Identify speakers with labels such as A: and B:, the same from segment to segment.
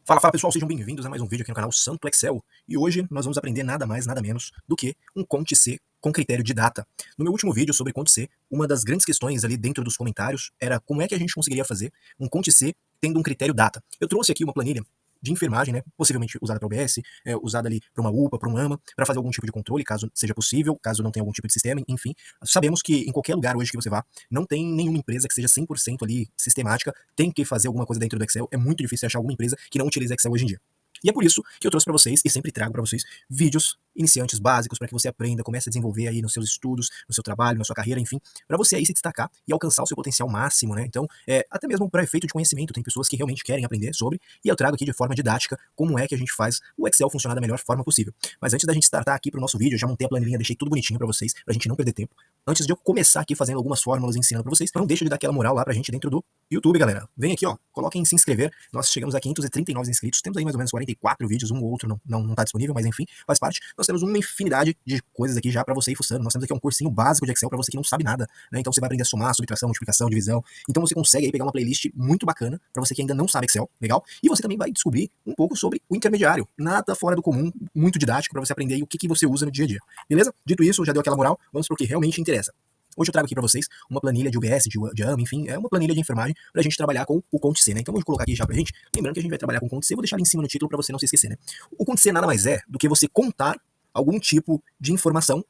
A: Fala pessoal, sejam bem-vindos a mais um vídeo aqui no canal Santo Excel. E hoje nós vamos aprender nada mais, nada menos do que um Conte C com critério de data. No meu último vídeo sobre Conte C, uma das grandes questões ali dentro dos comentários era como é que a gente conseguiria fazer um Conte C tendo um critério data. Eu trouxe aqui uma planilha de enfermagem, né, possivelmente usada para OBS, usada ali para uma UPA, para um AMA, para fazer algum tipo de controle, caso seja possível, caso não tenha algum tipo de sistema, enfim. Sabemos que em qualquer lugar hoje que você vá, não tem nenhuma empresa que seja 100% ali sistemática, tem que fazer alguma coisa dentro do Excel, é muito difícil achar alguma empresa que não utilize Excel hoje em dia. E é por isso que eu trouxe para vocês, e sempre trago para vocês, vídeos iniciantes básicos para que você aprenda, comece a desenvolver aí nos seus estudos, no seu trabalho, na sua carreira, enfim, para você aí se destacar e alcançar o seu potencial máximo, né? Então, até mesmo para efeito de conhecimento, tem pessoas que realmente querem aprender sobre, e eu trago aqui de forma didática como é que a gente faz o Excel funcionar da melhor forma possível. Mas antes da gente startar aqui para o nosso vídeo, eu já montei a planilha, deixei tudo bonitinho para vocês, pra gente não perder tempo. Antes de eu começar aqui fazendo algumas fórmulas e ensinando para vocês, não deixa de dar aquela moral lá pra gente dentro do YouTube, galera. Vem aqui, ó, coloquem em se inscrever. Nós chegamos a 539 inscritos, temos aí mais ou menos 44 vídeos, um ou outro não tá disponível, mas enfim, faz parte. Nós temos uma infinidade de coisas aqui já pra você ir fuçando. Nós temos aqui um cursinho básico de Excel pra você que não sabe nada, né? Então você vai aprender a somar, subtração, multiplicação, divisão. Então você consegue aí pegar uma playlist muito bacana pra você que ainda não sabe Excel, legal? E você também vai descobrir um pouco sobre o intermediário, nada fora do comum, muito didático pra você aprender aí o que você usa no dia a dia, beleza? Dito isso, já deu aquela moral, vamos pro que realmente interessa. Hoje eu trago aqui para vocês uma planilha de UBS, de AMA, enfim, é uma planilha de enfermagem para a gente trabalhar com o Conte C, né? Então vou colocar aqui já pra gente, lembrando que a gente vai trabalhar com o Conte C, vou deixar ali em cima no título para você não se esquecer, né? O Conte C nada mais é do que você contar algum tipo de informação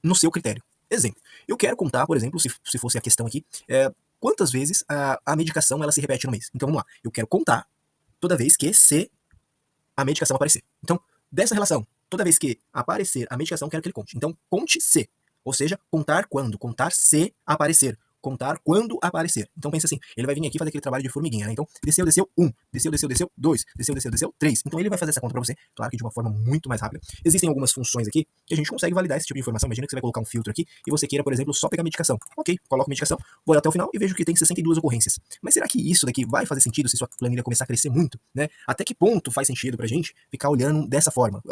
A: no seu critério. Exemplo, eu quero contar, por exemplo, se fosse a questão aqui, quantas vezes a medicação ela se repete no mês. Então vamos lá, eu quero contar toda vez que se a medicação aparecer. Então, dessa relação, toda vez que aparecer a medicação, quero que ele conte. Então, conte se. Ou seja, contar quando, contar se aparecer, contar quando aparecer. Então pensa assim, ele vai vir aqui fazer aquele trabalho de formiguinha, né? Então, desceu, 1, desceu, 2, desceu, 3. Então ele vai fazer essa conta para você, claro que de uma forma muito mais rápida. Existem algumas funções aqui que a gente consegue validar esse tipo de informação. Imagina que você vai colocar um filtro aqui e você queira, por exemplo, só pegar medicação. Ok, coloco medicação, vou até o final e vejo que tem 62 ocorrências. Mas será que isso daqui vai fazer sentido se sua planilha começar a crescer muito, né? Até que ponto faz sentido pra gente ficar olhando dessa forma?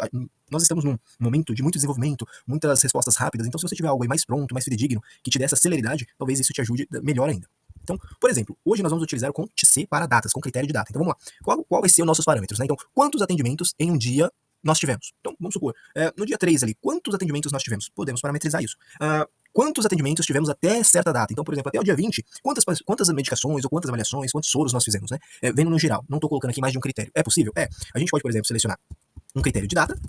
A: Nós estamos num momento de muito desenvolvimento, muitas respostas rápidas, então se você tiver algo aí mais pronto, mais fidedigno, que te dê essa celeridade, talvez isso te ajude melhor ainda. Então, por exemplo, hoje nós vamos utilizar o Conte C para datas, com critério de data. Então vamos lá. Qual vai ser os nossos parâmetros, né? Então, quantos atendimentos em um dia nós tivemos? Então, vamos supor, no dia 3 ali, quantos atendimentos nós tivemos? Podemos parametrizar isso. Quantos atendimentos tivemos até certa data? Então, por exemplo, até o dia 20, quantas medicações ou quantas avaliações, quantos soros nós fizemos, né? Vendo no geral, não estou colocando aqui mais de um critério. É possível? É. A gente pode, por exemplo, selecionar um critério de data.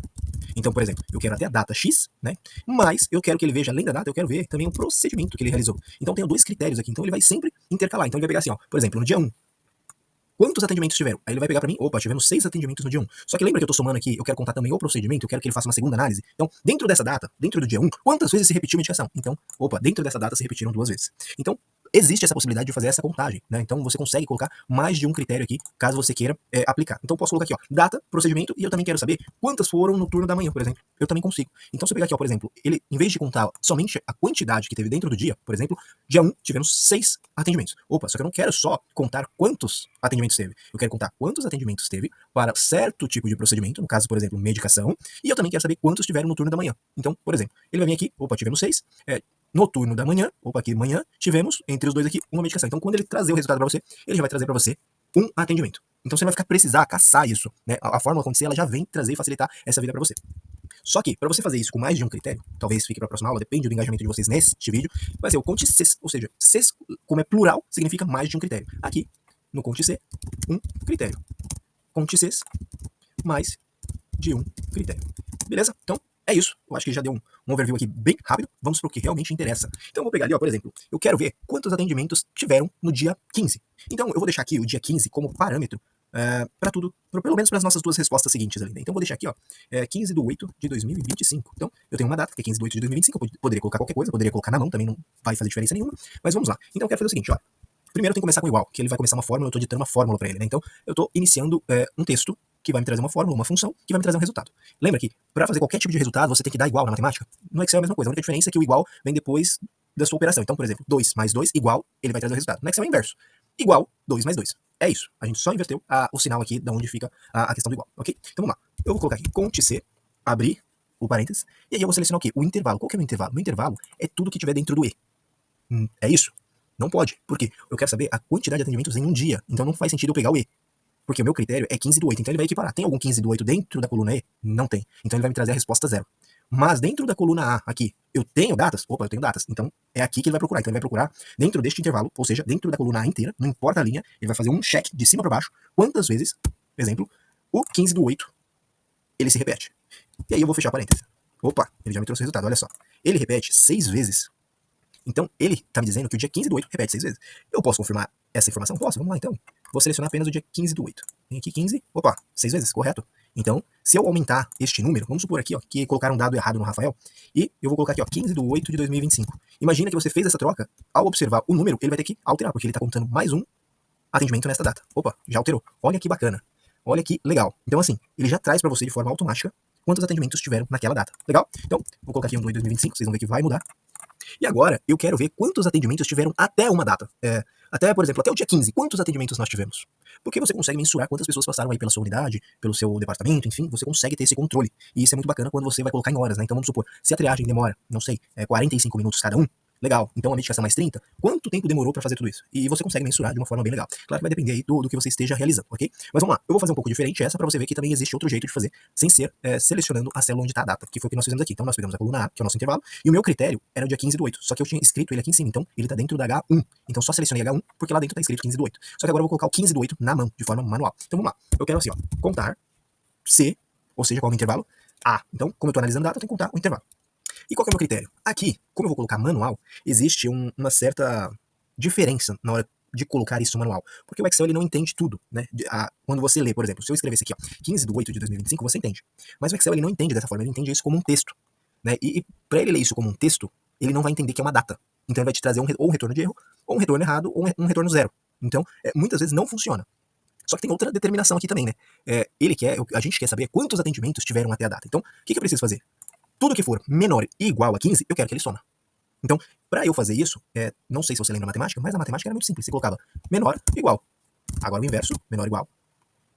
A: Então, por exemplo, eu quero até a data X, né? Mas eu quero que ele veja, além da data, eu quero ver também o procedimento que ele realizou. Então, tenho dois critérios aqui. Então, ele vai sempre intercalar. Então, ele vai pegar assim, ó, por exemplo, no dia 1, quantos atendimentos tiveram? Aí ele vai pegar pra mim, opa, tivemos 6 atendimentos no dia 1. Só que lembra que eu tô somando aqui, eu quero contar também o procedimento, eu quero que ele faça uma segunda análise. Então, dentro dessa data, dentro do dia 1, quantas vezes se repetiu a medicação? Então, opa, dentro dessa data se repetiram 2 vezes. Então, existe essa possibilidade de fazer essa contagem, né? Então você consegue colocar mais de um critério aqui, caso você queira aplicar. Então eu posso colocar aqui, ó, data, procedimento, e eu também quero saber quantas foram no turno da manhã, por exemplo. Eu também consigo. Então se eu pegar aqui, ó, por exemplo, ele, em vez de contar somente a quantidade que teve dentro do dia, por exemplo, dia 1 tivemos 6 atendimentos. Opa, só que eu não quero só contar quantos atendimentos teve. Eu quero contar quantos atendimentos teve para certo tipo de procedimento, no caso, por exemplo, medicação, e eu também quero saber quantos tiveram no turno da manhã. Então, por exemplo, ele vai vir aqui, opa, tivemos 6, no turno da manhã, opa, aqui manhã, tivemos, entre os dois aqui, uma medicação. Então, quando ele trazer o resultado para você, ele já vai trazer para você um atendimento. Então, você não vai ficar precisar caçar isso, né? A fórmula acontecer, ela já vem trazer e facilitar essa vida para você. Só que, para você fazer isso com mais de um critério, talvez fique para a próxima aula, depende do engajamento de vocês neste vídeo, vai ser o Conte C, ou seja, C, como é plural, significa mais de um critério. Aqui, no Conte C, um critério. Conte C, mais de um critério. Beleza? Então, é isso. Eu acho que já deu um overview aqui bem rápido. Vamos para o que realmente interessa. Então eu vou pegar ali, ó, por exemplo, eu quero ver quantos atendimentos tiveram no dia 15. Então eu vou deixar aqui o dia 15 como parâmetro para tudo, pelo menos para as nossas duas respostas seguintes ali. Né? Então eu vou deixar aqui, ó, 15 de 8 de 2025. Então eu tenho uma data, que é 15 de 8 de 2025. Eu poderia colocar qualquer coisa, poderia colocar na mão, também não vai fazer diferença nenhuma. Mas vamos lá. Então eu quero fazer o seguinte, ó. Primeiro eu tenho que começar com igual, que ele vai começar uma fórmula, eu estou ditando uma fórmula para ele. Né? Então eu estou iniciando um texto que vai me trazer uma fórmula, uma função, que vai me trazer um resultado. Lembra que para fazer qualquer tipo de resultado, você tem que dar igual na matemática? No Excel é a mesma coisa. A única diferença é que o igual vem depois da sua operação. Então, por exemplo, 2 mais 2 igual, ele vai trazer o resultado. No Excel é o inverso. Igual, 2 mais 2. É isso. A gente só inverteu o sinal aqui de onde fica a questão do igual, ok? Então vamos lá. Eu vou colocar aqui Conte C, abrir o parênteses, e aí eu vou selecionar o quê? O intervalo. Qual que é o intervalo? O intervalo é tudo que tiver dentro do E. É isso? Não pode. Por quê? Eu quero saber a quantidade de atendimentos em um dia. Então não faz sentido eu pegar o E. Porque o meu critério é 15/8, então ele vai equiparar. Tem algum 15/8 dentro da coluna E? Não tem. Então ele vai me trazer a resposta 0. Mas dentro da coluna A, aqui, eu tenho datas? Opa, eu tenho datas. Então é aqui que ele vai procurar. Então ele vai procurar dentro deste intervalo, ou seja, dentro da coluna A inteira, não importa a linha, ele vai fazer um check de cima para baixo, quantas vezes, por exemplo, o 15/8 ele se repete. E aí eu vou fechar parênteses. Opa, ele já me trouxe o resultado, olha só. Ele repete 6 vezes. Então, ele está me dizendo que o dia 15/8 repete 6 vezes. Eu posso confirmar essa informação? Posso, vamos lá então. Vou selecionar apenas o dia 15/8. Tem aqui 15, opa, 6 vezes, correto? Então, se eu aumentar este número, vamos supor aqui, ó, que colocaram um dado errado no Rafael, e eu vou colocar aqui, ó, 15/8 de 2025. Imagina que você fez essa troca, ao observar o número, ele vai ter que alterar, porque ele está contando mais um atendimento nesta data. Opa, já alterou. Olha que bacana. Olha que legal. Então, assim, ele já traz para você de forma automática quantos atendimentos tiveram naquela data. Legal? Então, vou colocar aqui um 2 de 2025, vocês vão ver que vai mudar. E agora, eu quero ver quantos atendimentos tiveram até uma data. Até, por exemplo, até o dia 15, quantos atendimentos nós tivemos? Porque você consegue mensurar quantas pessoas passaram aí pela sua unidade, pelo seu departamento, enfim, você consegue ter esse controle. E isso é muito bacana quando você vai colocar em horas, né? Então vamos supor, se a triagem demora, não sei, 45 minutos cada um, legal. Então a medicação mais 30, quanto tempo demorou para fazer tudo isso? E você consegue mensurar de uma forma bem legal. Claro que vai depender aí do que você esteja realizando, ok? Mas vamos lá, eu vou fazer um pouco diferente essa para você ver que também existe outro jeito de fazer, sem ser selecionando a célula onde está a data, que foi o que nós fizemos aqui. Então nós pegamos a coluna A, que é o nosso intervalo, e o meu critério era o dia 15/8, só que eu tinha escrito ele aqui em cima, então ele está dentro da H1. Então só selecionei H1, porque lá dentro está escrito 15/8. Só que agora eu vou colocar o 15/8 na mão, de forma manual. Então vamos lá, eu quero assim, ó, contar C, ou seja, qual é o intervalo? A. Então, como eu estou analisando data, eu tenho que contar o intervalo. E qual que é o meu critério? Aqui, como eu vou colocar manual, existe uma certa diferença na hora de colocar isso manual. Porque o Excel ele não entende tudo, né? Quando você lê, por exemplo, se eu escrevesse aqui, ó, 15/8 de 2025, você entende. Mas o Excel ele não entende dessa forma, ele entende isso como um texto. Né? E para ele ler isso como um texto, ele não vai entender que é uma data. Então ele vai te trazer ou um retorno de erro, ou um retorno errado, ou um retorno zero. Então, muitas vezes não funciona. Só que tem outra determinação aqui também, né? A gente quer saber quantos atendimentos tiveram até a data. Então, o que eu preciso fazer? Tudo que for menor e igual a 15, eu quero que ele soma. Então, para eu fazer isso, não sei se você lembra matemática, mas a matemática era muito simples. Você colocava menor igual. Agora o inverso, menor igual.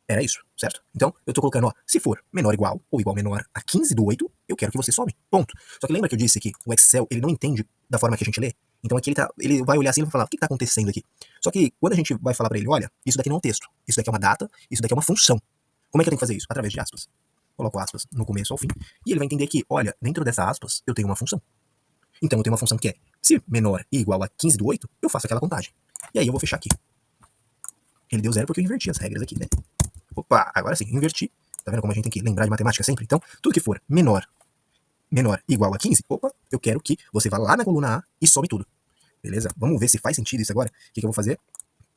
A: Era isso, certo? Então, eu tô colocando, ó, se for menor igual ou igual menor a 15/8, eu quero que você some. Ponto. Só que lembra que eu disse que o Excel, ele não entende da forma que a gente lê? Então aqui ele vai olhar assim e vai falar, o que tá acontecendo aqui? Só que quando a gente vai falar para ele, olha, isso daqui não é um texto, isso daqui é uma data, isso daqui é uma função. Como é que eu tenho que fazer isso? Através de aspas. Coloco aspas no começo ao fim, e ele vai entender que, olha, dentro dessas aspas, eu tenho uma função. Então eu tenho uma função que é, se menor e igual a 15/8, eu faço aquela contagem. E aí eu vou fechar aqui. Ele deu 0 porque eu inverti as regras aqui, né? Opa, agora sim, inverti. Tá vendo como a gente tem que lembrar de matemática sempre? Então, tudo que for menor igual a 15, opa, eu quero que você vá lá na coluna A e some tudo. Beleza? Vamos ver se faz sentido isso agora. O que eu vou fazer?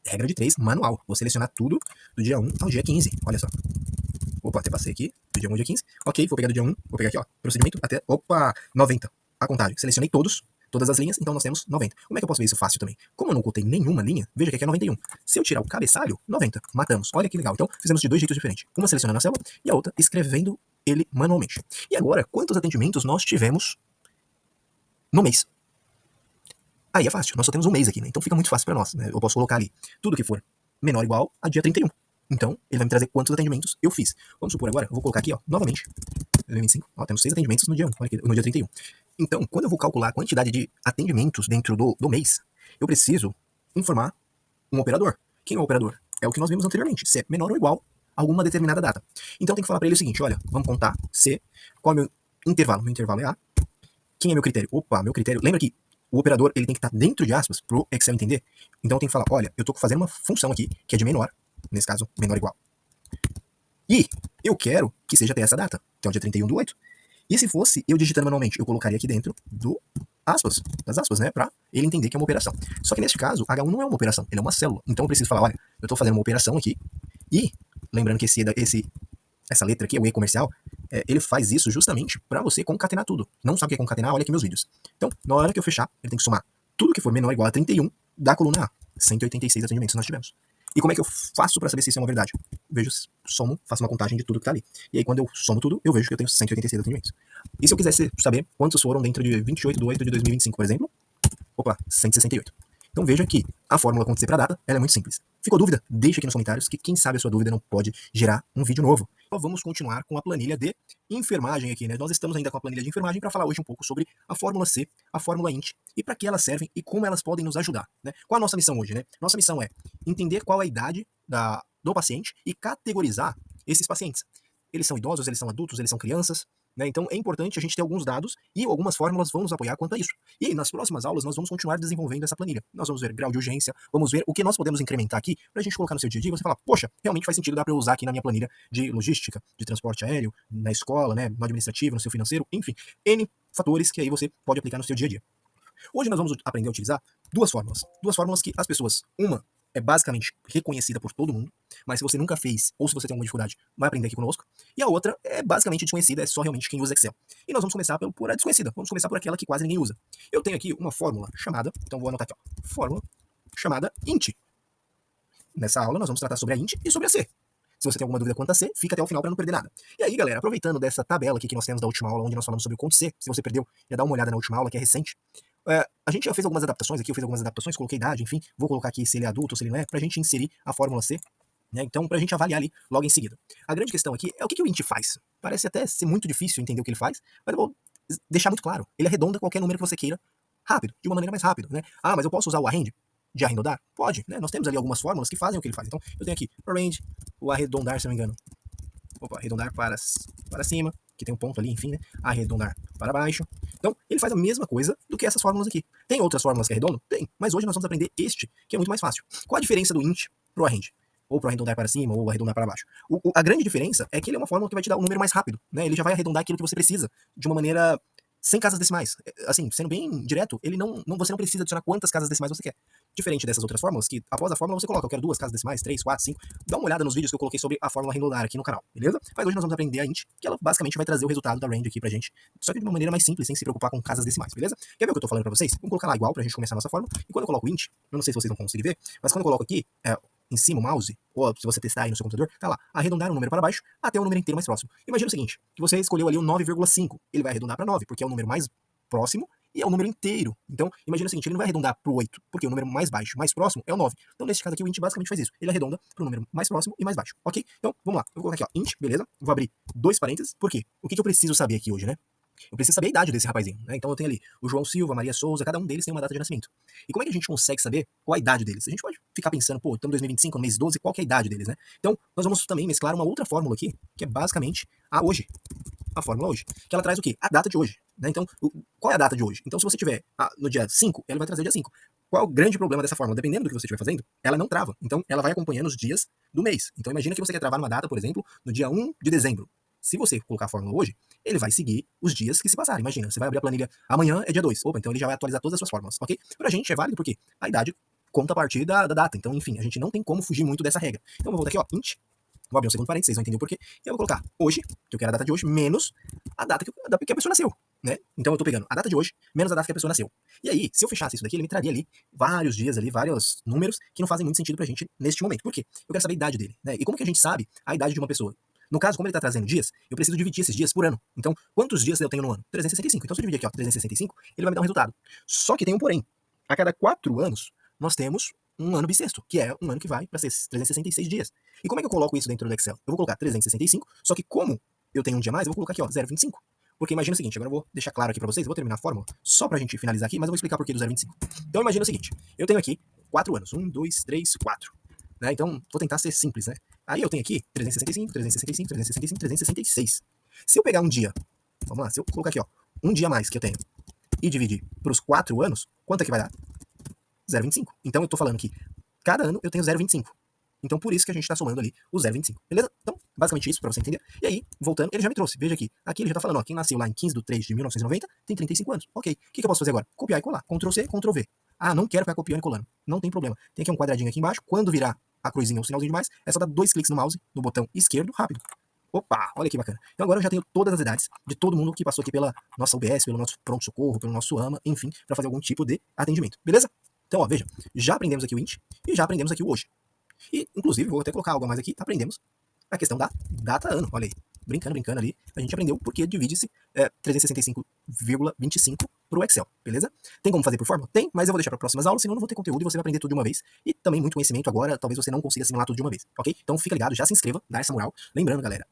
A: Regra de 3, manual. Vou selecionar tudo do dia 1 ao dia 15. Olha só. Opa, até passei aqui, do dia 1 ao dia 15. Ok, vou pegar do dia 1, vou pegar aqui, ó, procedimento até, 90. A contagem. Selecionei todas as linhas, então nós temos 90. Como é que eu posso ver isso fácil também? Como eu não cotei nenhuma linha, veja que aqui é 91. Se eu tirar o cabeçalho, 90. Matamos. Olha que legal. Então, fizemos de dois jeitos diferentes. Uma selecionando a célula e a outra escrevendo ele manualmente. E agora, quantos atendimentos nós tivemos no mês? Aí é fácil, nós só temos um mês aqui, né? Então fica muito fácil para nós, né? Eu posso colocar ali tudo que for menor ou igual a dia 31. Então, ele vai me trazer quantos atendimentos eu fiz. Vamos supor agora, eu vou colocar aqui, ó, novamente, 2025, ó, temos 6 atendimentos no dia 1, no dia 31. Então, quando eu vou calcular a quantidade de atendimentos dentro do mês, eu preciso informar um operador. Quem é o operador? É o que nós vimos anteriormente, se é menor ou igual a alguma determinada data. Então, tem que falar para ele o seguinte, olha, vamos contar C, qual é o meu intervalo? Meu intervalo é A. Quem é meu critério? Opa, meu critério, lembra que o operador ele tem que estar dentro de aspas para o Excel entender? Então, eu tenho que falar, olha, eu estou fazendo uma função aqui, que é de menor, nesse caso, menor ou igual. E eu quero que seja até essa data, que é o dia 31/8. E se fosse eu digitando manualmente, eu colocaria aqui dentro das aspas, né, pra ele entender que é uma operação. Só que neste caso, H1 não é uma operação, ele é uma célula. Então eu preciso falar, olha, eu tô fazendo uma operação aqui, e lembrando que essa letra aqui, o E comercial, ele faz isso justamente para você concatenar tudo. Não sabe o que é concatenar? Olha aqui meus vídeos. Então, na hora que eu fechar, ele tem que somar tudo que for menor ou igual a 31 da coluna A. 186 atendimentos nós tivemos. E como é que eu faço para saber se isso é uma verdade? Vejo, somo, faço uma contagem de tudo que tá ali. E aí quando eu somo tudo, eu vejo que eu tenho 186 atendimentos. E se eu quisesse saber quantos foram dentro de 28/8 de 2025, por exemplo? Opa, 168. Então veja que a fórmula acontecer para a data, ela é muito simples. Ficou dúvida? Deixa aqui nos comentários que quem sabe a sua dúvida não pode gerar um vídeo novo. Então vamos continuar com a planilha de enfermagem aqui, né? Nós estamos ainda com a planilha de enfermagem para falar hoje um pouco sobre a fórmula C, a fórmula INT e para que elas servem e como elas podem nos ajudar, né? Qual a nossa missão hoje, né? Nossa missão é entender qual a idade do paciente e categorizar esses pacientes. Eles são idosos, eles são adultos, eles são crianças, né? Então é importante a gente ter alguns dados e algumas fórmulas vão nos apoiar quanto a isso. E nas próximas aulas nós vamos continuar desenvolvendo essa planilha. Nós vamos ver grau de urgência, vamos ver o que nós podemos incrementar aqui para a gente colocar no seu dia a dia e você falar, poxa, realmente faz sentido, dá para eu usar aqui na minha planilha de logística, de transporte aéreo, na escola, né, no administrativo, no seu financeiro, enfim, N fatores que aí você pode aplicar no seu dia a dia. Hoje nós vamos aprender a utilizar duas fórmulas que as pessoas, uma é basicamente reconhecida por todo mundo, mas se você nunca fez ou se você tem alguma dificuldade, vai aprender aqui conosco. E a outra é basicamente desconhecida, é só realmente quem usa Excel. E nós vamos começar por a desconhecida, vamos começar por aquela que quase ninguém usa. Eu tenho aqui uma fórmula chamada, então vou anotar aqui, ó, fórmula chamada int. Nessa aula nós vamos tratar sobre a int e sobre a c. Se você tem alguma dúvida quanto a C, fica até o final para não perder nada. E aí, galera, aproveitando dessa tabela aqui que nós temos da última aula, onde nós falamos sobre o Conte C, se você perdeu, já dá uma olhada na última aula, que é recente. A gente já fez algumas adaptações aqui, eu fiz algumas adaptações, coloquei idade, enfim, vou colocar aqui se ele é adulto ou se ele não é, pra gente inserir a fórmula C, né? Então, pra gente avaliar ali logo em seguida. A grande questão aqui é o que o int faz. Parece até ser muito difícil entender o que ele faz, mas eu vou deixar muito claro. Ele arredonda qualquer número que você queira rápido, de uma maneira mais rápida, né? Ah, mas eu posso usar o arrend de arredondar? Pode, né? Nós temos ali algumas fórmulas que fazem o que ele faz. Então, eu tenho aqui o arrend, o arredondar, se não me engano. Opa, arredondar para cima, que tem um ponto ali, enfim, né? Arredondar para baixo. Então, ele faz a mesma coisa do que essas fórmulas aqui. Tem outras fórmulas que arredondam? Tem, mas hoje nós vamos aprender este, que é muito mais fácil. Qual a diferença do int pro arrend? Ou pro arredondar para cima, ou arredondar para baixo. A grande diferença é que ele é uma fórmula que vai te dar um número mais rápido, né? Ele já vai arredondar aquilo que você precisa, de uma maneira sem casas decimais. Assim, sendo bem direto, ele você não precisa adicionar quantas casas decimais você quer. Diferente dessas outras fórmulas, que após a fórmula você coloca, eu quero 2 casas decimais, 3, 4, 5. Dá uma olhada nos vídeos que eu coloquei sobre a fórmula arredondar aqui no canal, beleza? Mas hoje nós vamos aprender a int, que ela basicamente vai trazer o resultado da range aqui pra gente, só que de uma maneira mais simples, sem se preocupar com casas decimais, beleza? Quer ver o que eu tô falando pra vocês? Vamos colocar lá igual pra gente começar a nossa fórmula. E quando eu coloco int, eu não sei se vocês vão conseguir ver, mas quando eu coloco aqui, em cima o mouse, ou se você testar aí no seu computador, tá lá, arredondar um número para baixo até o número inteiro mais próximo. Imagina o seguinte, que você escolheu ali o 9,5, ele vai arredondar para 9, porque é o número mais próximo e é o número inteiro. Então, imagina o seguinte, ele não vai arredondar para o 8, porque o número mais baixo, mais próximo, é o 9. Então, nesse caso aqui, o int basicamente faz isso. Ele arredonda para o número mais próximo e mais baixo, ok? Então, vamos lá. Eu vou colocar aqui, ó, int, beleza? Vou abrir 2 parênteses. Por quê? O que eu preciso saber aqui hoje, né? Eu preciso saber a idade desse rapazinho, né? Então eu tenho ali o João Silva, Maria Souza, cada um deles tem uma data de nascimento. E como é que a gente consegue saber qual a idade deles? A gente pode ficar pensando, pô, estamos em 2025, no mês 12, qual que é a idade deles, né? Então, nós vamos também mesclar uma outra fórmula aqui, que é basicamente a hoje. A fórmula hoje. Que ela traz o quê? A data de hoje, né? Então, qual é a data de hoje? Então, se você tiver no dia 5, ela vai trazer o dia 5. Qual é o grande problema dessa fórmula? Dependendo do que você estiver fazendo, ela não trava. Então, ela vai acompanhando os dias do mês. Então, imagina que você quer travar numa data, por exemplo, no dia 1 de dezembro. Se você colocar a fórmula hoje, ele vai seguir os dias que se passarem. Imagina, você vai abrir a planilha, amanhã é dia 2. Opa, então ele já vai atualizar todas as suas fórmulas, ok? Pra gente é válido porque a idade conta a partir da data. Então, enfim, a gente não tem como fugir muito dessa regra. Então, eu vou voltar aqui, ó, int. Vou abrir um segundo parênteses, vocês vão entender o porquê. E eu vou colocar hoje, que eu quero a data de hoje, menos a data que a pessoa nasceu, né? Então eu tô pegando a data de hoje, menos a data que a pessoa nasceu. E aí, se eu fechasse isso daqui, ele me traria ali vários dias ali, vários números que não fazem muito sentido pra gente neste momento. Por quê? Eu quero saber a idade dele, né? E como que a gente sabe a idade de uma pessoa? No caso, como ele está trazendo dias, eu preciso dividir esses dias por ano. Então, quantos dias eu tenho no ano? 365. Então, se eu dividir aqui, ó, 365, ele vai me dar um resultado. Só que tem um porém. A cada 4 anos, nós temos um ano bissexto, que é um ano que vai para ser 366 dias. E como é que eu coloco isso dentro do Excel? Eu vou colocar 365, só que como eu tenho um dia mais, eu vou colocar aqui, ó, 0,25. Porque imagina o seguinte, agora eu vou deixar claro aqui para vocês, eu vou terminar a fórmula, só pra gente finalizar aqui, mas eu vou explicar por que do 0,25. Então, imagina o seguinte, eu tenho aqui 4 anos, 1, 2, 3, 4. Né? Então, vou tentar ser simples, né? Aí eu tenho aqui 365, 365, 365, 366. Se eu pegar um dia, vamos lá, se eu colocar aqui, ó, um dia a mais que eu tenho e dividir para os 4 anos, quanto é que vai dar? 0,25. Então eu tô falando que cada ano eu tenho 0,25. Então por isso que a gente tá somando ali o 0,25. Beleza? Então, basicamente isso pra você entender. E aí, voltando, ele já me trouxe. Veja aqui. Aqui ele já tá falando, ó, quem nasceu lá em 15 de 3 de 1990 tem 35 anos. Ok. O que eu posso fazer agora? Copiar e colar. Ctrl C, Ctrl V. Ah, não quero ficar copiando e colando. Não tem problema. Tem aqui um quadradinho aqui embaixo. Quando virar a cruzinha ou o sinalzinho de mais, é só dar 2 cliques no mouse, no botão esquerdo, rápido. Opa, olha que bacana. Então agora eu já tenho todas as idades de todo mundo que passou aqui pela nossa UBS, pelo nosso pronto-socorro, pelo nosso AMA, enfim, para fazer algum tipo de atendimento. Beleza? Então, ó, veja, já aprendemos aqui o int e já aprendemos aqui o hoje. E, inclusive, vou até colocar algo a mais aqui, aprendemos a questão da data-ano, olha aí. Brincando ali, a gente aprendeu porque divide-se 365,25 para o Excel, beleza? Tem como fazer por fórmula? Tem, mas eu vou deixar para próximas aulas, senão eu não vou ter conteúdo e você vai aprender tudo de uma vez. E também muito conhecimento agora, talvez você não consiga assimilar tudo de uma vez, ok? Então fica ligado, já se inscreva, dá essa moral. Lembrando, galera,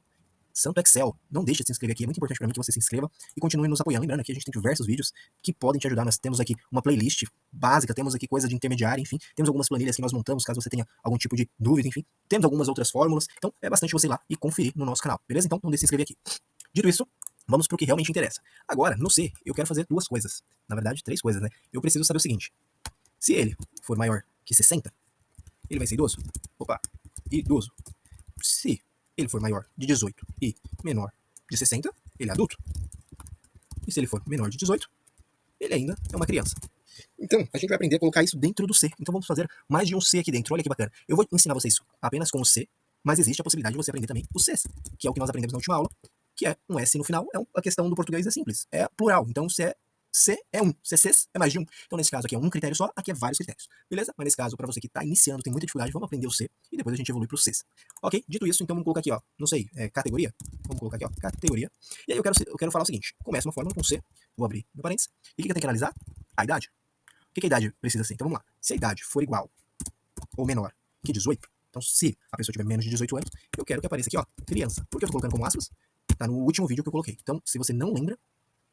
A: Santo Excel. Não deixe de se inscrever aqui, é muito importante para mim que você se inscreva e continue nos apoiando. Lembrando que a gente tem diversos vídeos que podem te ajudar. Nós temos aqui uma playlist básica, temos aqui coisa de intermediário, enfim, temos algumas planilhas que nós montamos, caso você tenha algum tipo de dúvida, enfim, temos algumas outras fórmulas, então é bastante você ir lá e conferir no nosso canal, beleza? Então não deixe de se inscrever aqui. Dito isso, vamos para o que realmente interessa. Agora, no C, eu quero fazer duas coisas, na verdade 3 coisas, né? Eu preciso saber o seguinte: se ele for maior que 60, ele vai ser idoso? Opa, idoso. Se ele for maior de 18 e menor de 60, ele é adulto. E se ele for menor de 18, ele ainda é uma criança. Então, a gente vai aprender a colocar isso dentro do C. Então vamos fazer mais de um C aqui dentro. Olha que bacana. Eu vou ensinar vocês apenas com o C, mas existe a possibilidade de você aprender também o Cs, que é o que nós aprendemos na última aula, que é um S no final. A questão do português é simples, é plural. Então, C é um, CCs é mais de um. Então, nesse caso aqui é um critério só, aqui é vários critérios. Beleza? Mas nesse caso, para você que está iniciando, tem muita dificuldade, vamos aprender o C e depois a gente evolui para o Cs. Ok? Dito isso, então vamos colocar aqui, ó, não sei, categoria. Vamos colocar aqui, ó, categoria. E aí eu quero falar o seguinte: começa uma fórmula com C, vou abrir meu parênteses. E o que eu tenho que analisar? A idade. O que a idade precisa ser? Então vamos lá. Se a idade for igual ou menor que 18, então se a pessoa tiver menos de 18 anos, eu quero que apareça aqui, ó, criança. Por que eu tô colocando como aspas? Tá no último vídeo que eu coloquei. Então, se você não lembra,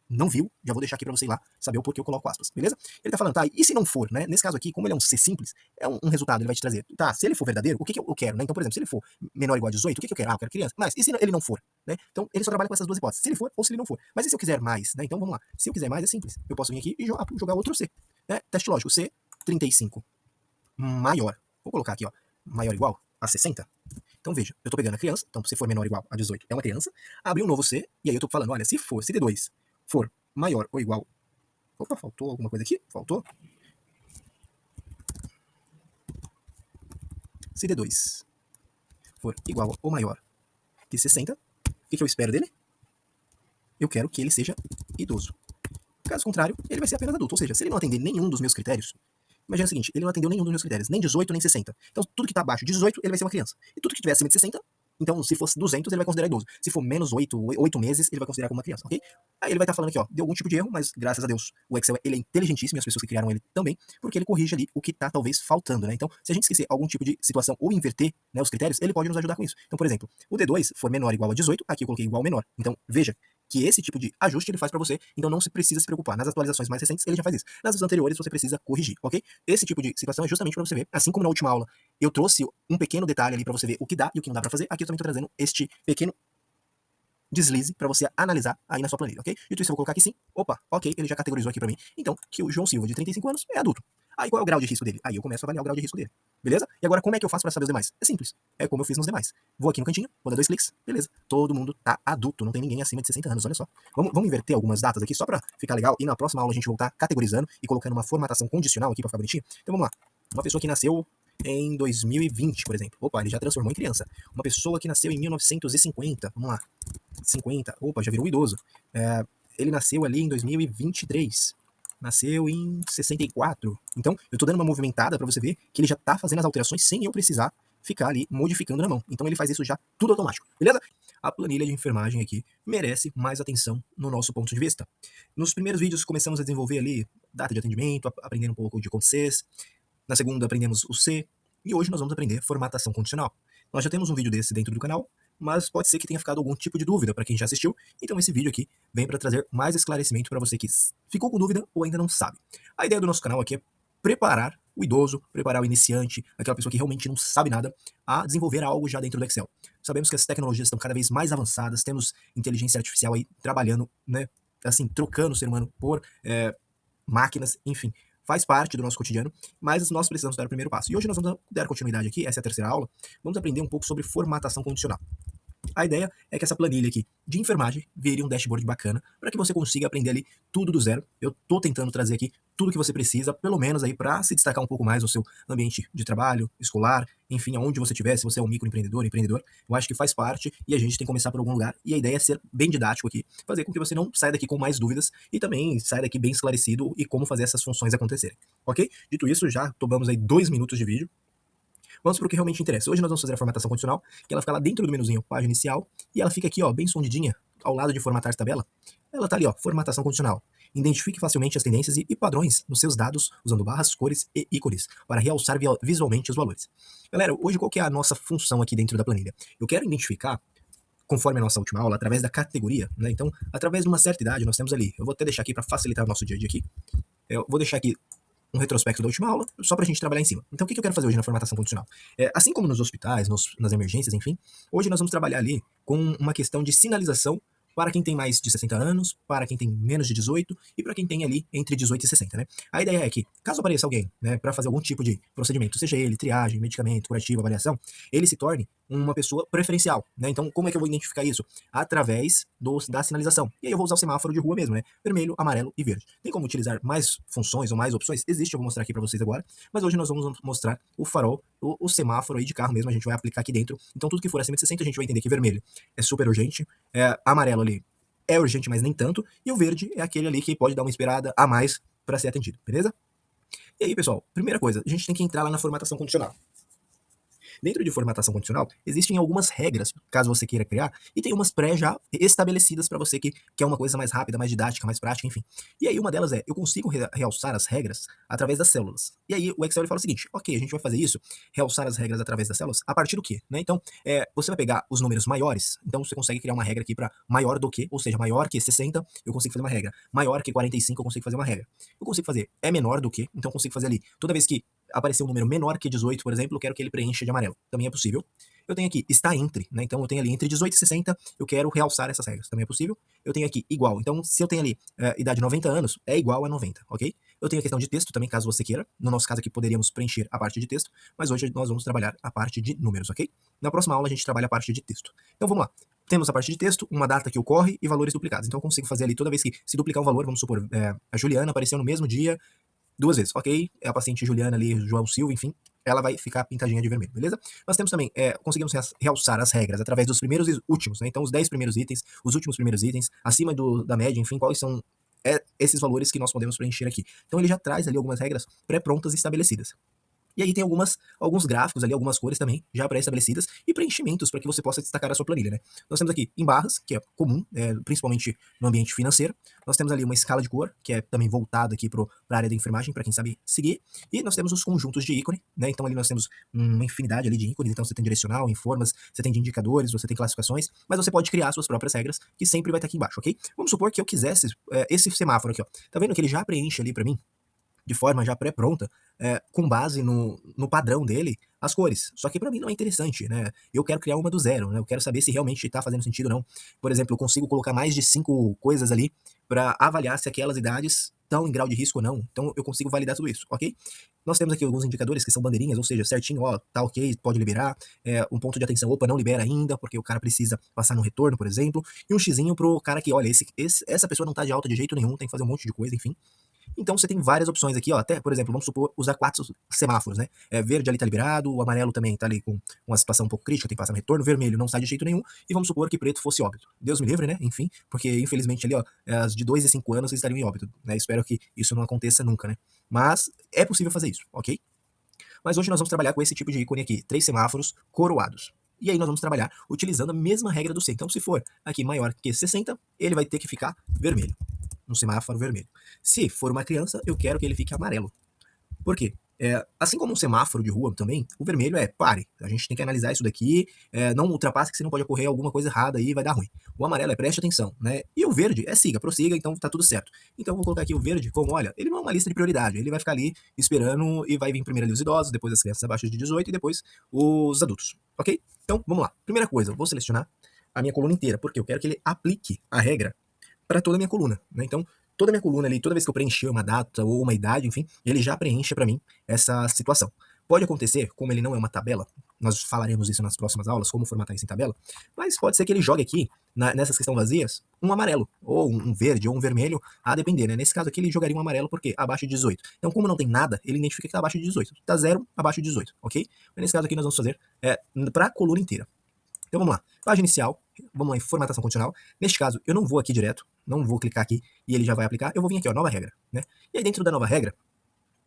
A: não viu, já vou deixar aqui pra você ir lá saber o porquê eu coloco aspas, beleza? Ele tá falando, tá, e se não for, né? Nesse caso aqui, como ele é um C simples, é um resultado, ele vai te trazer. Tá, se ele for verdadeiro, o que eu quero, né? Então, por exemplo, se ele for menor ou igual a 18, o que eu quero? Ah, eu quero criança. Mas e se ele não for, né? Então, ele só trabalha com essas duas hipóteses, se ele for ou se ele não for. Mas e se eu quiser mais, né? Então, vamos lá. Se eu quiser mais, é simples. Eu posso vir aqui e jogar outro C, né? Teste lógico, C, 35 maior. Vou colocar aqui, ó, maior ou igual a 60. Então veja, eu tô pegando a criança, então se for menor ou igual a 18 é uma criança, abri um novo C, e aí eu tô falando, olha, se D2 for maior ou igual... Opa, faltou alguma coisa aqui? Faltou? Se D2 for igual ou maior que 60, o que eu espero dele? Eu quero que ele seja idoso. Caso contrário, ele vai ser apenas adulto, ou seja, se ele não atender nenhum dos meus critérios, imagina o seguinte, ele não atendeu nenhum dos meus critérios, nem 18 nem 60. Então, tudo que está abaixo de 18, ele vai ser uma criança. E tudo que estiver acima de 60, então, se fosse 200, ele vai considerar idoso. Se for menos 8 meses, ele vai considerar como uma criança, ok? Aí ele vai estar falando aqui, ó, deu algum tipo de erro, mas graças a Deus, o Excel, ele é inteligentíssimo, e as pessoas que criaram ele também, porque ele corrige ali o que está talvez faltando, né? Então, se a gente esquecer algum tipo de situação ou inverter, né, os critérios, ele pode nos ajudar com isso. Então, por exemplo, o D2 for menor ou igual a 18, aqui eu coloquei igual ou menor. Então, veja que esse tipo de ajuste ele faz para você, então não se precisa se preocupar. Nas atualizações mais recentes, ele já faz isso. Nas anteriores, você precisa corrigir, ok? Esse tipo de situação é justamente para você ver, assim como na última aula, eu trouxe um pequeno detalhe ali para você ver o que dá e o que não dá para fazer, aqui eu também tô trazendo este pequeno deslize para você analisar aí na sua planilha, ok? Dito isso, eu vou colocar aqui sim. Opa, ok, ele já categorizou aqui para mim. Então, que o João Silva, de 35 anos, é adulto. Aí qual é o grau de risco dele? Aí eu começo a avaliar o grau de risco dele. Beleza? E agora, como é que eu faço para saber os demais? É simples. É como eu fiz nos demais. Vou aqui no cantinho, vou dar 2 cliques, beleza. Todo mundo tá adulto, não tem ninguém acima de 60 anos, olha só. Vamos inverter algumas datas aqui só para ficar legal e na próxima aula a gente voltar categorizando e colocando uma formatação condicional aqui para ficar bonitinho. Então vamos lá. Uma pessoa que nasceu em 2020, por exemplo. Opa, ele já transformou em criança. Uma pessoa que nasceu em 1950, vamos lá. 50, opa, já virou idoso. Ele nasceu ali em 2023. Nasceu em 64. Então, eu tô dando uma movimentada para você ver que ele já tá fazendo as alterações sem eu precisar ficar ali modificando na mão. Então, ele faz isso já tudo automático, beleza? A planilha de enfermagem aqui merece mais atenção no nosso ponto de vista. Nos primeiros vídeos, começamos a desenvolver ali data de atendimento, aprendendo um pouco de contes. Na segunda, aprendemos o C. E hoje nós vamos aprender formatação condicional. Nós já temos um vídeo desse dentro do canal, mas pode ser que tenha ficado algum tipo de dúvida para quem já assistiu, então esse vídeo aqui vem para trazer mais esclarecimento para você que ficou com dúvida ou ainda não sabe. A ideia do nosso canal aqui é preparar o idoso, preparar o iniciante, aquela pessoa que realmente não sabe nada, a desenvolver algo já dentro do Excel. Sabemos que as tecnologias estão cada vez mais avançadas, temos inteligência artificial aí trabalhando, né, assim, trocando o ser humano por máquinas, enfim, faz parte do nosso cotidiano, mas nós precisamos dar o primeiro passo. E hoje nós vamos dar continuidade aqui, essa é a terceira aula, vamos aprender um pouco sobre formatação condicional. A ideia é que essa planilha aqui de enfermagem vire um dashboard bacana para que você consiga aprender ali tudo do zero. Eu tô tentando trazer aqui tudo que você precisa, pelo menos aí para se destacar um pouco mais no seu ambiente de trabalho, escolar, enfim, aonde você estiver, se você é um microempreendedor, empreendedor, eu acho que faz parte e a gente tem que começar por algum lugar. E a ideia é ser bem didático aqui, fazer com que você não saia daqui com mais dúvidas e também saia daqui bem esclarecido e como fazer essas funções acontecerem, ok? Dito isso, já tomamos aí 2 minutos de vídeo. Vamos para o que realmente interessa. Hoje nós vamos fazer a formatação condicional, que ela fica lá dentro do menuzinho página inicial, e ela fica aqui, ó, bem escondidinha, ao lado de formatar tabela. Ela tá ali, ó, formatação condicional. Identifique facilmente as tendências e padrões nos seus dados, usando barras, cores e ícones, para realçar visualmente os valores. Galera, hoje qual que é a nossa função aqui dentro da planilha? Eu quero identificar conforme a nossa última aula, através da categoria, né? Então, através de uma certa idade, nós temos ali, eu vou até deixar aqui para facilitar o nosso dia a dia aqui, eu vou deixar aqui um retrospecto da última aula, só para a gente trabalhar em cima. Então, o que eu quero fazer hoje na formatação condicional? Assim como nos hospitais, nas emergências, enfim, hoje nós vamos trabalhar ali com uma questão de sinalização para quem tem mais de 60 anos, para quem tem menos de 18 e para quem tem ali entre 18 e 60, né? A ideia é que, caso apareça alguém, né, para fazer algum tipo de procedimento, seja ele triagem, medicamento, curativo, avaliação, ele se torne uma pessoa preferencial, né? Então, como é que eu vou identificar isso? Através da sinalização. E aí eu vou usar o semáforo de rua mesmo, né? Vermelho, amarelo e verde. Tem como utilizar mais funções ou mais opções? Existe, eu vou mostrar aqui para vocês agora, mas hoje nós vamos mostrar o farol, o semáforo aí de carro mesmo, a gente vai aplicar aqui dentro. Então, tudo que for acima de 60, a gente vai entender que vermelho é super urgente, amarelo ali é urgente, mas nem tanto, e o verde é aquele ali que pode dar uma esperada a mais para ser atendido, beleza? E aí, pessoal, primeira coisa, a gente tem que entrar lá na formatação condicional. Dentro de formatação condicional, existem algumas regras, caso você queira criar, e tem umas pré já estabelecidas para você que quer uma coisa mais rápida, mais didática, mais prática, enfim. E aí uma delas é, eu consigo realçar as regras através das células. E aí o Excel ele fala o seguinte, ok, a gente vai fazer isso, realçar as regras através das células, a partir do quê? Né? Então, você vai pegar os números maiores, então você consegue criar uma regra aqui para maior do que, ou seja, maior que 60, eu consigo fazer uma regra. Maior que 45, eu consigo fazer uma regra. Eu consigo fazer é menor do que, então eu consigo fazer ali, toda vez que aparecer um número menor que 18, por exemplo, eu quero que ele preencha de amarelo. Também é possível. Eu tenho aqui está entre, né? Então eu tenho ali entre 18 e 60, eu quero realçar essas regras. Também é possível. Eu tenho aqui igual. Então, se eu tenho ali idade 90 anos, é igual a 90, ok? Eu tenho a questão de texto também, caso você queira. No nosso caso aqui, poderíamos preencher a parte de texto, mas hoje nós vamos trabalhar a parte de números, ok? Na próxima aula a gente trabalha a parte de texto. Então vamos lá. Temos a parte de texto, uma data que ocorre e valores duplicados. Então eu consigo fazer ali toda vez que se duplicar um valor, vamos supor, a Juliana apareceu no mesmo dia, 2 vezes, ok? É a paciente Juliana ali, João Silva, enfim, ela vai ficar pintadinha de vermelho, beleza? Nós temos também, conseguimos realçar as regras através dos primeiros e últimos, né? Então, os 10 primeiros itens, os últimos primeiros itens, acima da média, enfim, quais são esses valores que nós podemos preencher aqui. Então, ele já traz ali algumas regras pré-prontas e estabelecidas. E aí tem alguns gráficos ali, algumas cores também já pré-estabelecidas e preenchimentos para que você possa destacar a sua planilha, né? Nós temos aqui em barras, que é comum, principalmente no ambiente financeiro. Nós temos ali uma escala de cor, que é também voltada aqui para a área da enfermagem, para quem sabe seguir. E nós temos os conjuntos de ícone, né? Então ali nós temos uma infinidade ali de ícones. Então você tem direcional, informas, você tem de indicadores, você tem classificações, mas você pode criar suas próprias regras, que sempre vai estar aqui embaixo, ok? Vamos supor que eu quisesse esse semáforo aqui, ó. Tá vendo que ele já preenche ali para mim? De forma já pré-pronta, com base no padrão dele, as cores. Só que para mim não é interessante, né? Eu quero criar uma do zero, né? Eu quero saber se realmente está fazendo sentido ou não. Por exemplo, eu consigo colocar mais de 5 coisas ali para avaliar se aquelas idades estão em grau de risco ou não. Então eu consigo validar tudo isso, ok? Nós temos aqui alguns indicadores que são bandeirinhas, ou seja, certinho, ó, tá ok, pode liberar. Um ponto de atenção, opa, não libera ainda, porque o cara precisa passar no retorno, por exemplo. E um xizinho pro cara que, olha, essa pessoa não tá de alta de jeito nenhum, tem que fazer um monte de coisa, enfim. Então você tem várias opções aqui, ó, até, por exemplo, vamos supor, usar 4 semáforos, né? Verde ali tá liberado, o amarelo também tá ali com uma situação um pouco crítica, tem que passar no retorno, vermelho não sai de jeito nenhum, e vamos supor que preto fosse óbito. Deus me livre, né? Enfim, porque infelizmente ali, ó, as de 2 e 5 anos estariam em óbito, né? Espero que isso não aconteça nunca, né? Mas é possível fazer isso, ok? Mas hoje nós vamos trabalhar com esse tipo de ícone aqui, 3 semáforos coroados. E aí nós vamos trabalhar utilizando a mesma regra do C. Então, se for aqui maior que 60, ele vai ter que ficar vermelho, no semáforo vermelho. Se for uma criança, eu quero que ele fique amarelo. Por quê? Assim como um semáforo de rua também, o vermelho é pare. A gente tem que analisar isso daqui, não ultrapasse que você não pode ocorrer alguma coisa errada aí, vai dar ruim. O amarelo é preste atenção, né? E o verde é siga, prossiga, então tá tudo certo. Então eu vou colocar aqui o verde como, olha, ele não é uma lista de prioridade, ele vai ficar ali esperando e vai vir primeiro ali os idosos, depois as crianças abaixo de 18 e depois os adultos, ok? Então vamos lá. Primeira coisa, eu vou selecionar a minha coluna inteira, porque eu quero que ele aplique a regra para toda a minha coluna, né? Então, toda a minha coluna ali, toda vez que eu preencher uma data ou uma idade, enfim, ele já preenche para mim essa situação. Pode acontecer, como ele não é uma tabela, nós falaremos isso nas próximas aulas, como formatar isso em tabela, mas pode ser que ele jogue aqui, nessas questões vazias, um amarelo, ou um verde, ou um vermelho, a depender, né? Nesse caso aqui, ele jogaria um amarelo porque abaixo de 18. Então, como não tem nada, ele identifica que está abaixo de 18. Está 0, abaixo de 18, ok? Mas nesse caso aqui, nós vamos fazer para a coluna inteira. Então vamos lá, página inicial, vamos lá em formatação condicional. Neste caso, eu não vou aqui direto, não vou clicar aqui e ele já vai aplicar, eu vou vir aqui, ó, nova regra, né? E aí dentro da nova regra,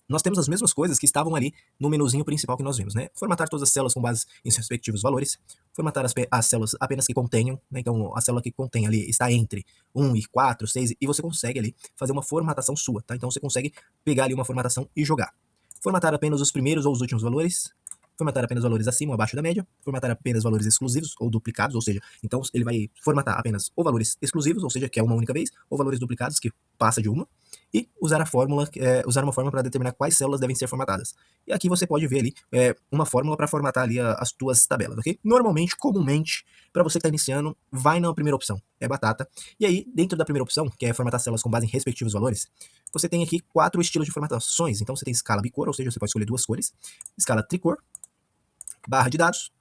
A: nós temos as mesmas coisas que estavam ali no menuzinho principal que nós vimos, né? Formatar todas as células com base em seus respectivos valores, formatar as células apenas que contenham, né? Então a célula que contém ali está entre 1 e 4, 6, e você consegue ali fazer uma formatação sua, tá? Então você consegue pegar ali uma formatação e jogar. Formatar apenas os primeiros ou os últimos valores, formatar apenas valores acima ou abaixo da média, formatar apenas valores exclusivos ou duplicados, ou seja, então ele vai formatar apenas ou valores exclusivos, ou seja, que é uma única vez, ou valores duplicados, que passa de uma, e usar usar uma fórmula para determinar quais células devem ser formatadas. E aqui você pode ver ali uma fórmula para formatar ali as tuas tabelas, ok? Normalmente, comumente, para você que está iniciando, vai na primeira opção, é batata. E aí, dentro da primeira opção, que é formatar células com base em respectivos valores, você tem aqui 4 estilos de formatações. Então você tem escala bicor, ou seja, você pode escolher 2 cores, escala tricor, barra de dados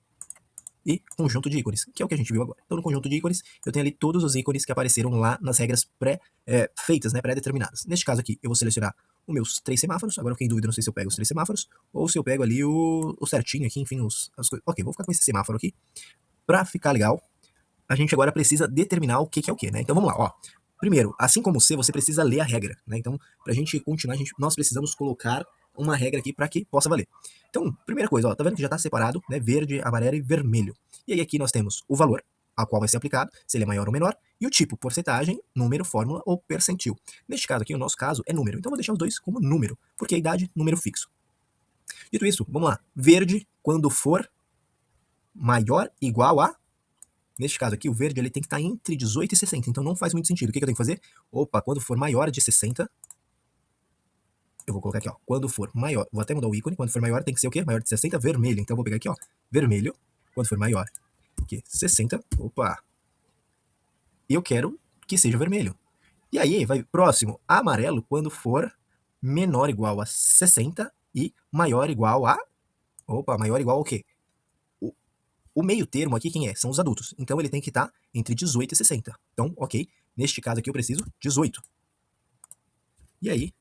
A: e conjunto de ícones, que é o que a gente viu agora. Então no conjunto de ícones, eu tenho ali todos os ícones que apareceram lá nas regras pré-feitas, né, pré-determinadas. Neste caso aqui, eu vou selecionar os meus 3 semáforos. Agora eu fiquei em dúvida, não sei se eu pego os 3 semáforos ou se eu pego ali o certinho aqui, enfim, as coisas. Ok, vou ficar com esse semáforo aqui. Para ficar legal, a gente agora precisa determinar o que é o que, né? Então vamos lá, ó. Primeiro, assim como o C, você precisa ler a regra, né? Então, para a gente continuar, nós precisamos colocar uma regra aqui para que possa valer. Então, primeira coisa, ó, tá vendo que já está separado, né? Verde, amarelo e vermelho. E aí aqui nós temos o valor a qual vai ser aplicado, se ele é maior ou menor, e o tipo, porcentagem, número, fórmula ou percentil. Neste caso aqui, o nosso caso é número, então vou deixar os dois como número, porque a idade, número fixo. Dito isso, vamos lá. Verde, quando for maior, igual a... Neste caso aqui, o verde ele tem que estar entre 18 e 60, então não faz muito sentido. O que eu tenho que fazer? Opa, quando for maior de 60, eu vou colocar aqui, ó, quando for maior, vou até mudar o ícone, quando for maior tem que ser o quê? Maior de 60, vermelho. Então eu vou pegar aqui, ó, vermelho, quando for maior que 60, opa, eu quero que seja vermelho. E aí, vai próximo, amarelo, quando for menor ou igual a 60 e maior ou igual a, opa, maior ou igual ao quê? O meio termo aqui quem é? São os adultos. Então ele tem que estar entre 18 e 60. Então, ok, neste caso aqui eu preciso 18. E aí,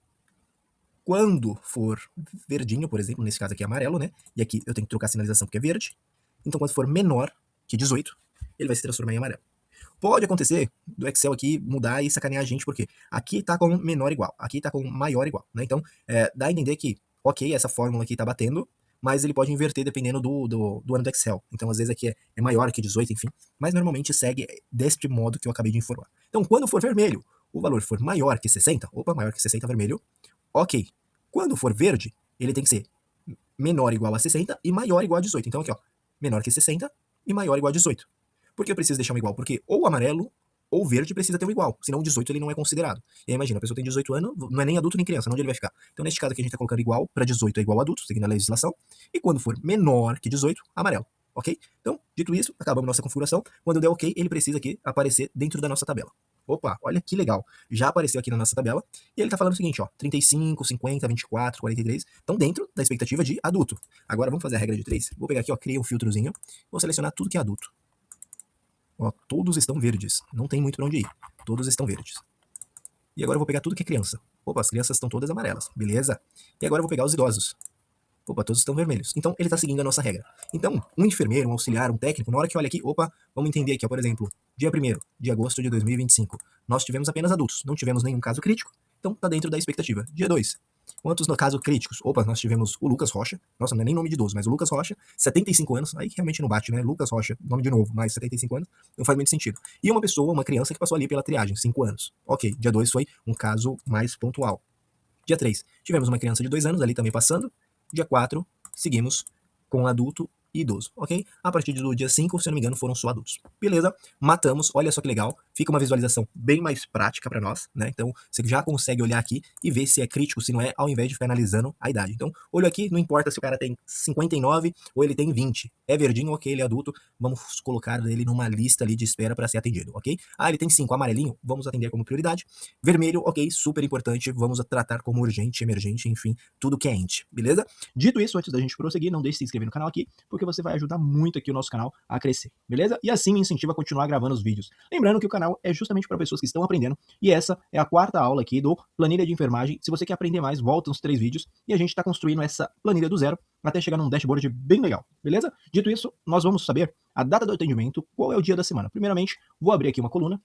A: quando for verdinho, por exemplo, nesse caso aqui é amarelo, né? E aqui eu tenho que trocar a sinalização porque é verde. Então quando for menor que 18, ele vai se transformar em amarelo. Pode acontecer do Excel aqui mudar e sacanear a gente, porque aqui tá com menor igual, aqui tá com maior igual, né? Então, dá a entender que, ok, essa fórmula aqui tá batendo, mas ele pode inverter dependendo do ano do Excel. Então, às vezes aqui é maior que 18, enfim, mas normalmente segue deste modo que eu acabei de informar. Então, quando for vermelho, o valor for maior que 60, opa, maior que 60 vermelho, ok. Quando for verde, ele tem que ser menor ou igual a 60 e maior ou igual a 18. Então aqui, ó, menor que 60 e maior ou igual a 18. Por que eu preciso deixar um igual? Porque ou o amarelo ou o verde precisa ter um igual, senão o 18 ele não é considerado. E aí imagina, a pessoa tem 18 anos, não é nem adulto nem criança, onde ele vai ficar? Então neste caso aqui a gente está colocando igual, para 18 é igual a adulto, seguindo a legislação, e quando for menor que 18, amarelo, ok? Então, dito isso, acabamos nossa configuração. Quando eu der ok, ele precisa aqui aparecer dentro da nossa tabela. Opa, olha que legal, já apareceu aqui na nossa tabela, e ele está falando o seguinte, ó, 35, 50, 24, 43, estão dentro da expectativa de adulto. Agora vamos fazer a regra de 3, vou pegar aqui, ó, criei um filtrozinho, vou selecionar tudo que é adulto. Ó, todos estão verdes, não tem muito para onde ir, todos estão verdes. E agora eu vou pegar tudo que é criança. Opa, as crianças estão todas amarelas, beleza? E agora eu vou pegar os idosos. Opa, todos estão vermelhos. Então, ele está seguindo a nossa regra. Então, um enfermeiro, um auxiliar, um técnico, na hora que olha aqui, opa, vamos entender aqui, ó, por exemplo, dia 1º de agosto de 2025, nós tivemos apenas adultos, não tivemos nenhum caso crítico, então está dentro da expectativa. Dia 2, quantos no caso críticos? Opa, nós tivemos o Lucas Rocha, nossa, não é nem nome de idoso, mas o Lucas Rocha, 75 anos, aí realmente não bate, né? Lucas Rocha, nome de novo, mas 75 anos, não faz muito sentido. E uma pessoa, uma criança que passou ali pela triagem, 5 anos. Ok, dia 2 foi um caso mais pontual. Dia 3, tivemos uma criança de 2 anos ali também passando. Dia 4, seguimos com adulto e idoso, ok? A partir do dia 5, se eu não me engano, foram só adultos. Beleza, matamos, olha só que legal, fica uma visualização bem mais prática para nós, né? Então, você já consegue olhar aqui e ver se é crítico, se não é, ao invés de ficar analisando a idade. Então, olho aqui, não importa se o cara tem 59 ou ele tem 20. É verdinho, ok, ele é adulto, vamos colocar ele numa lista ali de espera para ser atendido, ok? Ah, ele tem 5, amarelinho, vamos atender como prioridade. Vermelho, ok, super importante, vamos tratar como urgente, emergente, enfim, tudo que é ente, beleza? Dito isso, antes da gente prosseguir, não deixe de se inscrever no canal aqui, porque você vai ajudar muito aqui o nosso canal a crescer, beleza? E assim me incentiva a continuar gravando os vídeos. Lembrando que o canal é justamente para pessoas que estão aprendendo, e essa é a 4ª aula aqui do Planilha de Enfermagem. Se você quer aprender mais, volta nos 3 vídeos, e a gente está construindo essa planilha do zero, até chegar num dashboard bem legal, beleza? Dito isso, nós vamos saber a data do atendimento, qual é o dia da semana. Primeiramente, vou abrir aqui uma coluna,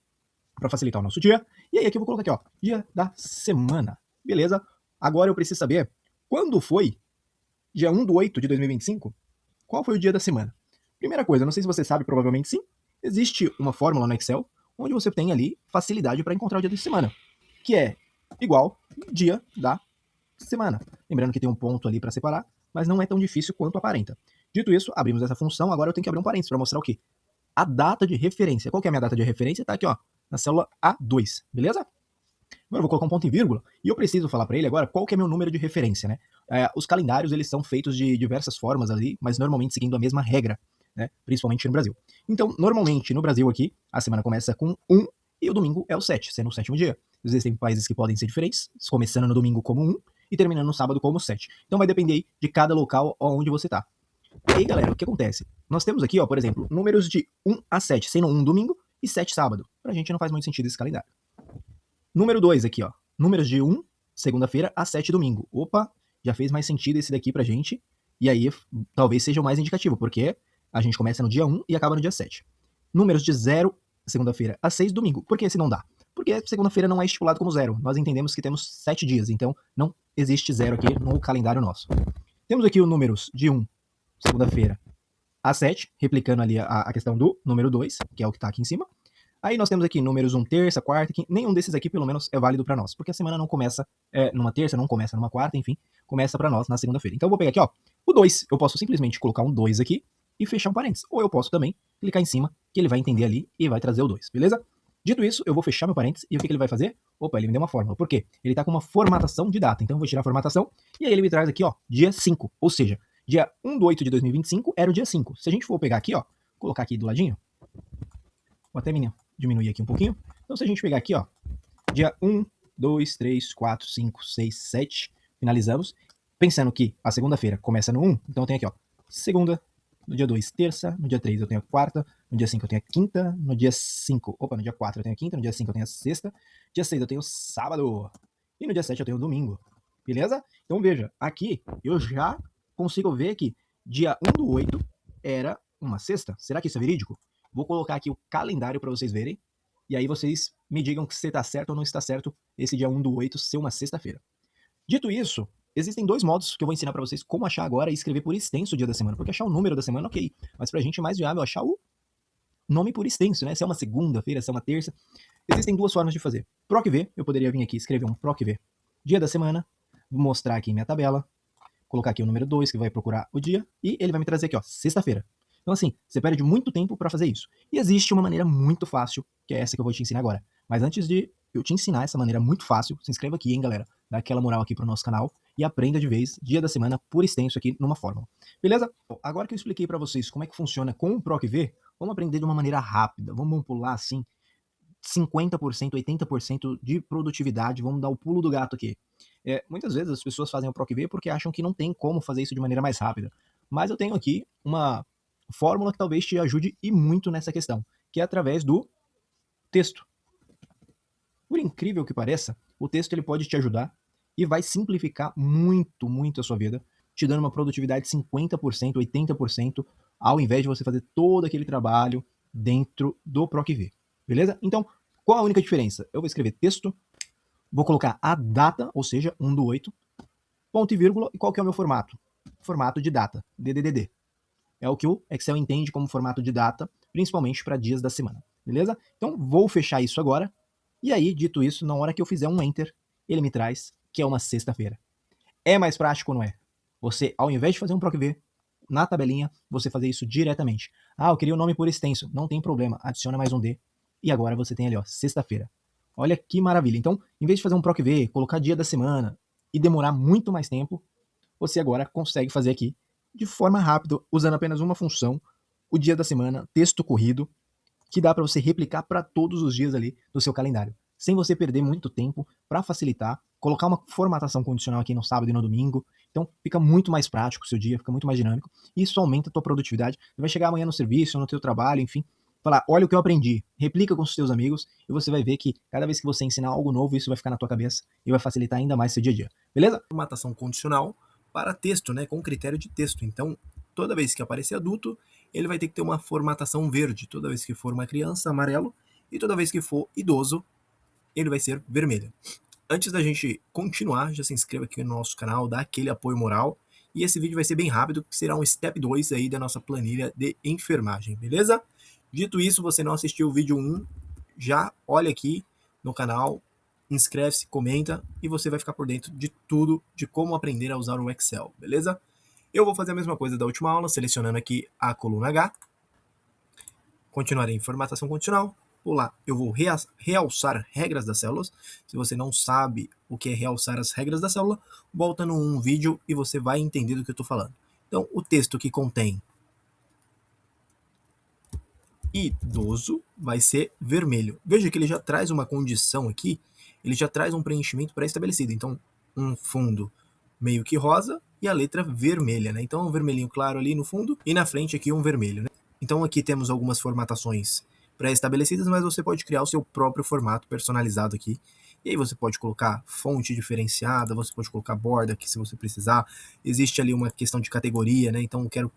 A: para facilitar o nosso dia, e aí aqui eu vou colocar aqui, ó, dia da semana, beleza? Agora eu preciso saber quando foi dia 1/8 de 2025, qual foi o dia da semana? Primeira coisa, não sei se você sabe, provavelmente sim, existe uma fórmula no Excel onde você tem ali facilidade para encontrar o dia da semana, que é igual dia da semana. Lembrando que tem um ponto ali para separar, mas não é tão difícil quanto aparenta. Dito isso, abrimos essa função, agora eu tenho que abrir um parênteses para mostrar o quê? A data de referência. Qual que é a minha data de referência? Tá aqui, ó, na célula A2, beleza? Agora eu vou colocar um ponto e vírgula e eu preciso falar para ele agora qual que é meu número de referência, né? Os calendários, eles são feitos de diversas formas ali, mas normalmente seguindo a mesma regra, né? Principalmente no Brasil. Então, normalmente no Brasil aqui, a semana começa com 1 e o domingo é o 7, sendo o sétimo dia. Existem países que podem ser diferentes, começando no domingo como 1 e terminando no sábado como 7. Então vai depender aí de cada local onde você tá. E aí, galera, o que acontece? Nós temos aqui, ó, por exemplo, números de 1 a 7, sendo 1 domingo e 7 sábado. Pra gente não faz muito sentido esse calendário. Número 2 aqui, ó. Números de 1, segunda-feira, a 7, domingo. Opa, já fez mais sentido esse daqui pra gente. E aí, talvez seja o mais indicativo, porque a gente começa no dia 1 e acaba no dia 7. Números de 0, segunda-feira, a 6, domingo. Por que esse não dá? Porque segunda-feira não é estipulado como 0. Nós entendemos que temos 7 dias, então não existe 0 aqui no calendário nosso. Temos aqui os números de 1, segunda-feira, a 7, replicando ali a questão do número 2, que é o que está aqui em cima. Aí nós temos aqui números 1, terça, quarta, quinta. Nenhum desses aqui, pelo menos, é válido para nós, porque a semana não começa numa terça, não começa numa quarta, enfim, começa para nós na segunda-feira. Então eu vou pegar aqui, ó, o 2. Eu posso simplesmente colocar um 2 aqui e fechar um parênteses. Ou eu posso também clicar em cima, que ele vai entender ali e vai trazer o 2, beleza? Dito isso, eu vou fechar meu parênteses e o que ele vai fazer? Opa, ele me deu uma fórmula. Por quê? Ele está com uma formatação de data. Então eu vou tirar a formatação e aí ele me traz aqui, ó, dia 5. Ou seja, dia 1 de 8 de 2025 era o dia 5. Se a gente for pegar aqui, ó, colocar aqui do ladinho, vou até diminuir aqui um pouquinho. Então se a gente pegar aqui, ó, dia 1, 2, 3, 4, 5, 6, 7, finalizamos. Pensando que a segunda-feira começa no 1, então eu tenho aqui, ó, segunda, no dia 2, terça, no dia 3 eu tenho a quarta, no dia 5 eu tenho a quinta, no dia 5, no dia 4 eu tenho a quinta, no dia 5 eu tenho a sexta, dia 6 eu tenho o sábado, e no dia 7 eu tenho o domingo, beleza? Então veja, aqui eu já consigo ver que dia 1 do 8 era uma sexta. Será que isso é verídico? Vou colocar aqui o calendário para vocês verem, e aí vocês me digam se está certo ou não está certo esse dia 1 do 8 ser uma sexta-feira. Dito isso, existem dois modos que eu vou ensinar para vocês como achar agora e escrever por extenso o dia da semana. Porque achar o número da semana, ok. Mas pra gente é mais viável achar o nome por extenso, né? Se é uma segunda-feira, se é uma terça. Existem duas formas de fazer. PROC-V, eu poderia vir aqui e escrever um PROC-V dia da semana, mostrar aqui minha tabela, colocar aqui o número 2, que vai procurar o dia, e ele vai me trazer aqui, ó, sexta-feira. Então, assim, você perde muito tempo para fazer isso. E existe uma maneira muito fácil, que é essa que eu vou te ensinar agora. Mas antes de eu te ensinar essa maneira muito fácil, se inscreva aqui, hein, galera. Dá aquela moral aqui pro nosso canal e aprenda de vez, dia da semana, por extenso aqui numa fórmula. Beleza? Bom, agora que eu expliquei para vocês como é que funciona com o PROC-V, vamos aprender de uma maneira rápida. Vamos pular, assim, 50%, 80% de produtividade. Vamos dar o pulo do gato aqui. Muitas vezes as pessoas fazem o PROC-V porque acham que não tem como fazer isso de maneira mais rápida. Mas eu tenho aqui uma fórmula que talvez te ajude e muito nessa questão, que é através do texto. Por incrível que pareça, o texto ele pode te ajudar e vai simplificar muito, muito a sua vida, te dando uma produtividade de 50%, 80%, ao invés de você fazer todo aquele trabalho dentro do PROC-V. Beleza? Então, qual a única diferença? Eu vou escrever texto, vou colocar a data, ou seja, 1 do 8, ponto e vírgula, e qual que é o meu formato? Formato de data, DDD. É o que o Excel entende como formato de data, principalmente para dias da semana. Beleza? Então, vou fechar isso agora. E aí, dito isso, na hora que eu fizer um Enter, ele me traz que é uma sexta-feira. É mais prático, não é? Você, ao invés de fazer um PROC-V, na tabelinha, você fazer isso diretamente. Ah, eu queria o nome por extenso. Não tem problema, adiciona mais um D. E agora você tem ali, ó, sexta-feira. Olha que maravilha. Então, em vez de fazer um PROC-V, colocar dia da semana e demorar muito mais tempo, você agora consegue fazer aqui de forma rápida, usando apenas uma função, o dia da semana, texto corrido, que dá para você replicar para todos os dias ali do seu calendário, sem você perder muito tempo, para facilitar, colocar uma formatação condicional aqui no sábado e no domingo. Então fica muito mais prático o seu dia, fica muito mais dinâmico, e isso aumenta a tua produtividade. Você vai chegar amanhã no serviço, no teu trabalho, enfim, falar, olha o que eu aprendi, replica com os seus amigos, e você vai ver que cada vez que você ensinar algo novo, isso vai ficar na tua cabeça e vai facilitar ainda mais seu dia a dia. Beleza? Formatação condicional para texto, né, com critério de texto. Então, toda vez que aparecer adulto, ele vai ter que ter uma formatação verde. Toda vez que for uma criança, amarelo. E toda vez que for idoso, ele vai ser vermelho. Antes da gente continuar, já se inscreva aqui no nosso canal, dá aquele apoio moral. E esse vídeo vai ser bem rápido, que será um step 2 aí da nossa planilha de enfermagem, beleza? Dito isso, você não assistiu o vídeo 1, já olha aqui no canal, inscreve-se, comenta e você vai ficar por dentro de tudo, de como aprender a usar o Excel, beleza? Eu vou fazer a mesma coisa da última aula, selecionando aqui a coluna H, continuarei em formatação condicional, pular, eu vou realçar regras das células. Se você não sabe o que é realçar as regras da célula, volta num vídeo e você vai entender do que eu estou falando. Então, o texto que contém idoso vai ser vermelho. Veja que ele já traz uma condição aqui, ele já traz um preenchimento pré-estabelecido. Então, um fundo meio que rosa e a letra vermelha, né? Então, um vermelhinho claro ali no fundo e na frente aqui um vermelho, né? Então, aqui temos algumas formatações pré-estabelecidas, mas você pode criar o seu próprio formato personalizado aqui. E aí você pode colocar fonte diferenciada, você pode colocar borda aqui se você precisar. Existe ali uma questão de categoria, né? Então eu quero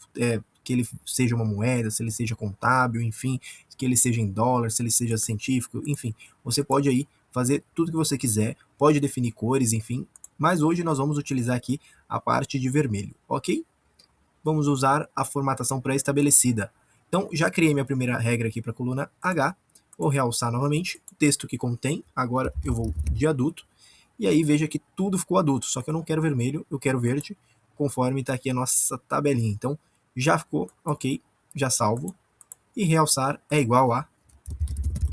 A: que ele seja uma moeda, se ele seja contábil, enfim, que ele seja em dólar, se ele seja científico, enfim. Você pode aí fazer tudo que você quiser, pode definir cores, enfim. Mas hoje nós vamos utilizar aqui a parte de vermelho, ok? Vamos usar a formatação pré-estabelecida. Então, já criei minha primeira regra aqui para a coluna H. Vou realçar novamente o texto que contém. Agora eu vou de adulto. E aí veja que tudo ficou adulto, só que eu não quero vermelho, eu quero verde, conforme está aqui a nossa tabelinha. Então, já ficou, ok, já salvo. E realçar é igual a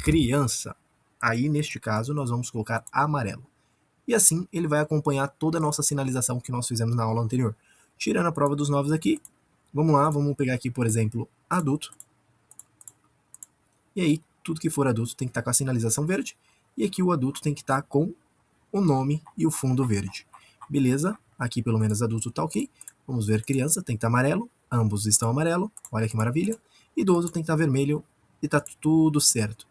A: criança. Aí, neste caso, nós vamos colocar amarelo. E assim, ele vai acompanhar toda a nossa sinalização que nós fizemos na aula anterior. Tirando a prova dos novos aqui, vamos lá, vamos pegar aqui, por exemplo, adulto. E aí, tudo que for adulto tem que estar com a sinalização verde. E aqui o adulto tem que estar com o nome e o fundo verde. Beleza? Aqui pelo menos adulto tá ok. Vamos ver criança, tem que estar amarelo. Ambos estão amarelo. Olha que maravilha. Idoso tem que estar vermelho e tá tudo certo.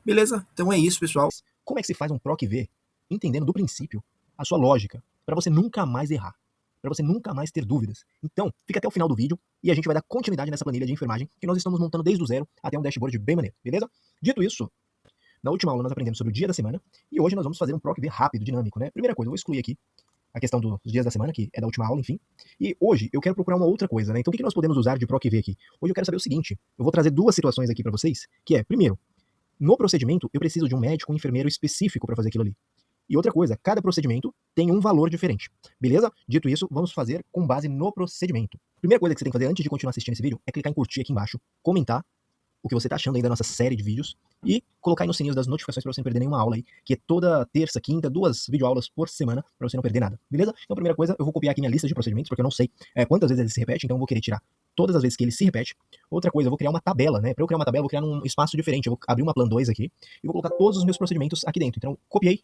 A: Beleza? Então é isso, pessoal. Como é que se faz um PROC-V entendendo do princípio a sua lógica para você nunca mais errar? Para você nunca mais ter dúvidas. Então, fica até o final do vídeo e a gente vai dar continuidade nessa planilha de enfermagem que nós estamos montando desde o zero até um dashboard bem maneiro, beleza? Dito isso, na última aula nós aprendemos sobre o dia da semana e hoje nós vamos fazer um PROC-V rápido, dinâmico, né? Primeira coisa, eu vou excluir aqui a questão dos dias da semana, que é da última aula, enfim. E hoje eu quero procurar uma outra coisa, né? Então o que nós podemos usar de PROC-V aqui? Hoje eu quero saber o seguinte, eu vou trazer duas situações aqui para vocês, que é, primeiro, no procedimento eu preciso de um médico, um enfermeiro específico para fazer aquilo ali. E outra coisa, cada procedimento tem um valor diferente, beleza? Dito isso, vamos fazer com base no procedimento. Primeira coisa que você tem que fazer antes de continuar assistindo esse vídeo é clicar em curtir aqui embaixo, comentar o que você está achando aí da nossa série de vídeos e colocar aí no sininho das notificações para você não perder nenhuma aula aí, que é toda terça, quinta, 2 videoaulas por semana para você não perder nada, beleza? Então, primeira coisa, eu vou copiar aqui minha lista de procedimentos, porque eu não sei quantas vezes ele se repete, então eu vou querer tirar todas as vezes que ele se repete. Outra coisa, eu vou criar uma tabela, né? Para eu criar uma tabela, eu vou criar num espaço diferente, eu vou abrir uma Plan 2 aqui e vou colocar todos os meus procedimentos aqui dentro. Então, copiei,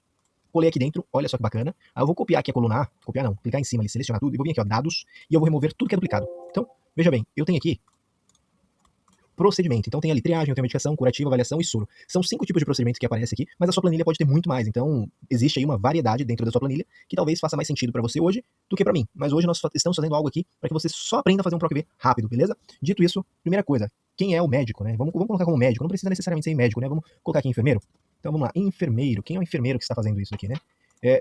A: colei aqui dentro, olha só que bacana. Aí eu vou copiar aqui a coluna A, copiar não, clicar em cima ali, selecionar tudo, e vou vir aqui, ó, dados, e eu vou remover tudo que é duplicado. Então, veja bem, eu tenho aqui procedimento. Então tem ali triagem, eu tenho medicação, curativa, avaliação e soro. São 5 tipos de procedimentos que aparecem aqui, mas a sua planilha pode ter muito mais. Então existe aí uma variedade dentro da sua planilha que talvez faça mais sentido para você hoje do que para mim. Mas hoje nós estamos fazendo algo aqui para que você só aprenda a fazer um PROC-V rápido, beleza? Dito isso, primeira coisa, quem é o médico, né? Vamos colocar como médico, não precisa necessariamente ser médico, né? Vamos colocar aqui enfermeiro. Então vamos lá, enfermeiro. Quem é o enfermeiro que está fazendo isso aqui, né?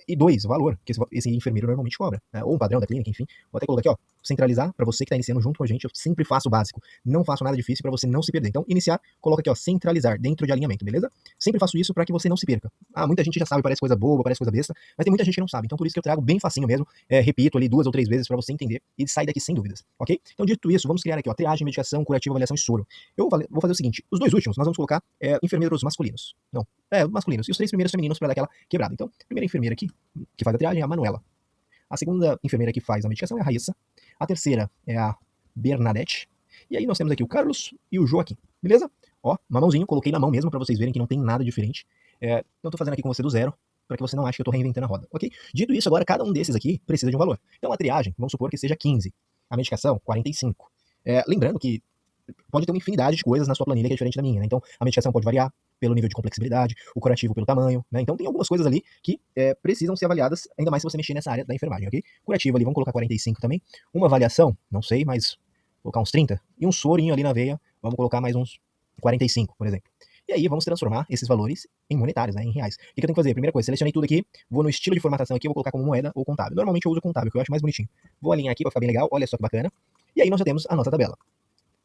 A: E 2, o valor que esse enfermeiro normalmente cobra, né? Ou um padrão da clínica, enfim. Vou até colocar aqui, ó, centralizar, para você que está iniciando junto com a gente, eu sempre faço o básico, não faço nada difícil para você não se perder. Então, iniciar, coloca aqui, ó, centralizar, dentro de alinhamento, beleza? Sempre faço isso para que você não se perca. Ah, muita gente já sabe, parece coisa boba, parece coisa besta, mas tem muita gente que não sabe, então por isso que eu trago bem facinho mesmo, repito ali 2 ou 3 vezes para você entender e sair daqui sem dúvidas, ok? Então, dito isso, vamos criar aqui, ó, triagem, medicação, curativa, avaliação e soro. Eu vou fazer o seguinte, os 2 últimos nós vamos colocar enfermeiros masculinos, não, masculinos, e os 3 primeiros femininos para dar aquela quebrada. Então, a primeira enfermeira aqui, que faz a triagem, é a Manuela. A segunda enfermeira que faz a medicação é a Raíssa. A terceira é a Bernadette. E aí nós temos aqui o Carlos e o Joaquim, beleza? Ó, mamãozinho, coloquei na mão mesmo para vocês verem que não tem nada diferente. Então tô fazendo aqui com você do zero, para que você não ache que eu tô reinventando a roda, ok? Dito isso, agora cada um desses aqui precisa de um valor. Então a triagem, vamos supor que seja 15. A medicação, 45. Lembrando que pode ter uma infinidade de coisas na sua planilha que é diferente da minha, né? Então a medicação pode variar pelo nível de complexibilidade, o curativo pelo tamanho, né? Então tem algumas coisas ali que precisam ser avaliadas, ainda mais se você mexer nessa área da enfermagem, ok? Curativo ali, vamos colocar 45 também. Uma avaliação, não sei, mas vou colocar uns 30. E um sorinho ali na veia, vamos colocar mais uns 45, por exemplo. E aí vamos transformar esses valores em monetários, né, em reais. O que eu tenho que fazer? Primeira coisa, selecionei tudo aqui, vou no estilo de formatação aqui, vou colocar como moeda ou contábil. Normalmente eu uso contábil, que eu acho mais bonitinho. Vou alinhar aqui para ficar bem legal, olha só que bacana. E aí nós já temos a nossa tabela.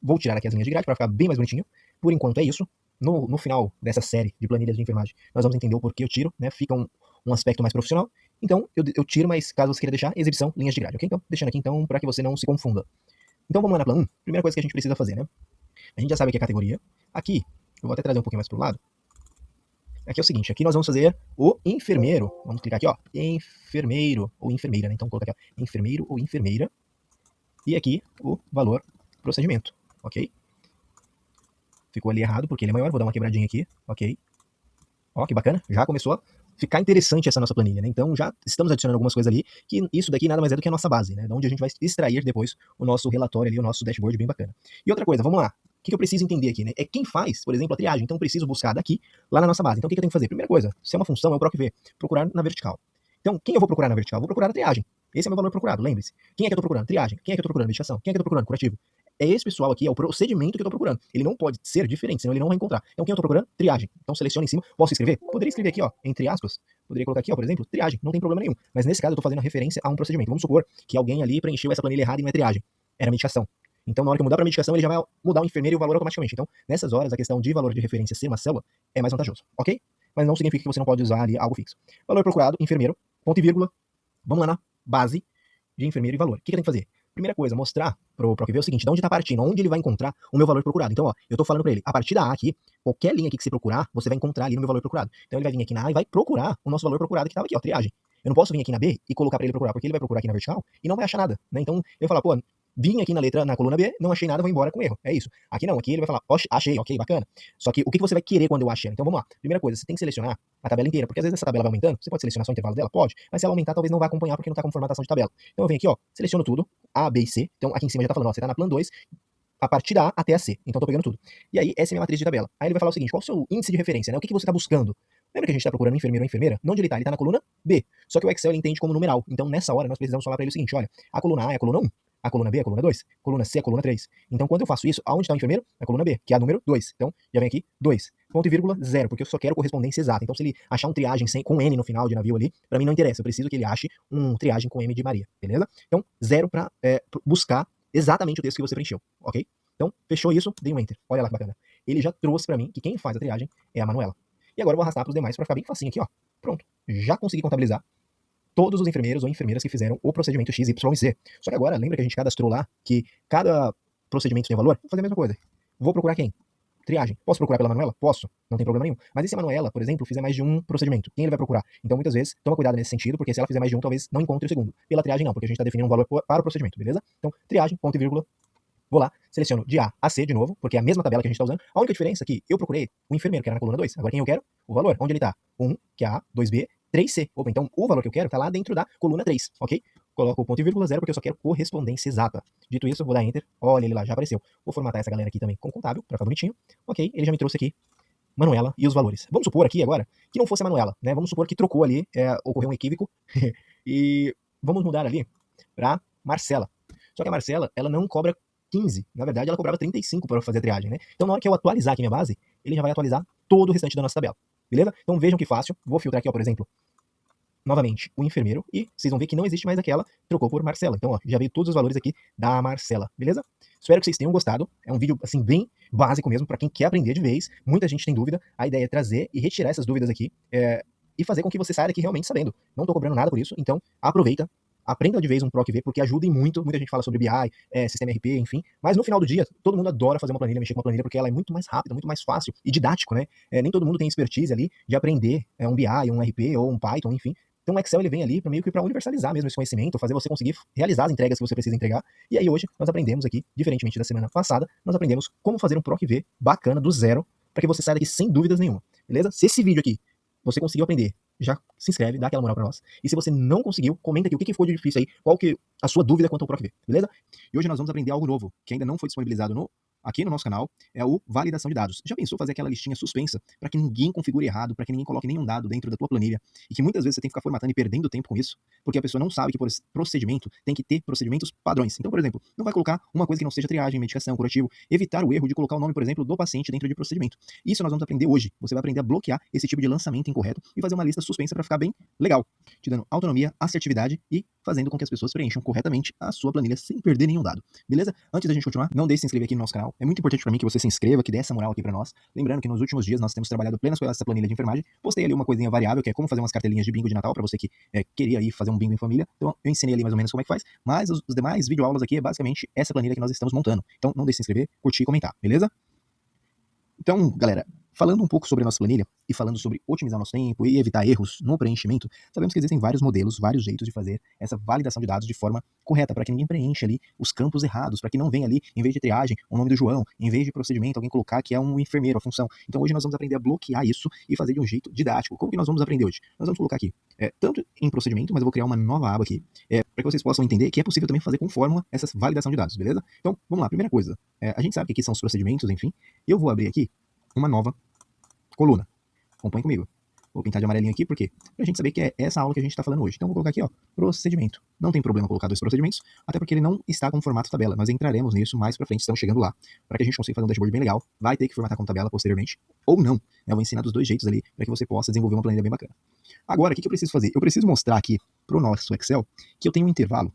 A: Vou tirar aqui as linhas de grade para ficar bem mais bonitinho. Por enquanto é isso. No final dessa série de planilhas de enfermagem, nós vamos entender o porquê eu tiro, né? Fica um aspecto mais profissional. Então, eu tiro, mas caso você queira deixar, exibição, linhas de grade, ok? Então, deixando aqui, então, para que você não se confunda. Então, vamos lá na plan 1. Primeira coisa que a gente precisa fazer, né? A gente já sabe aqui a categoria. Aqui, eu vou até trazer um pouquinho mais pro lado. Aqui é o seguinte, aqui nós vamos fazer o enfermeiro. Vamos clicar aqui, ó, enfermeiro ou enfermeira, né? Então, vou colocar aqui, ó, enfermeiro ou enfermeira. E aqui, o valor procedimento, ok? Ficou ali errado, porque ele é maior. Vou dar uma quebradinha aqui, ok? Ó, que bacana. Já começou a ficar interessante essa nossa planilha, né? Então, já estamos adicionando algumas coisas ali, que isso daqui nada mais é do que a nossa base, né? De onde a gente vai extrair depois o nosso relatório ali, o nosso dashboard bem bacana. E outra coisa, vamos lá. O que eu preciso entender aqui, né? É quem faz, por exemplo, a triagem. Então, eu preciso buscar daqui, lá na nossa base. Então, o que eu tenho que fazer? Primeira coisa, se é uma função, é o PROC-V. Procurar na vertical. Então, quem eu vou procurar na vertical? Vou procurar a triagem. Esse é o meu valor procurado, lembre-se. Quem é que eu tô procurando? Triagem. Quem é que eu tô procurando? Medicação. Quem é que eu tô procurando? Curativo. É esse pessoal aqui, é o procedimento que eu tô procurando. Ele não pode ser diferente, senão ele não vai encontrar. Então, quem eu tô procurando? Triagem. Então, seleciona em cima. Posso escrever? Poderia escrever aqui, ó, entre aspas. Poderia colocar aqui, ó, por exemplo, triagem. Não tem problema nenhum. Mas nesse caso, eu tô fazendo a referência a um procedimento. Vamos supor que alguém ali preencheu essa planilha errada e não é triagem. Era medicação. Então, na hora que eu mudar para medicação, ele já vai mudar o enfermeiro e o valor automaticamente. Então, nessas horas, a questão de valor de referência ser uma célula é mais vantajoso, ok? Mas não significa que você não pode usar ali algo fixo. Valor procurado, enfermeiro, ponto e vírgula. Vamos lá na base de enfermeiro e valor. O que eu tenho que fazer? Primeira coisa, mostrar pro PROC-V o seguinte, de onde está partindo, onde ele vai encontrar o meu valor procurado. Então, ó, eu tô falando para ele, a partir da A aqui, qualquer linha aqui que você procurar, você vai encontrar ali no meu valor procurado. Então, ele vai vir aqui na A e vai procurar o nosso valor procurado que estava aqui, ó, triagem. Eu não posso vir aqui na B e colocar para ele procurar, porque ele vai procurar aqui na vertical e não vai achar nada, né? Então, eu vou falar, pô, vim aqui na coluna B, não achei nada, vou embora com erro. É isso. Aqui não, aqui ele vai falar, achei, ok, bacana. Só que o que você vai querer quando eu achei? Então, vamos lá. Primeira coisa, você tem que selecionar a tabela inteira, porque às vezes essa tabela vai aumentando, você pode selecionar só o intervalo dela? Pode, mas se ela aumentar, talvez não vá acompanhar, porque não está com formatação de tabela. Então, eu venho aqui, ó, seleciono tudo, A, B e C. Então, aqui em cima já tá falando, ó, você tá na plan 2, a partir da A até a C. Então, tô pegando tudo. E aí, essa é a minha matriz de tabela. Aí ele vai falar o seguinte, qual é o seu índice de referência, né? O que você tá buscando? Lembra que a gente tá procurando enfermeiro ou enfermeira? Onde ele tá? Ele tá na coluna B. Só que o Excel ele entende como numeral. Então, nessa hora, nós precisamos falar para ele o seguinte, olha, a coluna A é a coluna 1, a coluna B é a coluna 2, coluna C é a coluna 3. Então, quando eu faço isso, aonde está o enfermeiro? Na coluna B, que é a número 2. Então, já vem aqui 2. Ponto e vírgula 0, porque eu só quero correspondência exata. Então, se ele achar um triagem com N no final de navio ali, para mim não interessa. Eu preciso que ele ache um triagem com M de Maria, beleza? Então, 0 para buscar exatamente o texto que você preencheu, ok? Então, fechou isso, dei um Enter. Olha lá que bacana. Ele já trouxe para mim que quem faz a triagem é a Manuela. E agora eu vou arrastar para os demais para ficar bem facinho aqui, ó. Pronto. Já consegui contabilizar todos os enfermeiros ou enfermeiras que fizeram o procedimento X, Y e Z. Só que agora, lembra que a gente cadastrou lá que cada procedimento tem valor? Vou fazer a mesma coisa. Vou procurar quem? Triagem. Posso procurar pela Manuela? Posso. Não tem problema nenhum. Mas e se a Manuela, por exemplo, fizer mais de um procedimento? Quem ele vai procurar? Então, muitas vezes, toma cuidado nesse sentido, porque se ela fizer mais de um, talvez não encontre o segundo. Pela triagem, não, porque a gente está definindo um valor para o procedimento, beleza? Então, triagem, ponto e vírgula. Vou lá, seleciono de A a C de novo, porque é a mesma tabela que a gente está usando. A única diferença é que eu procurei o enfermeiro, que era na coluna 2. Agora quem eu quero? O valor. Onde ele está? 1, que é A, 2B, 3C. Opa, então o valor que eu quero está lá dentro da coluna 3, ok? Coloco o ponto e vírgula 0, porque eu só quero correspondência exata. Dito isso, eu vou dar Enter. Olha ele lá, já apareceu. Vou formatar essa galera aqui também com contábil, para ficar bonitinho. Ok, ele já me trouxe aqui Manuela e os valores. Vamos supor aqui agora que não fosse a Manuela, né? Vamos supor que trocou ali, ocorreu um equívoco. E vamos mudar ali para Marcela. Só que a Marcela, ela não cobra 15. Na verdade, ela cobrava 35 para fazer a triagem, né? Então, na hora que eu atualizar aqui minha base, ele já vai atualizar todo o restante da nossa tabela. Beleza? Então, vejam que fácil. Vou filtrar aqui, ó, por exemplo, novamente, o enfermeiro. E vocês vão ver que não existe mais aquela, trocou por Marcela. Então, ó, já veio todos os valores aqui da Marcela. Beleza? Espero que vocês tenham gostado. É um vídeo, assim, bem básico mesmo, para quem quer aprender de vez. Muita gente tem dúvida. A ideia é trazer e retirar essas dúvidas aqui. E fazer com que você saia daqui realmente sabendo. Não tô cobrando nada por isso. Então, aproveita. Aprenda de vez um PROC-V, porque ajuda muito. Muita gente fala sobre BI, sistema RP, enfim. Mas no final do dia, todo mundo adora fazer uma planilha, mexer com uma planilha, porque ela é muito mais rápida, muito mais fácil e didático, né? Nem todo mundo tem expertise ali de aprender um BI, um RP ou um Python, enfim. Então o Excel ele vem ali para meio que para universalizar mesmo esse conhecimento, fazer você conseguir realizar as entregas que você precisa entregar. E aí hoje nós aprendemos aqui, diferentemente da semana passada, nós aprendemos como fazer um PROC-V bacana do zero, para que você saia daqui sem dúvidas nenhuma. Beleza? Se esse vídeo aqui você conseguiu aprender, já se inscreve, dá aquela moral pra nós. E se você não conseguiu, comenta aqui o que ficou de difícil aí, qual que é a sua dúvida quanto ao PROC-V, beleza? E hoje nós vamos aprender algo novo, que ainda não foi disponibilizado aqui no nosso canal, é o validação de dados. Já pensou fazer aquela listinha suspensa para que ninguém configure errado, para que ninguém coloque nenhum dado dentro da tua planilha, e que muitas vezes você tem que ficar formatando e perdendo tempo com isso, porque a pessoa não sabe que por esse procedimento tem que ter procedimentos padrões. Então, por exemplo, não vai colocar uma coisa que não seja triagem, medicação, curativo, evitar o erro de colocar o nome, por exemplo, do paciente dentro de procedimento. Isso nós vamos aprender hoje. Você vai aprender a bloquear esse tipo de lançamento incorreto e fazer uma lista suspensa para ficar bem legal, te dando autonomia, assertividade e fazendo com que as pessoas preencham corretamente a sua planilha sem perder nenhum dado. Beleza? Antes da gente continuar, não deixe de se inscrever aqui no nosso canal. É muito importante para mim que você se inscreva, que dê essa moral aqui para nós. Lembrando que nos últimos dias nós temos trabalhado plenas com essa planilha de enfermagem. Postei ali uma coisinha variável, que é como fazer umas cartelinhas de bingo de Natal para você que queria aí fazer um bingo em família. Então eu ensinei ali mais ou menos como é que faz, mas os demais videoaulas aqui é basicamente essa planilha que nós estamos montando. Então não deixe de se inscrever, curtir e comentar, beleza? Então, galera, falando um pouco sobre a nossa planilha e falando sobre otimizar nosso tempo e evitar erros no preenchimento, sabemos que existem vários modelos, vários jeitos de fazer essa validação de dados de forma correta, para que ninguém preencha ali os campos errados, para que não venha ali, em vez de triagem, o nome do João, em vez de procedimento, alguém colocar que é um enfermeiro, a função. Então hoje nós vamos aprender a bloquear isso e fazer de um jeito didático. Como que nós vamos aprender hoje? Nós vamos colocar aqui, tanto em procedimento, mas eu vou criar uma nova aba aqui, para que vocês possam entender que é possível também fazer com fórmula essa validação de dados, beleza? Então, vamos lá, primeira coisa, a gente sabe que aqui são os procedimentos, enfim, e eu vou abrir aqui uma nova coluna. Acompanhe comigo. Vou pintar de amarelinho aqui, por quê? Pra gente saber que é essa aula que a gente está falando hoje. Então vou colocar aqui, ó, procedimento. Não tem problema colocar 2 procedimentos, até porque ele não está com formato tabela. Nós entraremos nisso mais pra frente, estamos chegando lá. Para que a gente consiga fazer um dashboard bem legal, vai ter que formatar com tabela posteriormente, ou não. Eu vou ensinar dos 2 jeitos ali, para que você possa desenvolver uma planilha bem bacana. Agora, o que eu preciso fazer? Eu preciso mostrar aqui pro nosso Excel que eu tenho um intervalo.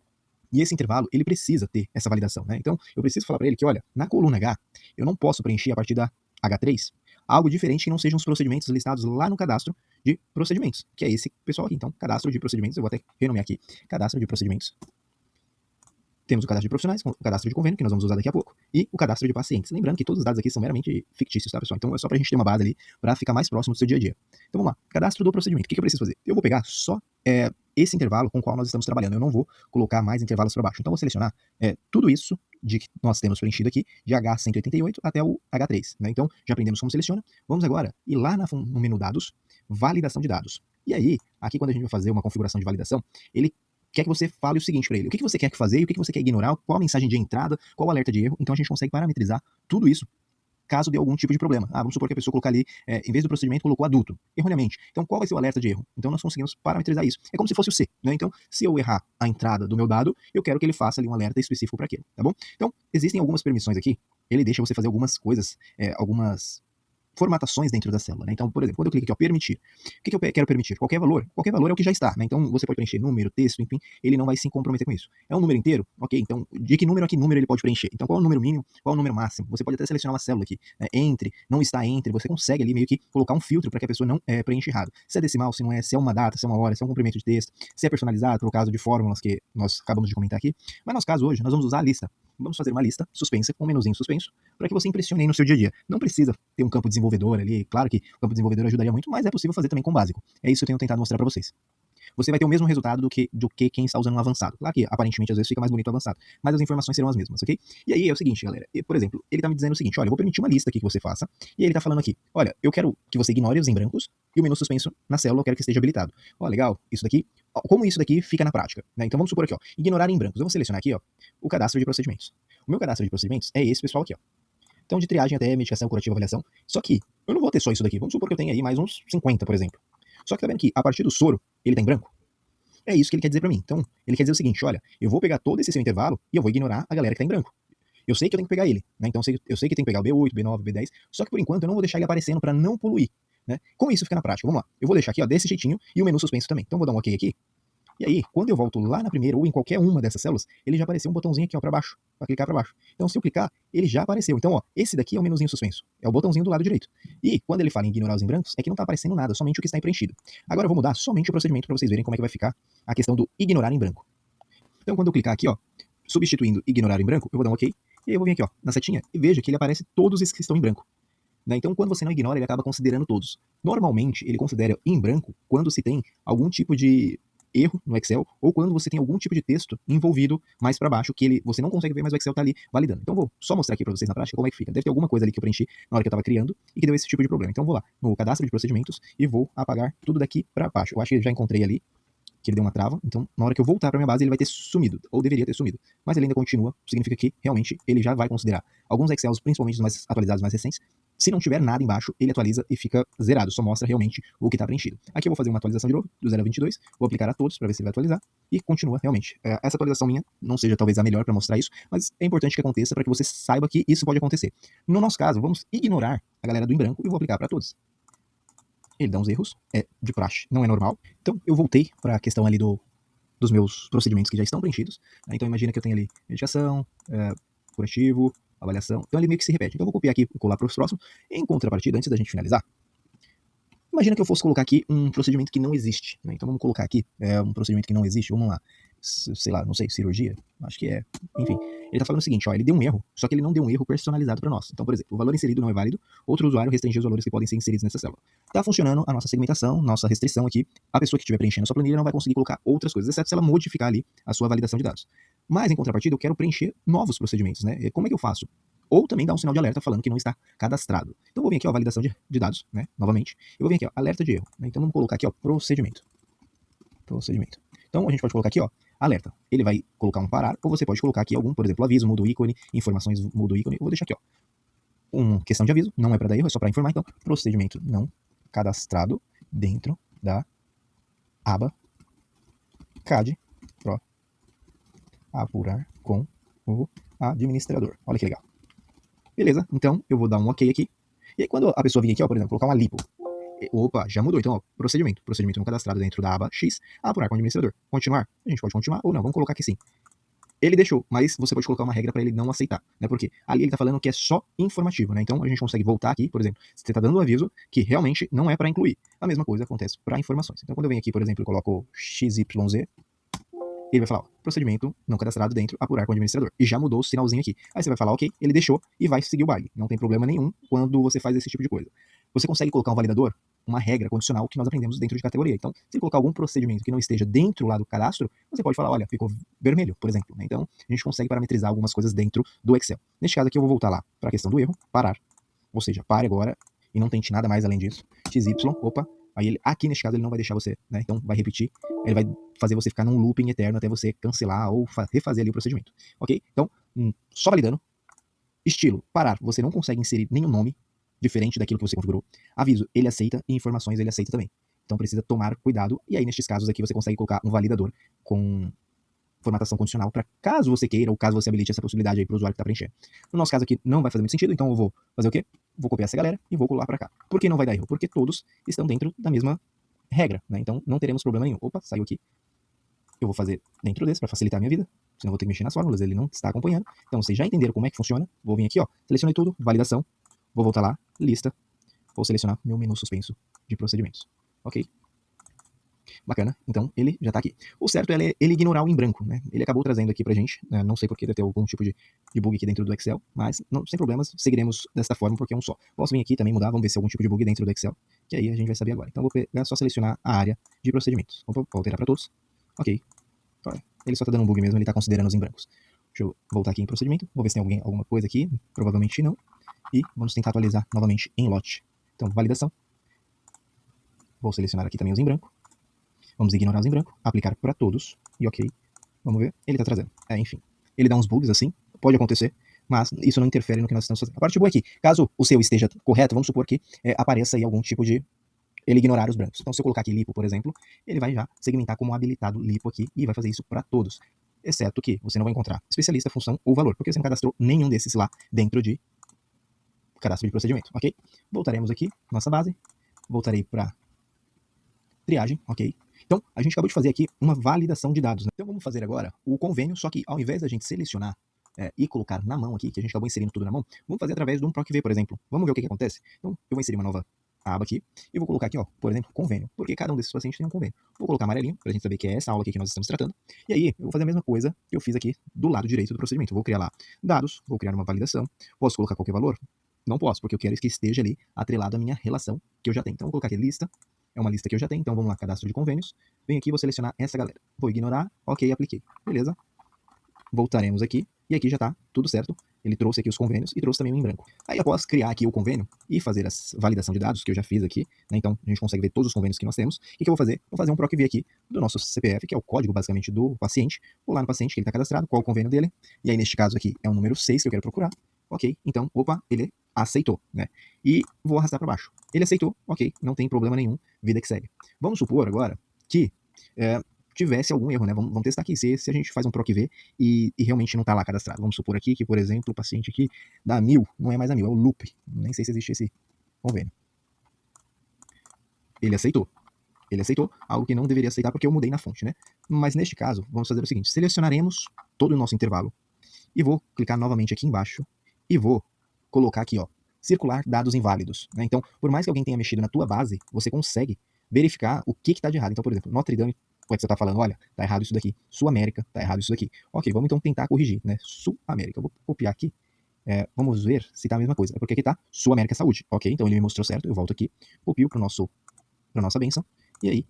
A: E esse intervalo, ele precisa ter essa validação, né? Então, eu preciso falar para ele que, olha, na coluna H, eu não posso preencher a partir da H3 algo diferente que não sejam os procedimentos listados lá no cadastro de procedimentos, que é esse pessoal aqui. Então, cadastro de procedimentos, eu vou até renomear aqui, cadastro de procedimentos. Temos o cadastro de profissionais, o cadastro de convênio, que nós vamos usar daqui a pouco, e o cadastro de pacientes. Lembrando que todos os dados aqui são meramente fictícios, tá, pessoal? Então é só pra gente ter uma base ali para ficar mais próximo do seu dia a dia. Então vamos lá, cadastro do procedimento. O que eu preciso fazer? Eu vou pegar só esse intervalo com o qual nós estamos trabalhando. Eu não vou colocar mais intervalos para baixo. Então eu vou selecionar tudo isso de que nós temos preenchido aqui, de H188 até o H3. Né? Então já aprendemos como seleciona. Vamos agora ir lá no menu dados, validação de dados. E aí, aqui quando a gente vai fazer uma configuração de validação, ele quer que você fale o seguinte para ele, o que você quer fazer e o que você quer ignorar, qual a mensagem de entrada, qual o alerta de erro. Então a gente consegue parametrizar tudo isso caso dê algum tipo de problema. Vamos supor que a pessoa colocar ali, em vez do procedimento, colocou adulto, erroneamente. Então qual vai ser o alerta de erro? Então nós conseguimos parametrizar isso. É como se fosse o C, né? Então se eu errar a entrada do meu dado, eu quero que ele faça ali um alerta específico para aquilo, tá bom? Então existem algumas permissões aqui, ele deixa você fazer algumas coisas, algumas formatações dentro da célula, né? Então, por exemplo, quando eu clico aqui, ó, permitir, o que eu quero permitir? Qualquer valor é o que já está, né? Então, você pode preencher número, texto, enfim, ele não vai se comprometer com isso. É um número inteiro? Ok, então, de que número a que número ele pode preencher? Então, qual é o número mínimo, qual é o número máximo? Você pode até selecionar uma célula aqui, né? Entre, não está entre, você consegue ali meio que colocar um filtro para que a pessoa não preencha errado. Se é decimal, se não é, se é uma data, se é uma hora, se é um comprimento de texto, se é personalizado, por caso de fórmulas que nós acabamos de comentar aqui. Mas, no nosso caso, hoje, nós vamos usar a lista. Vamos fazer uma lista suspensa, com um menuzinho suspenso, para que você impressione aí no seu dia a dia. Não precisa ter um campo desenvolvedor ali, claro que o campo desenvolvedor ajudaria muito, mas é possível fazer também com o básico. É isso que eu tenho tentado mostrar para vocês. Você vai ter o mesmo resultado do que quem está usando um avançado. Claro que, aparentemente, às vezes fica mais bonito o avançado, mas as informações serão as mesmas, ok? E aí é o seguinte, galera, por exemplo, ele está me dizendo o seguinte, olha, eu vou permitir uma lista aqui que você faça, e ele está falando aqui, olha, eu quero que você ignore os em brancos, e o menu suspenso na célula eu quero que esteja habilitado. Ó, legal, isso daqui, como isso daqui fica na prática, né? Então vamos supor aqui, ó, ignorar em brancos. Eu vou selecionar aqui, ó, o cadastro de procedimentos. O meu cadastro de procedimentos é esse pessoal aqui, ó. Então, de triagem até medicação, curativa, avaliação. Só que eu não vou ter só isso daqui. Vamos supor que eu tenha aí mais uns 50, por exemplo. Só que tá vendo que a partir do soro, ele tá em branco? É isso que ele quer dizer pra mim. Então, ele quer dizer o seguinte, olha, eu vou pegar todo esse seu intervalo e eu vou ignorar a galera que tá em branco. Eu sei que eu tenho que pegar ele, né? Então eu sei que tem que pegar o B8, B9, B10, só que por enquanto eu não vou deixar ele aparecendo pra não poluir, né? Como isso fica na prática? Vamos lá. Eu vou deixar aqui, ó, desse jeitinho e o menu suspenso também. Então vou dar um OK aqui. E aí, quando eu volto lá na primeira ou em qualquer uma dessas células, ele já apareceu um botãozinho aqui, ó, para baixo, para clicar para baixo. Então, se eu clicar, ele já apareceu. Então, ó, esse daqui é o menuzinho suspenso, é o botãozinho do lado direito. E quando ele fala em ignorar os em brancos, é que não está aparecendo nada, somente o que está em preenchido. Agora eu vou mudar somente o procedimento para vocês verem como é que vai ficar a questão do ignorar em branco. Então, quando eu clicar aqui, ó, substituindo ignorar em branco, eu vou dar um OK, e aí eu vou vir aqui, ó, na setinha, e veja que ele aparece todos esses que estão em branco. Né? Então, quando você não ignora, ele acaba considerando todos. Normalmente, ele considera em branco quando se tem algum tipo de erro no Excel, ou quando você tem algum tipo de texto envolvido mais para baixo, que você não consegue ver, mas o Excel tá ali validando. Então vou só mostrar aqui para vocês na prática como é que fica. Deve ter alguma coisa ali que eu preenchi na hora que eu estava criando e que deu esse tipo de problema. Então vou lá no cadastro de procedimentos e vou apagar tudo daqui para baixo. Eu acho que já encontrei ali que ele deu uma trava, então na hora que eu voltar para minha base ele vai ter sumido, ou deveria ter sumido. Mas ele ainda continua, significa que realmente ele já vai considerar alguns Excels, principalmente os mais atualizados, mais recentes. Se não tiver nada embaixo, ele atualiza e fica zerado, só mostra realmente o que está preenchido. Aqui eu vou fazer uma atualização de novo, do 0 a 22, vou aplicar a todos para ver se ele vai atualizar, e continua realmente. Essa atualização minha não seja talvez a melhor para mostrar isso, mas é importante que aconteça para que você saiba que isso pode acontecer. No nosso caso, vamos ignorar a galera do em branco e vou aplicar para todos. Ele dá uns erros, é de praxe, não é normal. Então eu voltei para a questão ali do dos meus procedimentos que já estão preenchidos, né? Então imagina que eu tenho ali medicação, curativo, avaliação, então ele meio que se repete. Então eu vou copiar aqui e colar para os próximos. Em contrapartida, antes da gente finalizar, imagina que eu fosse colocar aqui um procedimento que não existe, né? Então vamos colocar aqui um procedimento que não existe, vamos lá, sei lá, não sei, cirurgia, acho que é, enfim. Ele tá falando o seguinte, ó, ele deu um erro, só que ele não deu um erro personalizado para nós. Então, por exemplo, o valor inserido não é válido, outro usuário restringiu os valores que podem ser inseridos nessa célula. Tá funcionando a nossa segmentação, nossa restrição aqui, a pessoa que estiver preenchendo a sua planilha não vai conseguir colocar outras coisas, exceto se ela modificar ali a sua validação de dados. Mas, em contrapartida, eu quero preencher novos procedimentos, né? E como é que eu faço? Ou também dá um sinal de alerta falando que não está cadastrado. Então, eu vou vir aqui, ó, validação de dados, né? Novamente. Eu vou vir aqui, ó, alerta de erro, né? Então, vamos colocar aqui, ó, procedimento. Então, a gente pode colocar aqui, ó, alerta. Ele vai colocar um parar, ou você pode colocar aqui algum, por exemplo, aviso, muda o ícone, informações, muda o ícone. Eu vou deixar aqui, ó, uma questão de aviso, não é para dar erro, é só para informar. Então, procedimento não cadastrado dentro da aba CAD Pro apurar com o administrador. Olha que legal. Beleza, então eu vou dar um OK aqui. E aí quando a pessoa vir aqui, ó, por exemplo, colocar uma lipo. Opa, já mudou. Então, ó, procedimento não cadastrado dentro da aba X, apurar com o administrador. Continuar? A gente pode continuar ou não, vamos colocar que sim. Ele deixou, mas você pode colocar uma regra para ele não aceitar, né? Porque ali ele tá falando que é só informativo, né? Então a gente consegue voltar aqui, por exemplo, você tá dando um aviso que realmente não é para incluir. A mesma coisa acontece para informações. Então quando eu venho aqui, por exemplo, e coloco XYZ, ele vai falar, ó, procedimento não cadastrado dentro, apurar com o administrador. E já mudou o sinalzinho aqui. Aí você vai falar, ok, ele deixou e vai seguir o baile. Não tem problema nenhum quando você faz esse tipo de coisa. Você consegue colocar um validador, uma regra condicional que nós aprendemos dentro de categoria. Então, se colocar algum procedimento que não esteja dentro lá do cadastro, você pode falar, olha, ficou vermelho, por exemplo. Então, a gente consegue parametrizar algumas coisas dentro do Excel. Neste caso aqui, eu vou voltar lá para a questão do erro, parar. Ou seja, pare agora e não tente nada mais além disso. XY, opa. Aí ele, aqui neste caso ele não vai deixar você, né? Então vai repetir, ele vai fazer você ficar num looping eterno até você cancelar ou refazer ali o procedimento. Ok? Então, só validando. Estilo, parar. Você não consegue inserir nenhum nome diferente daquilo que você configurou. Aviso, ele aceita e informações ele aceita também. Então precisa tomar cuidado. E aí nestes casos aqui você consegue colocar um validador com formatação condicional para caso você queira ou caso você habilite essa possibilidade aí para o usuário que está preenchendo. No nosso caso aqui não vai fazer muito sentido, então eu vou fazer o quê? Vou copiar essa galera e vou colar para cá. Por que não vai dar erro? Porque todos estão dentro da mesma regra, né? Então não teremos problema nenhum. Opa, saiu aqui. Eu vou fazer dentro desse para facilitar a minha vida, senão eu vou ter que mexer nas fórmulas, ele não está acompanhando. Então vocês já entenderam como é que funciona. Vou vir aqui, ó, selecionei tudo, validação, vou voltar lá, lista, vou selecionar meu menu suspenso de procedimentos. Ok? Bacana, então ele já está aqui. O certo é ele ignorar o em branco, né? Ele acabou trazendo aqui pra gente, né? Não sei porque deve ter algum tipo de bug aqui dentro do Excel, mas não, sem problemas, seguiremos desta forma porque é um só. Posso vir aqui também mudar, vamos ver se é algum tipo de bug dentro do Excel, que aí a gente vai saber agora. Então vou pegar, só selecionar a área de procedimentos. Vou alterar para todos. Ok. Ele só está dando um bug mesmo, ele está considerando os em brancos. Deixa eu voltar aqui em procedimento, vou ver se tem alguma coisa aqui, provavelmente não. E vamos tentar atualizar novamente em lote. Então, validação. Vou selecionar aqui também os em branco. Vamos ignorar os em branco, aplicar para todos, e ok. Vamos ver, ele está trazendo. Enfim, ele dá uns bugs assim, pode acontecer, mas isso não interfere no que nós estamos fazendo. A parte boa aqui, caso o seu esteja correto, vamos supor que apareça aí algum tipo de ele ignorar os brancos. Então, se eu colocar aqui lipo, por exemplo, ele vai já segmentar como habilitado lipo aqui e vai fazer isso para todos. Exceto que você não vai encontrar especialista, função ou valor, porque você não cadastrou nenhum desses lá dentro de cadastro de procedimento, ok? Voltaremos aqui, nossa base, voltarei para triagem, ok? Então, a gente acabou de fazer aqui uma validação de dados, né? Então, vamos fazer agora o convênio, só que ao invés da gente selecionar e colocar na mão aqui, que a gente acabou inserindo tudo na mão, vamos fazer através de um PROC-V, por exemplo. Vamos ver o que acontece? Então, eu vou inserir uma nova aba aqui e vou colocar aqui, ó, por exemplo, convênio, porque cada um desses pacientes tem um convênio. Vou colocar amarelinho, pra gente saber que é essa aula aqui que nós estamos tratando. E aí, eu vou fazer a mesma coisa que eu fiz aqui do lado direito do procedimento. Eu vou criar lá dados, vou criar uma validação. Posso colocar qualquer valor? Não posso, porque eu quero que esteja ali atrelado à minha relação que eu já tenho. Então, eu vou colocar aqui lista. É uma lista que eu já tenho, então vamos lá, cadastro de convênios. Venho aqui, vou selecionar essa galera. Vou ignorar, ok, apliquei. Beleza. Voltaremos aqui, e aqui já está tudo certo. Ele trouxe aqui os convênios e trouxe também um em branco. Aí após criar aqui o convênio e fazer a validação de dados, que eu já fiz aqui, né, então a gente consegue ver todos os convênios que nós temos. O que eu vou fazer? Vou fazer um PROC-V aqui do nosso CPF, que é o código basicamente do paciente. Vou lá no paciente que ele está cadastrado, qual o convênio dele. E aí neste caso aqui é o número 6 que eu quero procurar. Ok, então, opa, ele aceitou, né? E vou arrastar para baixo. Ele aceitou, ok, não tem problema nenhum, vida que segue. Vamos supor agora que tivesse algum erro, né? Vamos testar aqui, se a gente faz um PROC-V e realmente não está lá cadastrado. Vamos supor aqui que, por exemplo, o paciente aqui dá 1000, não é mais a 1000, é o loop. Nem sei se existe esse convênio. Ele aceitou. Ele aceitou, algo que não deveria aceitar porque eu mudei na fonte, né? Mas neste caso, vamos fazer o seguinte, selecionaremos todo o nosso intervalo e vou clicar novamente aqui embaixo e vou colocar aqui, ó, circular dados inválidos, né? Então, por mais que alguém tenha mexido na tua base, você consegue verificar o que está de errado. Então, por exemplo, Notre Dame, pode você estar falando, olha, tá errado isso daqui. Sul América, tá errado isso daqui. Ok, vamos então tentar corrigir, né? Sul América, eu vou copiar aqui. Vamos ver se tá a mesma coisa. É porque aqui tá Sul América Saúde. Ok, então ele me mostrou certo, eu volto aqui, copio para nossa benção, e aí,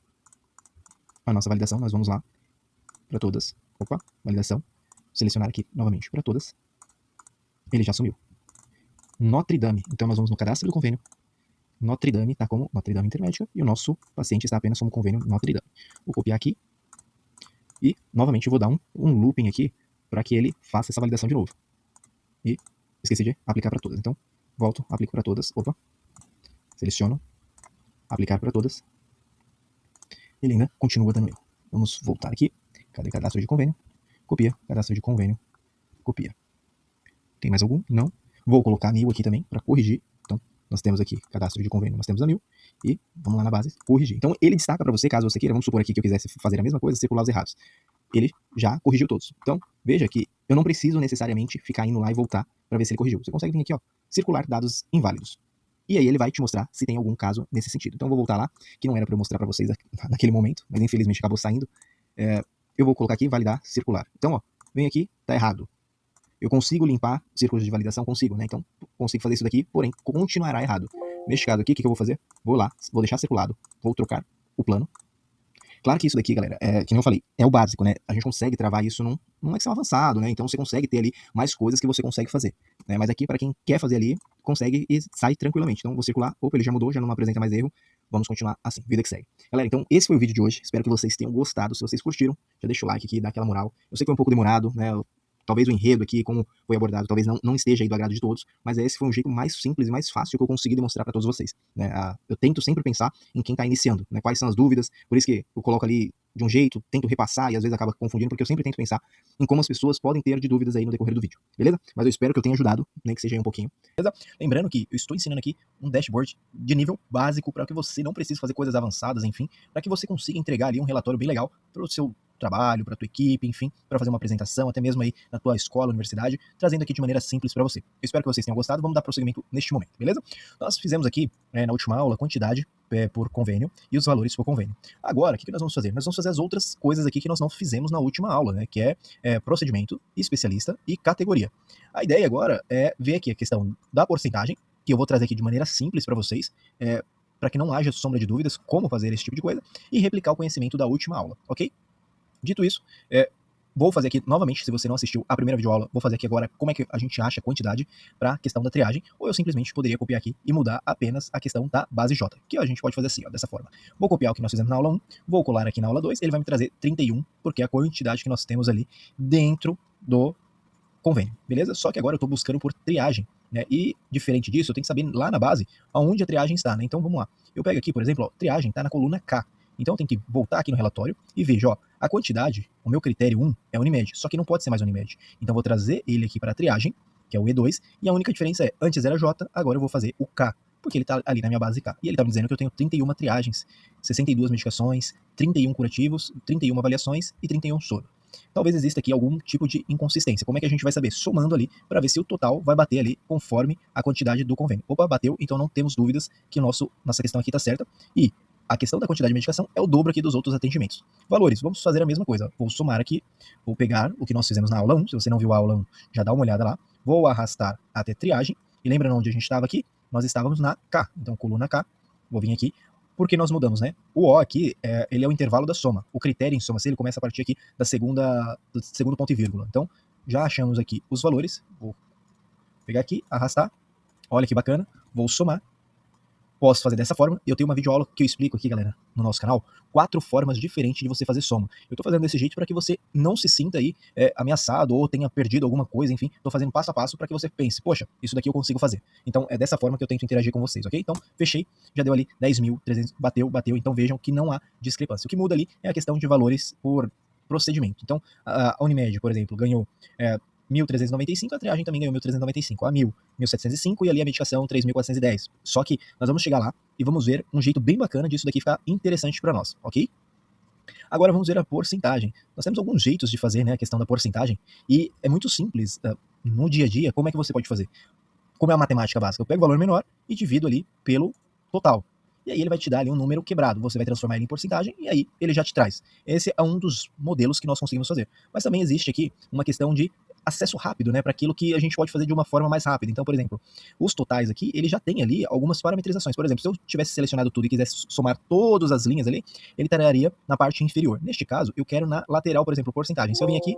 A: a nossa validação, nós vamos lá para todas. Opa, validação. Selecionar aqui novamente para todas. Ele já sumiu. Notre Dame. Então nós vamos no cadastro do convênio. Notre Dame está como Notre Dame Intermédica e o nosso paciente está apenas como convênio Notre Dame. Vou copiar aqui e novamente eu vou dar um looping aqui para que ele faça essa validação de novo. E esqueci de aplicar para todas. Então volto, aplico para todas. Opa, seleciono, aplicar para todas. Ele ainda continua dando erro. Vamos voltar aqui. Cadê cadastro de convênio? Copia, cadastro de convênio, copia. Tem mais algum? Não. Vou colocar 1000 aqui também para corrigir. Então, nós temos aqui cadastro de convênio, nós temos a 1000 e vamos lá na base corrigir. Então, ele destaca para você, caso você queira, vamos supor aqui que eu quisesse fazer a mesma coisa, circular os errados. Ele já corrigiu todos. Então, veja que eu não preciso necessariamente ficar indo lá e voltar para ver se ele corrigiu. Você consegue vir aqui, ó, circular dados inválidos. E aí ele vai te mostrar se tem algum caso nesse sentido. Então, eu vou voltar lá, que não era para eu mostrar para vocês naquele momento, mas infelizmente acabou saindo. Eu vou colocar aqui validar circular. Então, ó, vem aqui, tá errado. Eu consigo limpar círculos de validação? Consigo, né? Então, consigo fazer isso daqui, porém, continuará errado. Neste caso aqui, o que eu vou fazer? Vou lá, vou deixar circulado, vou trocar o plano. Claro que isso daqui, galera, que nem eu falei, é o básico, né? A gente consegue travar isso num Excel avançado, né? Então, você consegue ter ali mais coisas que você consegue fazer, né? Mas aqui, para quem quer fazer ali, consegue e sai tranquilamente. Então, vou circular, opa, ele já mudou, já não apresenta mais erro. Vamos continuar assim, vida que segue. Galera, então esse foi o vídeo de hoje. Espero que vocês tenham gostado. Se vocês curtiram, já deixa o like aqui, dá aquela moral. Eu sei que foi um pouco demorado, né? Talvez o enredo aqui, como foi abordado, talvez não esteja aí do agrado de todos, mas esse foi um jeito mais simples e mais fácil que eu consegui demonstrar para todos vocês, né? Eu tento sempre pensar em quem está iniciando, né? Quais são as dúvidas, por isso que eu coloco ali de um jeito, tento repassar e às vezes acaba confundindo, porque eu sempre tento pensar em como as pessoas podem ter de dúvidas aí no decorrer do vídeo, beleza? Mas eu espero que eu tenha ajudado, nem que seja aí um pouquinho, beleza? Lembrando que eu estou ensinando aqui um dashboard de nível básico para que você não precise fazer coisas avançadas, enfim, para que você consiga entregar ali um relatório bem legal para o seu trabalho, para a tua equipe, enfim, para fazer uma apresentação, até mesmo aí na tua escola, universidade, trazendo aqui de maneira simples para você. Eu espero que vocês tenham gostado, vamos dar prosseguimento neste momento, beleza? Nós fizemos aqui, na última aula, a quantidade por convênio e os valores por convênio. Agora, o que nós vamos fazer? Nós vamos fazer as outras coisas aqui que nós não fizemos na última aula, né, que é procedimento, especialista e categoria. A ideia agora é ver aqui a questão da porcentagem, que eu vou trazer aqui de maneira simples para vocês, para que não haja sombra de dúvidas como fazer esse tipo de coisa, e replicar o conhecimento da última aula, ok? Dito isso, vou fazer aqui novamente, se você não assistiu a primeira videoaula, vou fazer aqui agora como é que a gente acha a quantidade para a questão da triagem, ou eu simplesmente poderia copiar aqui e mudar apenas a questão da base J, que a gente pode fazer assim, ó, dessa forma. Vou copiar o que nós fizemos na aula 1, vou colar aqui na aula 2, ele vai me trazer 31, porque é a quantidade que nós temos ali dentro do convênio, beleza? Só que agora eu estou buscando por triagem, né? E diferente disso, eu tenho que saber lá na base aonde a triagem está, né? Então vamos lá. Eu pego aqui, por exemplo, ó, triagem está na coluna K. Então eu tenho que voltar aqui no relatório e vejo, ó, a quantidade, o meu critério 1 é Unimed, só que não pode ser mais Unimed. Então eu vou trazer ele aqui para a triagem, que é o E2, e a única diferença é, antes era J, agora eu vou fazer o K, porque ele está ali na minha base K. E ele está me dizendo que eu tenho 31 triagens, 62 medicações, 31 curativos, 31 avaliações e 31 soro. Talvez exista aqui algum tipo de inconsistência. Como é que a gente vai saber? Somando ali, para ver se o total vai bater ali conforme a quantidade do convênio. Opa, bateu, então não temos dúvidas que nossa questão aqui está certa. E a questão da quantidade de medicação é o dobro aqui dos outros atendimentos. Valores, vamos fazer a mesma coisa. Vou somar aqui, vou pegar o que nós fizemos na aula 1. Se você não viu a aula 1, já dá uma olhada lá. Vou arrastar até triagem. E lembrando onde a gente estava aqui? Nós estávamos na K. Então, coluna K. Vou vir aqui. Porque nós mudamos, né? O O aqui, ele é o intervalo da soma. O critério em soma, se ele começa a partir aqui do segundo ponto e vírgula. Então, já achamos aqui os valores. Vou pegar aqui, arrastar. Olha que bacana. Vou somar. Posso fazer dessa forma. Eu tenho uma videoaula que eu explico aqui, galera, no nosso canal, 4 formas diferentes de você fazer soma. Eu tô fazendo desse jeito para que você não se sinta aí ameaçado ou tenha perdido alguma coisa, enfim. Tô fazendo passo a passo para que você pense, poxa, isso daqui eu consigo fazer. Então é dessa forma que eu tento interagir com vocês, ok? Então fechei, já deu ali 10.300, bateu, então vejam que não há discrepância. O que muda ali é a questão de valores por procedimento. Então a Unimed, por exemplo, ganhou 1.395, a triagem também ganhou 1.395, a 1.000, 1.705 e ali a medicação 3.410. Só que nós vamos chegar lá e vamos ver um jeito bem bacana disso daqui ficar interessante para nós, ok? Agora vamos ver a porcentagem. Nós temos alguns jeitos de fazer, né, a questão da porcentagem e é muito simples no dia a dia. Como é que você pode fazer? Como é a matemática básica? Eu pego o valor menor e divido ali pelo total. E aí ele vai te dar ali um número quebrado. Você vai transformar ele em porcentagem e aí ele já te traz. Esse é um dos modelos que nós conseguimos fazer. Mas também existe aqui uma questão de acesso rápido, né, para aquilo que a gente pode fazer de uma forma mais rápida. Então, por exemplo, os totais aqui, ele já tem ali algumas parametrizações. Por exemplo, se eu tivesse selecionado tudo e quisesse somar todas as linhas ali, ele estaria na parte inferior. Neste caso, eu quero na lateral, por exemplo, porcentagem. Se eu vim aqui,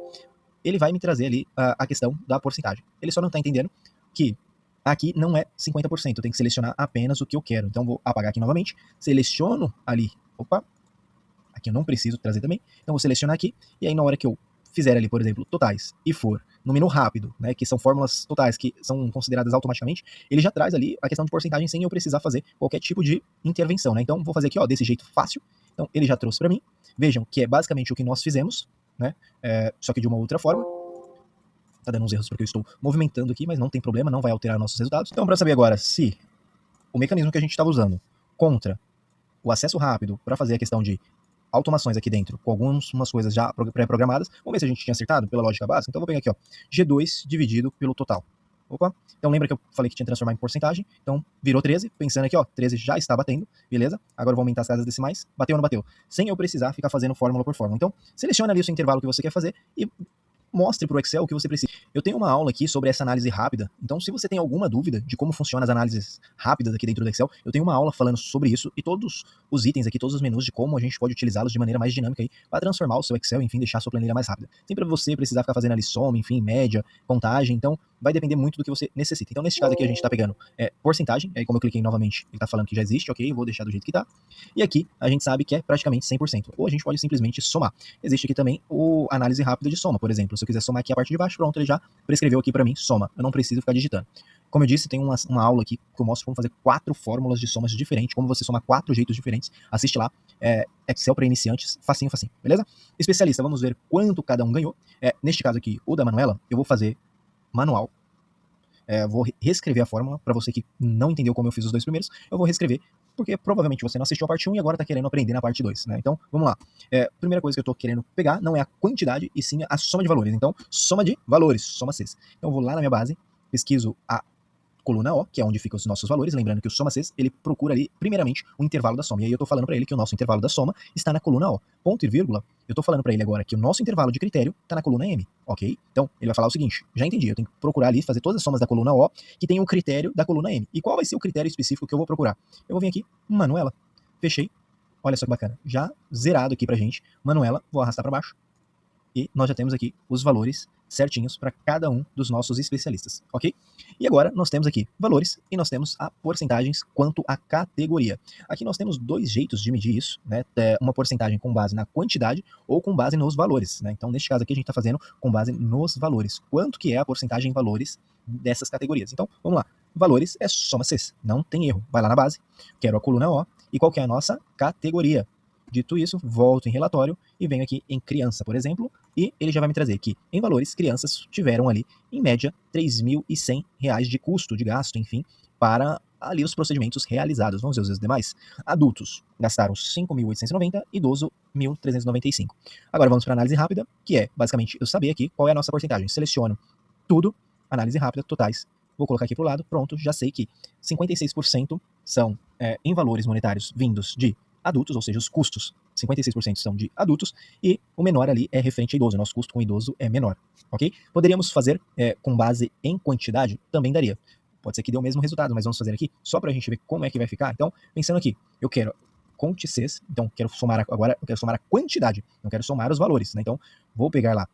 A: ele vai me trazer ali a questão da porcentagem. Ele só não está entendendo que aqui não é 50%, eu tenho que selecionar apenas o que eu quero. Então vou apagar aqui novamente, seleciono ali, opa, aqui eu não preciso trazer também, então vou selecionar aqui, e aí na hora que eu fizer ali, por exemplo, totais, e for no menu rápido, né, que são fórmulas totais que são consideradas automaticamente, ele já traz ali a questão de porcentagem sem eu precisar fazer qualquer tipo de intervenção, né, então vou fazer aqui, ó, desse jeito fácil, então ele já trouxe para mim, vejam que é basicamente o que nós fizemos, né, só que de uma outra forma. Tá dando uns erros porque eu estou movimentando aqui, mas não tem problema, não vai alterar nossos resultados. Então, para saber agora se o mecanismo que a gente estava usando contra o acesso rápido para fazer a questão de automações aqui dentro, com algumas coisas já pré-programadas, vamos ver se a gente tinha acertado pela lógica básica. Então, vou pegar aqui, ó, G2 dividido pelo total. Opa, então lembra que eu falei que tinha que transformar em porcentagem, então virou 13, pensando aqui, ó, 13 já está batendo, beleza? Agora eu vou aumentar as casas decimais, bateu ou não bateu? Sem eu precisar ficar fazendo fórmula por fórmula. Então, seleciona ali o seu intervalo que você quer fazer e mostre para o Excel o que você precisa. Eu tenho uma aula aqui sobre essa análise rápida, então se você tem alguma dúvida de como funcionam as análises rápidas aqui dentro do Excel, eu tenho uma aula falando sobre isso e todos os itens aqui, todos os menus de como a gente pode utilizá-los de maneira mais dinâmica aí para transformar o seu Excel, enfim, deixar a sua planilha mais rápida. Sem para você precisar ficar fazendo ali soma, enfim, média, contagem, então vai depender muito do que você necessita. Então nesse caso aqui a gente está pegando porcentagem, aí como eu cliquei novamente, ele está falando que já existe, ok, vou deixar do jeito que está. E aqui a gente sabe que é praticamente 100%, ou a gente pode simplesmente somar. Existe aqui também o análise rápida de soma, por exemplo, se eu quiser somar aqui a parte de baixo, pronto, ele já prescreveu aqui para mim, soma, eu não preciso ficar digitando. Como eu disse, tem uma aula aqui que eu mostro como fazer 4 fórmulas de somas diferentes, como você somar 4 jeitos diferentes, assiste lá, Excel para iniciantes, facinho, facinho, beleza? Especialista, vamos ver quanto cada um ganhou. Neste caso aqui, o da Manuela, eu vou fazer manual. Vou reescrever a fórmula, para você que não entendeu como eu fiz os dois primeiros, eu vou reescrever, porque provavelmente você não assistiu a parte 1 e agora está querendo aprender na parte 2, né? Então, vamos lá. Primeira coisa que eu estou querendo pegar não é a quantidade, e sim a soma de valores. Então, soma de valores, soma Cs. Então, eu vou lá na minha base, pesquiso a coluna O, que é onde ficam os nossos valores, lembrando que o soma Cs, ele procura ali, primeiramente, o intervalo da soma. E aí eu estou falando para ele que o nosso intervalo da soma está na coluna O. Ponto e vírgula, eu estou falando para ele agora que o nosso intervalo de critério está na coluna M, ok? Então, ele vai falar o seguinte, já entendi, eu tenho que procurar ali, fazer todas as somas da coluna O, que tem o critério da coluna M. E qual vai ser o critério específico que eu vou procurar? Eu vou vir aqui, Manuela, fechei, olha só que bacana, já zerado aqui pra gente, Manuela, vou arrastar para baixo, e nós já temos aqui os valores certinhos para cada um dos nossos especialistas, ok? E agora nós temos aqui valores e nós temos a porcentagens quanto à categoria. Aqui nós temos dois jeitos de medir isso, né? Uma porcentagem com base na quantidade ou com base nos valores, né? Então, neste caso aqui, a gente está fazendo com base nos valores. Quanto que é a porcentagem em valores dessas categorias? Então, vamos lá. Valores é soma Cs, não tem erro. Vai lá na base, quero a coluna O, e qual que é a nossa categoria? Dito isso, volto em relatório e venho aqui em criança, por exemplo, e ele já vai me trazer que, em valores, crianças tiveram ali, em média, R$ 3.100 de custo, de gasto, enfim, para ali os procedimentos realizados. Vamos ver os demais. Adultos gastaram 5.890, idoso 1.395. Agora vamos para a análise rápida, que é, basicamente, eu saber aqui qual é a nossa porcentagem. Seleciono tudo, análise rápida, totais. Vou colocar aqui para o lado, pronto, já sei que 56% são em valores monetários vindos de adultos, ou seja, os custos, 56% são de adultos, e o menor ali é referente a idoso, nosso custo com idoso é menor, ok? Poderíamos fazer com base em quantidade, também daria. Pode ser que dê o mesmo resultado, mas vamos fazer aqui, só para a gente ver como é que vai ficar. Então, pensando aqui, eu quero conte Cs, então quero somar agora, eu quero somar a quantidade, não quero somar os valores, né? Então, vou pegar lá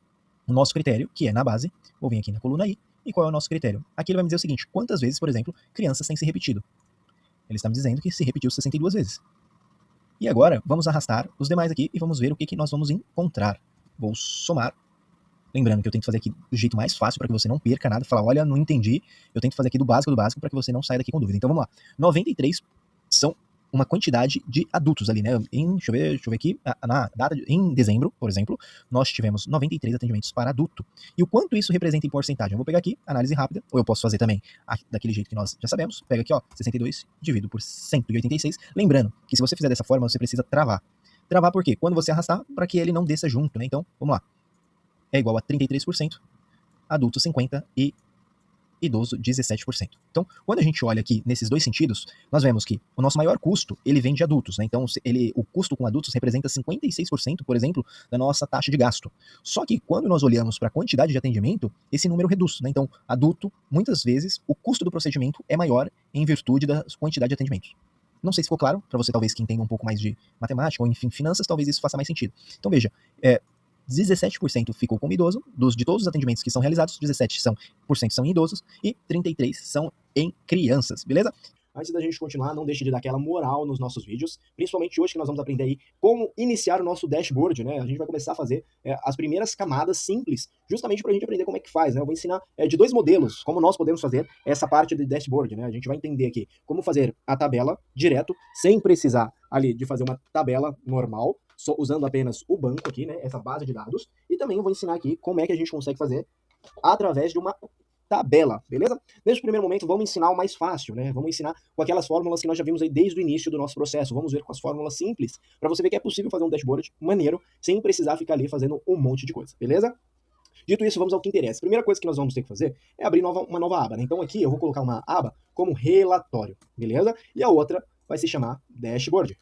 A: o nosso critério, que é na base, vou vir aqui na coluna I, e qual é o nosso critério? Aqui ele vai me dizer o seguinte, quantas vezes, por exemplo, crianças têm se repetido? Ele está me dizendo que se repetiu 62 vezes. E agora, vamos arrastar os demais aqui e vamos ver o que nós vamos encontrar. Vou somar. Lembrando que eu tento fazer aqui do jeito mais fácil para que você não perca nada. Falar, olha, não entendi. Eu tento fazer aqui do básico para que você não saia daqui com dúvida. Então vamos lá. 93 são uma quantidade de adultos ali, né? Deixa eu ver aqui, na data em dezembro, por exemplo, nós tivemos 93 atendimentos para adulto. E o quanto isso representa em porcentagem? Eu vou pegar aqui, análise rápida, ou eu posso fazer também daquele jeito que nós já sabemos. Pega aqui, ó, 62 dividido por 186. Lembrando que se você fizer dessa forma, você precisa travar. Travar por quê? Quando você arrastar, para que ele não desça junto, né? Então, vamos lá. É igual a 33%, adulto 50% e idoso 17%. Então, quando a gente olha aqui nesses dois sentidos, nós vemos que o nosso maior custo, ele vem de adultos, né? Então, o custo com adultos representa 56%, por exemplo, da nossa taxa de gasto. Só que quando nós olhamos para a quantidade de atendimento, esse número reduz, né? Então, adulto, muitas vezes, o custo do procedimento é maior em virtude da quantidade de atendimentos. Não sei se ficou claro, para você talvez que entenda um pouco mais de matemática, ou enfim, finanças, talvez isso faça mais sentido. Então, veja, 17% ficou como idoso, de todos os atendimentos que são realizados, 17% são em idosos e 33% são em crianças, beleza? Antes da gente continuar, não deixe de dar aquela moral nos nossos vídeos, principalmente hoje que nós vamos aprender aí como iniciar o nosso dashboard, né? A gente vai começar a fazer as primeiras camadas simples, justamente para a gente aprender como é que faz, né? Eu vou ensinar de dois modelos, como nós podemos fazer essa parte de dashboard, né? A gente vai entender aqui como fazer a tabela direto, sem precisar ali de fazer uma tabela normal, só usando apenas o banco aqui, né? Essa base de dados, e também eu vou ensinar aqui como é que a gente consegue fazer através de uma tabela, beleza? Nesse primeiro momento, vamos ensinar o mais fácil, né? Vamos ensinar com aquelas fórmulas que nós já vimos aí desde o início do nosso processo. Vamos ver com as fórmulas simples, para você ver que é possível fazer um dashboard maneiro, sem precisar ficar ali fazendo um monte de coisa, beleza? Dito isso, vamos ao que interessa. A primeira coisa que nós vamos ter que fazer é abrir uma nova aba, né? Então aqui eu vou colocar uma aba como relatório, beleza? E a outra vai se chamar dashboard.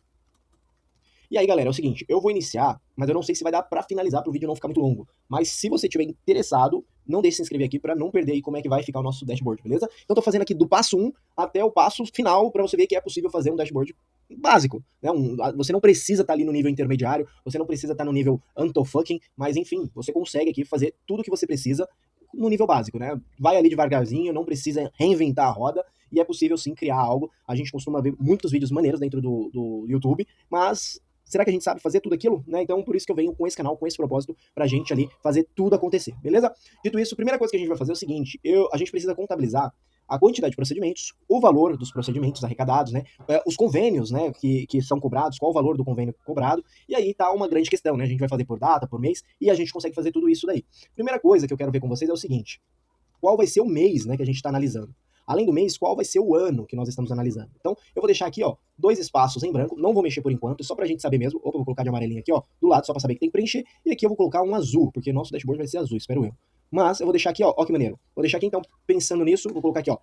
A: E aí, galera, é o seguinte, eu vou iniciar, mas eu não sei se vai dar pra finalizar para o vídeo não ficar muito longo. Mas se você estiver interessado, não deixe de se inscrever aqui para não perder aí como é que vai ficar o nosso dashboard, beleza? Então eu tô fazendo aqui do passo 1 até o passo final para você ver que é possível fazer um dashboard básico, né? Você não precisa estar ali no nível intermediário, você não precisa estar no nível untofucking, mas enfim, você consegue aqui fazer tudo o que você precisa no nível básico, né? Vai ali devagarzinho, não precisa reinventar a roda, e é possível sim criar algo. A gente costuma ver muitos vídeos maneiros dentro do YouTube, mas será que a gente sabe fazer tudo aquilo? Né? Então, por isso que eu venho com esse canal, com esse propósito, pra gente ali fazer tudo acontecer, beleza? Dito isso, a primeira coisa que a gente vai fazer é o seguinte, a gente precisa contabilizar a quantidade de procedimentos, o valor dos procedimentos arrecadados, né? Os convênios, né, que são cobrados, qual o valor do convênio cobrado, e aí tá uma grande questão, né? A gente vai fazer por data, por mês, e a gente consegue fazer tudo isso daí. Primeira coisa que eu quero ver com vocês é o seguinte, qual vai ser o mês, né, que a gente está analisando? Além do mês, qual vai ser o ano que nós estamos analisando? Então, eu vou deixar aqui, ó, 2 espaços em branco, não vou mexer por enquanto, só pra gente saber mesmo. Opa, vou colocar de amarelinho aqui, ó, do lado, só pra saber que tem que preencher. E aqui eu vou colocar um azul, porque nosso dashboard vai ser azul, espero eu. Mas eu vou deixar aqui, ó que maneiro. Vou deixar aqui, então, pensando nisso, vou colocar aqui, ó,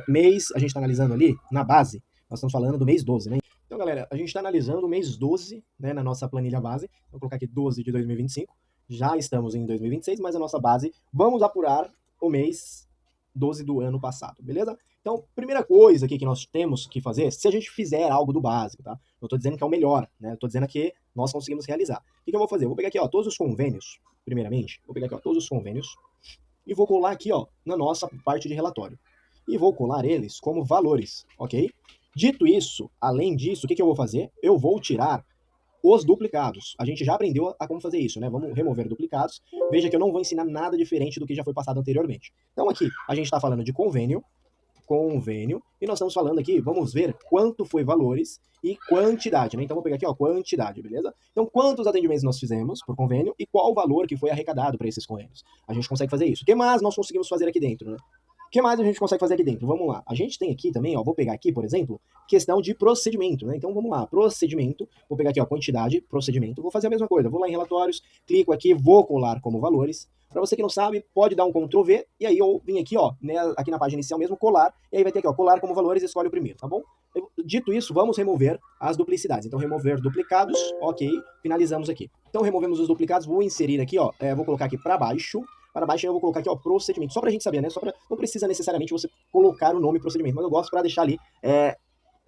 A: mês, a gente tá analisando ali, na base, nós estamos falando do mês 12, né? Então, galera, a gente está analisando o mês 12, né, na nossa planilha base. Vou colocar aqui 12 de 2025. Já estamos em 2026, mas a nossa base, vamos apurar o mês 12 do ano passado, beleza? Então, primeira coisa aqui que nós temos que fazer, se a gente fizer algo do básico, tá? Eu tô dizendo que é o melhor, né? Eu tô dizendo que nós conseguimos realizar. O que eu vou fazer? Eu vou pegar aqui, ó, todos os convênios, primeiramente, vou pegar aqui, ó, todos os convênios, e vou colar aqui, ó, na nossa parte de relatório. E vou colar eles como valores, ok? Dito isso, além disso, o que eu vou fazer? Eu vou tirar os duplicados. A gente já aprendeu a como fazer isso, né? Vamos remover duplicados. Veja que eu não vou ensinar nada diferente do que já foi passado anteriormente. Então aqui, a gente está falando de convênio, e nós estamos falando aqui, vamos ver quanto foi valores e quantidade, né? Então vou pegar aqui, ó, quantidade, beleza? Então quantos atendimentos nós fizemos por convênio e qual o valor que foi arrecadado para esses convênios. A gente consegue fazer isso. O que mais nós conseguimos fazer aqui dentro, né? O que mais a gente consegue fazer aqui dentro? Vamos lá. A gente tem aqui também, ó, vou pegar aqui, por exemplo, questão de procedimento, né? Então vamos lá, procedimento, vou pegar aqui, ó, quantidade, procedimento, vou fazer a mesma coisa, vou lá em relatórios, clico aqui, vou colar como valores. Para você que não sabe, pode dar um Ctrl V, e aí eu vim aqui, ó, né, aqui na página inicial mesmo, colar, e aí vai ter aqui, ó, colar como valores, escolhe o primeiro, tá bom? Dito isso, vamos remover as duplicidades. Então, remover duplicados, ok, finalizamos aqui. Então, removemos os duplicados, vou inserir aqui, ó, vou colocar aqui para baixo, eu vou colocar aqui, ó, procedimento, só pra gente saber, né, não precisa necessariamente você colocar o nome procedimento, mas eu gosto para deixar ali,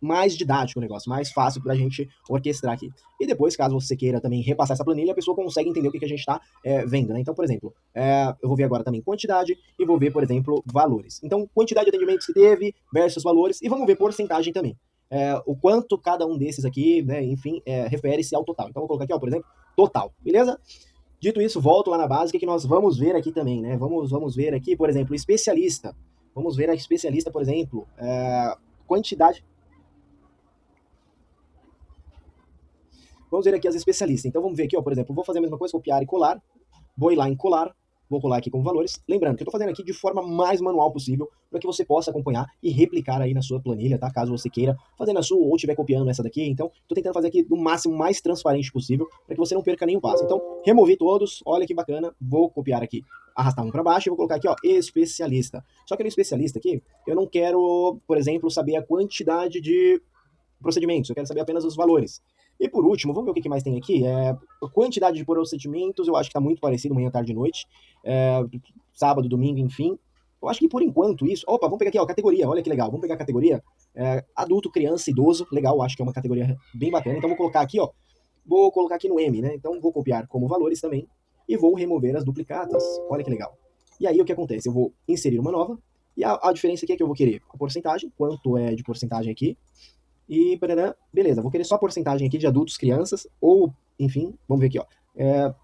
A: mais didático o negócio, mais fácil pra gente orquestrar aqui. E depois, caso você queira também repassar essa planilha, a pessoa consegue entender o que a gente está vendo, né? Então, por exemplo, eu vou ver agora também quantidade e vou ver, por exemplo, valores. Então, quantidade de atendimentos que teve versus valores e vamos ver porcentagem também. O quanto cada um desses aqui, né, enfim, refere-se ao total. Então, vou colocar aqui, ó, por exemplo, total, beleza? Dito isso, volto lá na base, que nós vamos ver aqui também, né? Vamos ver aqui, por exemplo, especialista. Vamos ver a especialista, por exemplo, quantidade... Vamos ver aqui as especialistas. Então vamos ver aqui, ó, por exemplo, vou fazer a mesma coisa, copiar e colar, vou ir lá em colar, vou colar aqui com valores. Lembrando que eu estou fazendo aqui de forma mais manual possível para que você possa acompanhar e replicar aí na sua planilha, tá? Caso você queira fazer na sua ou estiver copiando essa daqui. Então, estou tentando fazer aqui do máximo mais transparente possível para que você não perca nenhum passo. Então, removi todos, olha que bacana, vou copiar aqui, arrastar um para baixo e vou colocar aqui, ó, especialista. Só que no especialista aqui, eu não quero, por exemplo, saber a quantidade de procedimentos, eu quero saber apenas os valores. E por último, vamos ver o que mais tem aqui. A quantidade de procedimentos, eu acho que está muito parecido manhã, tarde e noite. Sábado, domingo, enfim. Eu acho que por enquanto isso. Opa, vamos pegar aqui, ó, categoria. Olha que legal. Vamos pegar a categoria adulto, criança, idoso. Legal, acho que é uma categoria bem bacana. Então vou colocar aqui, ó. Vou colocar aqui no M, né? Então vou copiar como valores também. E vou remover as duplicatas. Olha que legal. E aí o que acontece? Eu vou inserir uma nova. E a diferença aqui é que eu vou querer a porcentagem. Quanto é de porcentagem aqui? E, beleza, vou querer só a porcentagem aqui de adultos, crianças, ou, enfim, vamos ver aqui, ó.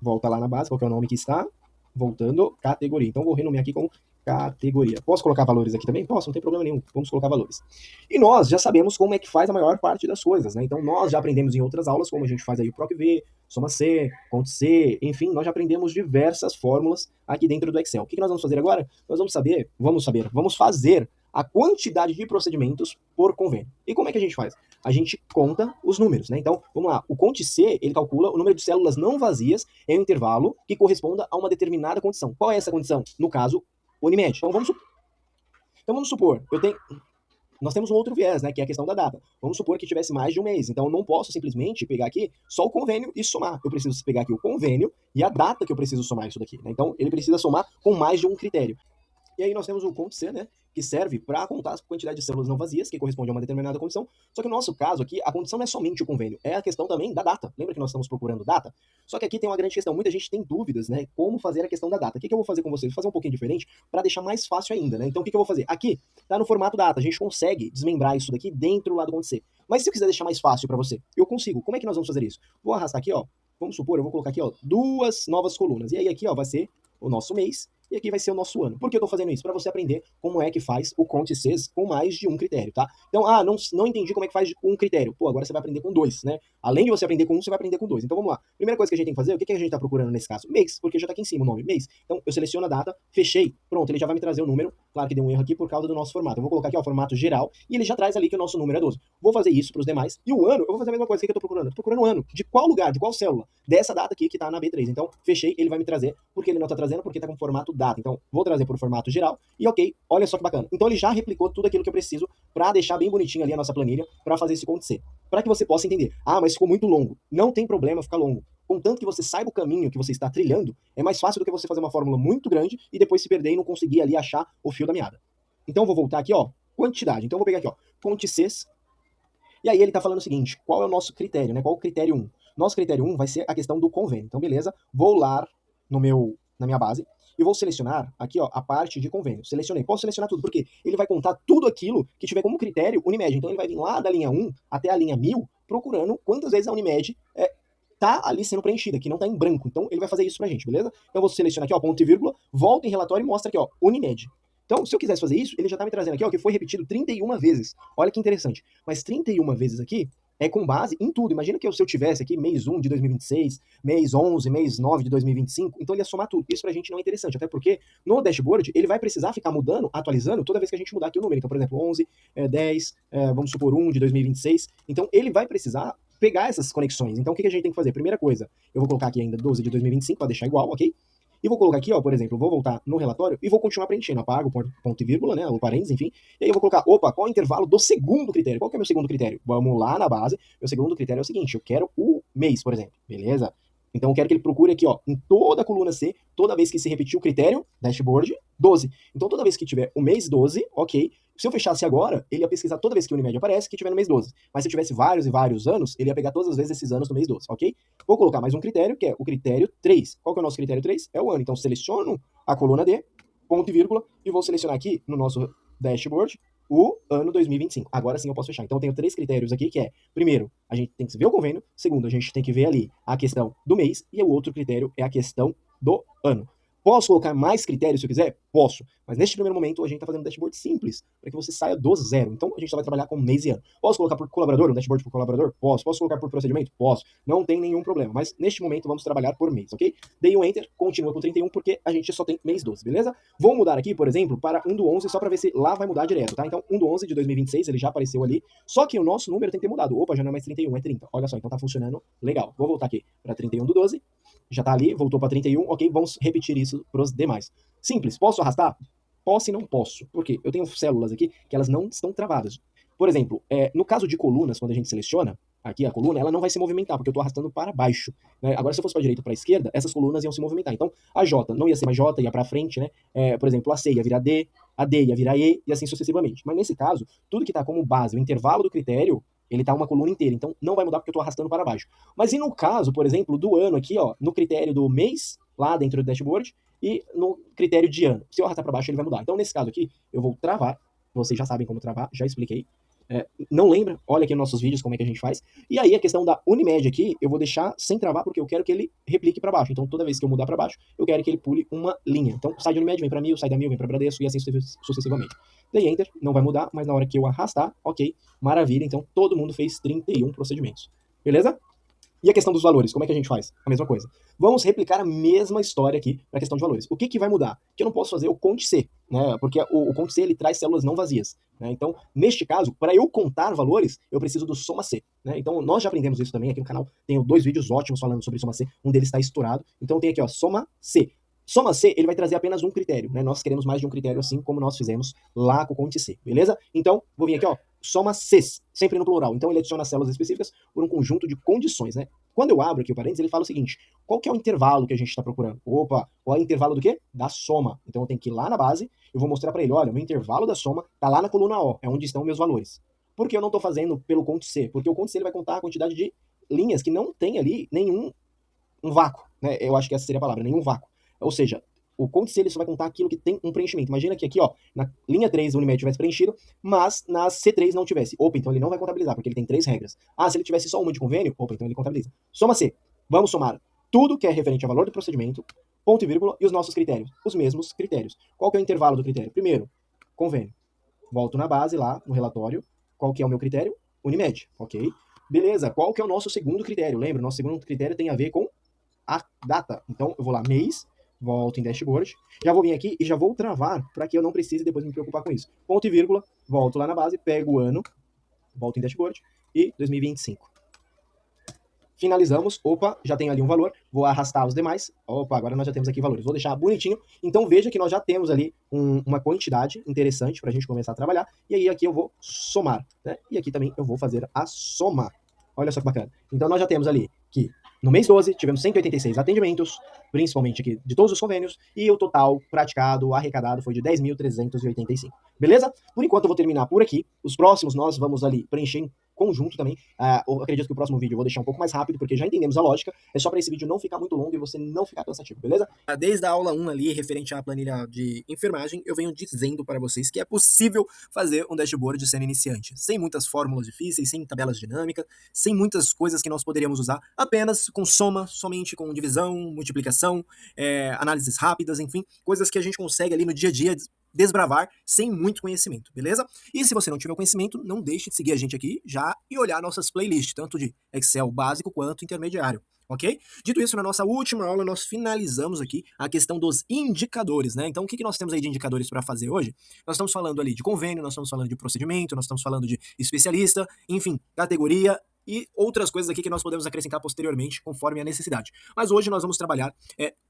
A: Volta lá na base, qual que é o nome que está? Voltando, categoria. Então, vou renomear aqui como categoria. Posso colocar valores aqui também? Posso, não tem problema nenhum. Vamos colocar valores. E nós já sabemos como é que faz a maior parte das coisas, né? Então, nós já aprendemos em outras aulas como a gente faz aí o PROC-V, Soma C, Conte C, enfim, nós já aprendemos diversas fórmulas aqui dentro do Excel. O que nós vamos fazer agora? Nós vamos fazer a quantidade de procedimentos por convênio. E como é que a gente faz? A gente conta os números, né? Então, vamos lá. O Conte C, ele calcula o número de células não vazias em um intervalo que corresponda a uma determinada condição. Qual é essa condição? No caso, Unimed. Então, vamos supor, nós temos um outro viés, né, que é a questão da data. Vamos supor que tivesse mais de um mês. Então, eu não posso simplesmente pegar aqui só o convênio e somar. Eu preciso pegar aqui o convênio e a data que eu preciso somar isso daqui, né? Então, ele precisa somar com mais de um critério. E aí nós temos o Conte C, né, que serve para contar a quantidade de células não vazias, que corresponde a uma determinada condição. Só que no nosso caso aqui, a condição não é somente o convênio, é a questão também da data. Lembra que nós estamos procurando data? Só que aqui tem uma grande questão, muita gente tem dúvidas, né, como fazer a questão da data. O que eu vou fazer com vocês? Vou fazer um pouquinho diferente para deixar mais fácil ainda, né? Então o que eu vou fazer? Aqui tá no formato data, a gente consegue desmembrar isso daqui dentro lá do Conte C. Mas se eu quiser deixar mais fácil para você, eu consigo. Como é que nós vamos fazer isso? Vou arrastar aqui, ó. Vamos supor, eu vou colocar aqui, ó, 2 novas colunas. E aí aqui, ó, vai ser o nosso mês. E aqui vai ser o nosso ano. Por que eu estou fazendo isso? Para você aprender como é que faz o Conte C com mais de um critério, tá? Então, não entendi como é que faz com um critério. Pô, agora você vai aprender com 2, né? Além de você aprender com um, você vai aprender com 2. Então, vamos lá. Primeira coisa que a gente tem que fazer, o que a gente está procurando nesse caso? Mês, porque já está aqui em cima o nome, mês. Então, eu seleciono a data, fechei, pronto, ele já vai me trazer o número. Claro que deu um erro aqui por causa do nosso formato. Eu vou colocar aqui, ó, o formato geral, e ele já traz ali que o nosso número é 12. Vou fazer isso para os demais. E o ano, eu vou fazer a mesma coisa. O que eu estou procurando? Eu estou procurando o ano. De qual lugar, de qual célula? Dessa data aqui que está na B3. Então, fechei, ele vai me trazer, porque ele não está trazendo, porque está com formato data. Então, vou trazer por formato geral e ok, olha só que bacana. Então ele já replicou tudo aquilo que eu preciso para deixar bem bonitinho ali a nossa planilha para fazer isso acontecer. Para que você possa entender. Mas ficou muito longo. Não tem problema ficar longo. Contanto que você saiba o caminho que você está trilhando, é mais fácil do que você fazer uma fórmula muito grande e depois se perder e não conseguir ali achar o fio da meada. Então eu vou voltar aqui, ó, quantidade. Então eu vou pegar aqui, ó, Conte Cs. E aí ele está falando o seguinte, qual é o nosso critério, né? Qual é o critério 1? Nosso critério 1 vai ser a questão do convênio. Então beleza, vou lá na minha base, e vou selecionar aqui, ó, a parte de convênio. Selecionei. Posso selecionar tudo, porque ele vai contar tudo aquilo que tiver como critério Unimed. Então ele vai vir lá da linha 1 até a linha 1000, procurando quantas vezes a Unimed tá ali sendo preenchida, que não tá em branco. Então ele vai fazer isso pra gente, beleza? Então eu vou selecionar aqui, ó, ponto e vírgula, volta em relatório e mostra aqui, ó, Unimed. Então, se eu quisesse fazer isso, ele já tá me trazendo aqui, ó, que foi repetido 31 vezes. Olha que interessante. Mas 31 vezes aqui é com base em tudo. Imagina que se eu tivesse aqui mês 1 de 2026, mês 11, mês 9 de 2025, então ele ia somar tudo. Isso pra gente não é interessante, até porque no dashboard ele vai precisar ficar mudando, atualizando toda vez que a gente mudar aqui o número. Então, por exemplo, 11, 10, vamos supor 1 de 2026. Então, ele vai precisar pegar essas conexões. Então, o que a gente tem que fazer? Primeira coisa, eu vou colocar aqui ainda 12 de 2025 para deixar igual, ok? E vou colocar aqui, ó, por exemplo, vou voltar no relatório e vou continuar preenchendo. Apago ponto e vírgula, né, o parênteses, enfim. E aí eu vou colocar, opa, qual é o intervalo do segundo critério? Qual que é o meu segundo critério? Vamos lá na base. Meu segundo critério é o seguinte, eu quero o mês, por exemplo, beleza? Então eu quero que ele procure aqui, ó, em toda a coluna C, toda vez que se repetir o critério, dashboard, 12. Então toda vez que tiver o mês 12, ok. Se eu fechasse agora, ele ia pesquisar toda vez que o Unimed aparece que tiver no mês 12. Mas se eu tivesse vários e vários anos, ele ia pegar todas as vezes esses anos no mês 12, ok? Vou colocar mais um critério, que é o critério 3. Qual que é o nosso critério 3? É o ano. Então seleciono a coluna D, ponto e vírgula, e vou selecionar aqui no nosso dashboard o ano 2025. Agora sim eu posso fechar. Então eu tenho 3 critérios aqui, que é, primeiro, a gente tem que ver o convênio, segundo, a gente tem que ver ali a questão do mês, e o outro critério é a questão do ano. Posso colocar mais critérios se eu quiser? Posso. Mas neste primeiro momento a gente está fazendo um dashboard simples, para que você saia do zero. Então a gente só vai trabalhar com mês e ano. Posso colocar por colaborador, um dashboard por colaborador? Posso. Posso colocar por procedimento? Posso. Não tem nenhum problema. Mas neste momento vamos trabalhar por mês, ok? Dei um Enter, continua com 31, porque a gente só tem mês 12, beleza? Vou mudar aqui, por exemplo, para 1/11, só para ver se lá vai mudar direto, tá? Então 1/11 de 2026, ele já apareceu ali. Só que o nosso número tem que ter mudado. Opa, já não é mais 31, é 30. Olha só, então tá funcionando legal. Vou voltar aqui para 31/12. Já tá ali, voltou para 31, ok? Vamos repetir isso para os demais. Simples, posso arrastar? Posso e não posso. Por quê? Eu tenho células aqui que elas não estão travadas. Por exemplo, no caso de colunas, quando a gente seleciona aqui a coluna, ela não vai se movimentar, porque eu estou arrastando para baixo. Né? Agora, se eu fosse para a direita ou para a esquerda, essas colunas iam se movimentar. Então, a J não ia ser mais J, ia para frente, né? Por exemplo, a C ia virar D, a D ia virar E, e assim sucessivamente. Mas nesse caso, tudo que está como base, o intervalo do critério, ele tá uma coluna inteira, então não vai mudar porque eu estou arrastando para baixo. Mas e no caso, por exemplo, do ano aqui, ó, no critério do mês, lá dentro do dashboard, e no critério de ano. Se eu arrastar para baixo, ele vai mudar. Então, nesse caso aqui, eu vou travar. Vocês já sabem como travar, já expliquei. Não lembra? Olha aqui nos nossos vídeos como é que a gente faz. E aí, a questão da Unimed aqui, eu vou deixar sem travar, porque eu quero que ele replique para baixo. Então, toda vez que eu mudar para baixo, eu quero que ele pule uma linha. Então, sai de Unimed, vem para 1000, sai da 1000, vem para Bradesco, e assim sucessivamente. Dei Enter, não vai mudar, mas na hora que eu arrastar, ok, maravilha. Então, todo mundo fez 31 procedimentos. Beleza? E a questão dos valores, como é que a gente faz? A mesma coisa. Vamos replicar a mesma história aqui para a questão de valores. O que vai mudar? Que eu não posso fazer o Conte C, né? Porque o Conte C ele traz células não vazias. Né? Então, neste caso, para eu contar valores, eu preciso do Soma C. Né? Então, nós já aprendemos isso também aqui no canal. Tenho 2 vídeos ótimos falando sobre Soma C. Um deles está estourado. Então, tem aqui, ó, Soma C. Soma C, ele vai trazer apenas um critério, né? Nós queremos mais de um critério, assim como nós fizemos lá com o Conte C, beleza? Então, vou vir aqui, ó, soma Cs, sempre no plural. Então, ele adiciona células específicas por um conjunto de condições, né? Quando eu abro aqui o parênteses, ele fala o seguinte, qual que é o intervalo que a gente está procurando? Opa, qual é o intervalo do quê? Da soma. Então, eu tenho que ir lá na base, eu vou mostrar para ele, olha, o meu intervalo da soma tá lá na coluna O, é onde estão meus valores. Por que eu não estou fazendo pelo Conte C? Porque o Conte C ele vai contar a quantidade de linhas que não tem ali nenhum vácuo, né? Eu acho que essa seria a palavra, nenhum vácuo. Ou seja, o Conte C ele só vai contar aquilo que tem um preenchimento. Imagina que aqui, ó, na linha 3 o Unimed tivesse preenchido, mas na C3 não tivesse. Opa, então ele não vai contabilizar, porque ele tem 3 regras. Ah, se ele tivesse só uma de convênio, opa, então ele contabiliza. Soma C. Vamos somar tudo que é referente ao valor do procedimento, ponto e vírgula, e os nossos critérios. Os mesmos critérios. Qual que é o intervalo do critério? Primeiro, convênio. Volto na base lá, no relatório. Qual que é o meu critério? Unimed, ok? Beleza, qual que é o nosso segundo critério? Lembra, o nosso segundo critério tem a ver com a data. Então, eu vou lá, mês, volto em dashboard, já vou vir aqui e já vou travar para que eu não precise depois me preocupar com isso. Ponto e vírgula, volto lá na base, pego o ano, volto em dashboard e 2025. Finalizamos, opa, já tenho ali um valor, vou arrastar os demais, opa, agora nós já temos aqui valores, vou deixar bonitinho, então veja que nós já temos ali uma quantidade interessante para a gente começar a trabalhar, e aí aqui eu vou somar, né? E aqui também eu vou fazer a soma, olha só que bacana. Então nós já temos ali que no mês 12 tivemos 186 atendimentos, principalmente aqui de todos os convênios, e o total praticado, arrecadado foi de 10.385. Beleza? Por enquanto eu vou terminar por aqui. Os próximos nós vamos ali preencher em conjunto também. Eu acredito que o próximo vídeo eu vou deixar um pouco mais rápido, porque já entendemos a lógica. É só para esse vídeo não ficar muito longo e você não ficar cansativo, beleza? Desde a aula 1 ali, referente à planilha de enfermagem, eu venho dizendo para vocês que é possível fazer um dashboard sendo iniciante, sem muitas fórmulas difíceis, sem tabelas dinâmicas, sem muitas coisas que nós poderíamos usar, apenas com soma, somente com divisão, multiplicação, análises rápidas, enfim, coisas que a gente consegue ali no dia a dia desbravar sem muito conhecimento, beleza? E se você não tiver conhecimento, não deixe de seguir a gente aqui já e olhar nossas playlists, tanto de Excel básico quanto intermediário, ok? Dito isso, na nossa última aula, nós finalizamos aqui a questão dos indicadores, né? Então, o que nós temos aí de indicadores para fazer hoje? Nós estamos falando ali de convênio, nós estamos falando de procedimento, nós estamos falando de especialista, enfim, categoria e outras coisas aqui que nós podemos acrescentar posteriormente, conforme a necessidade. Mas hoje nós vamos trabalhar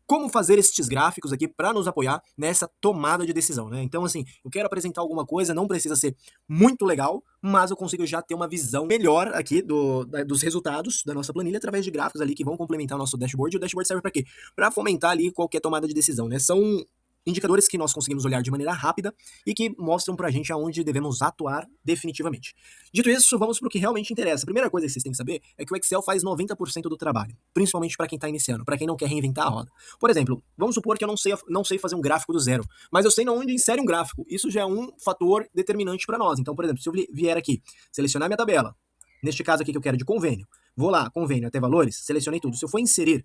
A: como fazer estes gráficos aqui para nos apoiar nessa tomada de decisão, né? Então, assim, eu quero apresentar alguma coisa, não precisa ser muito legal, mas eu consigo já ter uma visão melhor aqui dos resultados da nossa planilha através de gráficos ali que vão complementar o nosso dashboard. E o dashboard serve para quê? Para fomentar ali qualquer tomada de decisão, né? São indicadores que nós conseguimos olhar de maneira rápida e que mostram pra gente aonde devemos atuar definitivamente. Dito isso, vamos pro que realmente interessa. A primeira coisa que vocês têm que saber é que o Excel faz 90% do trabalho, principalmente para quem tá iniciando, para quem não quer reinventar a roda. Por exemplo, vamos supor que eu não sei fazer um gráfico do zero, mas eu sei onde insere um gráfico. Isso já é um fator determinante para nós. Então, por exemplo, se eu vier aqui, selecionar minha tabela, neste caso aqui que eu quero de convênio, vou lá, convênio até valores, selecionei tudo. Se eu for inserir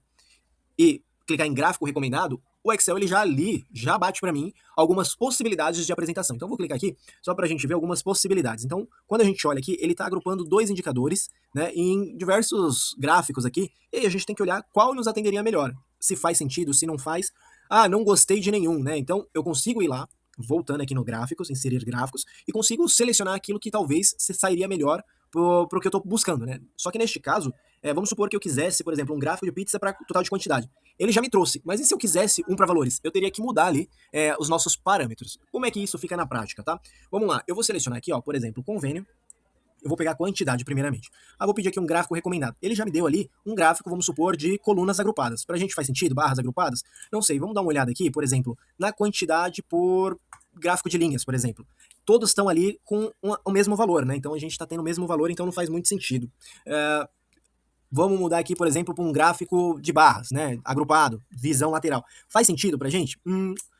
A: e clicar em gráfico recomendado, o Excel ele já bate para mim algumas possibilidades de apresentação. Então eu vou clicar aqui só para a gente ver algumas possibilidades. Então, quando a gente olha aqui, ele está agrupando dois indicadores, né, em diversos gráficos aqui, e aí a gente tem que olhar qual nos atenderia melhor. Se faz sentido, se não faz. Ah, não gostei de nenhum, né? Então eu consigo ir lá, voltando aqui no gráficos, inserir gráficos, e consigo selecionar aquilo que talvez sairia melhor pro que eu estou buscando, né? Só que neste caso, vamos supor que eu quisesse, por exemplo, um gráfico de pizza para total de quantidade. Ele já me trouxe, mas e se eu quisesse um para valores? Eu teria que mudar ali os nossos parâmetros. Como é que isso fica na prática, tá? Vamos lá, eu vou selecionar aqui, ó, por exemplo, convênio. Eu vou pegar a quantidade primeiramente. Ah, vou pedir aqui um gráfico recomendado. Ele já me deu ali um gráfico, vamos supor, de colunas agrupadas. Pra gente faz sentido, barras agrupadas? Não sei, vamos dar uma olhada aqui, por exemplo, na quantidade por gráfico de linhas, por exemplo. Todos estão ali com o mesmo valor, né? Então a gente está tendo o mesmo valor, então não faz muito sentido. Vamos mudar aqui, por exemplo, para um gráfico de barras, né? Agrupado, visão lateral. Faz sentido pra gente?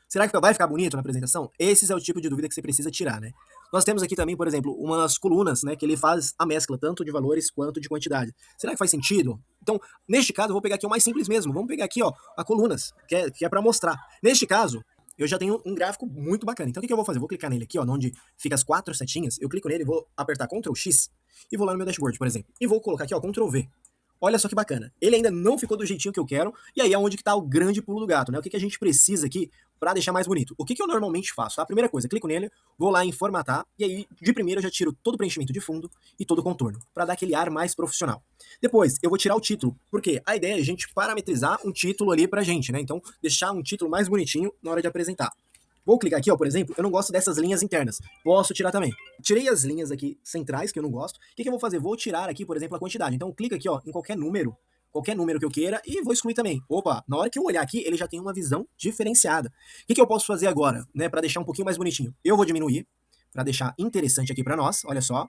A: Será que vai ficar bonito na apresentação? Esse é o tipo de dúvida que você precisa tirar, né? Nós temos aqui também, por exemplo, umas colunas, né, que ele faz a mescla tanto de valores quanto de quantidade. Será que faz sentido? Então, neste caso, eu vou pegar aqui o mais simples mesmo. Vamos pegar aqui, ó, a colunas, que é para mostrar. Neste caso, eu já tenho um gráfico muito bacana. Então, o que eu vou fazer? Eu vou clicar nele aqui, ó, onde fica as 4 setinhas. Eu clico nele, vou apertar Ctrl X e vou lá no meu dashboard, por exemplo. E vou colocar aqui, ó, Ctrl V. Olha só que bacana. Ele ainda não ficou do jeitinho que eu quero, e aí é onde que tá o grande pulo do gato, né? O que a gente precisa aqui para deixar mais bonito? O que eu normalmente faço? A primeira coisa, clico nele, vou lá em formatar, e aí de primeira eu já tiro todo o preenchimento de fundo e todo o contorno, para dar aquele ar mais profissional. Depois, eu vou tirar o título, porque a ideia é a gente parametrizar um título ali pra gente, né? Então, deixar um título mais bonitinho na hora de apresentar. Vou clicar aqui, ó, por exemplo, eu não gosto dessas linhas internas. Posso tirar também. Tirei as linhas aqui centrais, que eu não gosto. O que eu vou fazer? Vou tirar aqui, por exemplo, a quantidade. Então, clica aqui, ó, em qualquer número que eu queira, e vou excluir também. Opa, na hora que eu olhar aqui, ele já tem uma visão diferenciada. O que eu posso fazer agora, né, para deixar um pouquinho mais bonitinho? Eu vou diminuir, para deixar interessante aqui para nós, olha só.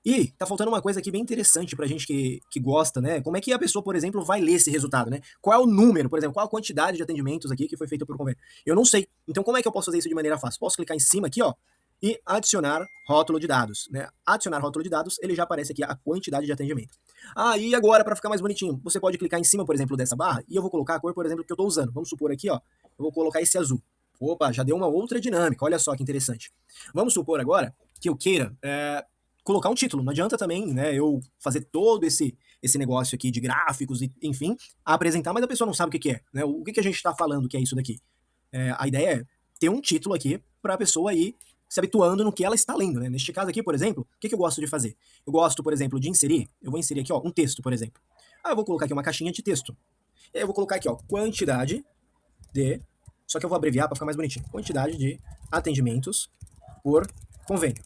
A: E tá faltando uma coisa aqui bem interessante pra gente que gosta, né? Como é que a pessoa, por exemplo, vai ler esse resultado, né? Qual é o número, por exemplo, qual a quantidade de atendimentos aqui que foi feito por convênio? Eu não sei. Então, como é que eu posso fazer isso de maneira fácil? Posso clicar em cima aqui, ó, e adicionar rótulo de dados, né? Adicionar rótulo de dados, ele já aparece aqui a quantidade de atendimento. Ah, e agora, para ficar mais bonitinho, você pode clicar em cima, por exemplo, dessa barra, e eu vou colocar a cor, por exemplo, que eu tô usando. Vamos supor aqui, ó, eu vou colocar esse azul. Opa, já deu uma outra dinâmica, olha só que interessante. Vamos supor agora que eu queira colocar um título. Não adianta também, né, eu fazer todo esse negócio aqui de gráficos e, enfim, apresentar, mas a pessoa não sabe o que é, né? O que a gente está falando que é isso daqui? A ideia é ter um título aqui para a pessoa ir se habituando no que ela está lendo, né? Neste caso aqui, por exemplo, o que eu gosto de fazer? Eu gosto, por exemplo, de inserir, eu vou inserir aqui, ó, um texto, por exemplo. Ah, eu vou colocar aqui uma caixinha de texto. E aí eu vou colocar aqui, ó, quantidade de, só que eu vou abreviar para ficar mais bonitinho, quantidade de atendimentos por convênio.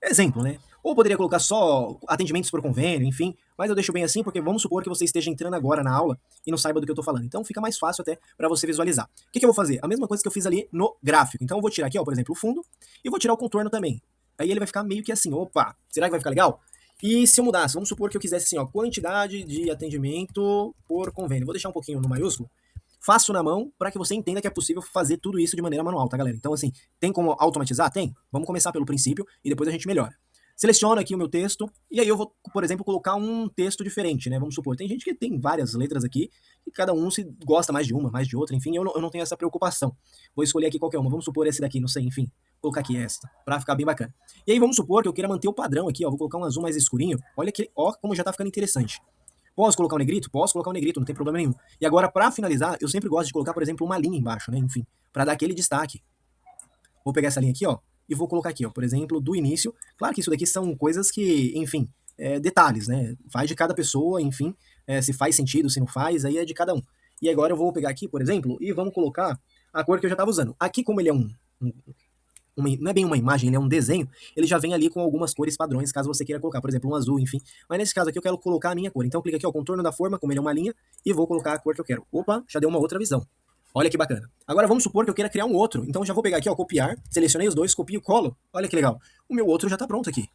A: Exemplo, né? Ou poderia colocar só atendimentos por convênio, enfim, mas eu deixo bem assim porque vamos supor que você esteja entrando agora na aula e não saiba do que eu tô falando. Então fica mais fácil até para você visualizar. O que eu vou fazer? A mesma coisa que eu fiz ali no gráfico. Então eu vou tirar aqui, ó, por exemplo, o fundo e vou tirar o contorno também. Aí ele vai ficar meio que assim, opa, será que vai ficar legal? E se eu mudasse, vamos supor que eu quisesse assim, ó, quantidade de atendimento por convênio. Vou deixar um pouquinho no maiúsculo. Faço na mão para que você entenda que é possível fazer tudo isso de maneira manual, tá, galera? Então, assim, tem como automatizar? Tem. Vamos começar pelo princípio e depois a gente melhora. Seleciono aqui o meu texto, e aí eu vou, por exemplo, colocar um texto diferente, né? Vamos supor, tem gente que tem várias letras aqui, e cada um se gosta mais de uma, mais de outra, enfim, eu não tenho essa preocupação. Vou escolher aqui qualquer uma, vamos supor esse daqui, não sei, enfim, vou colocar aqui esta, pra ficar bem bacana. E aí vamos supor que eu queira manter o padrão aqui, ó, vou colocar um azul mais escurinho, olha que, ó, como já tá ficando interessante. Posso colocar um negrito? Posso colocar um negrito, não tem problema nenhum. E agora, pra finalizar, eu sempre gosto de colocar, por exemplo, uma linha embaixo, né, enfim, pra dar aquele destaque. Vou pegar essa linha aqui, ó, e vou colocar aqui, ó, por exemplo, do início. Claro que isso daqui são coisas que, enfim, detalhes, né? Vai de cada pessoa, enfim, se faz sentido, se não faz, aí é de cada um. E agora eu vou pegar aqui, por exemplo, e vamos colocar a cor que eu já estava usando. Aqui, como ele é não é bem uma imagem, ele é um desenho, ele já vem ali com algumas cores padrões, caso você queira colocar, por exemplo, um azul, enfim. Mas nesse caso aqui eu quero colocar a minha cor. Então clica aqui, ó, contorno da forma, como ele é uma linha, e vou colocar a cor que eu quero. Opa, já deu uma outra visão. Olha que bacana. Agora vamos supor que eu queira criar um outro. Então já vou pegar aqui, ó, copiar, selecionei os dois, copio e colo. Olha que legal. O meu outro já tá pronto aqui.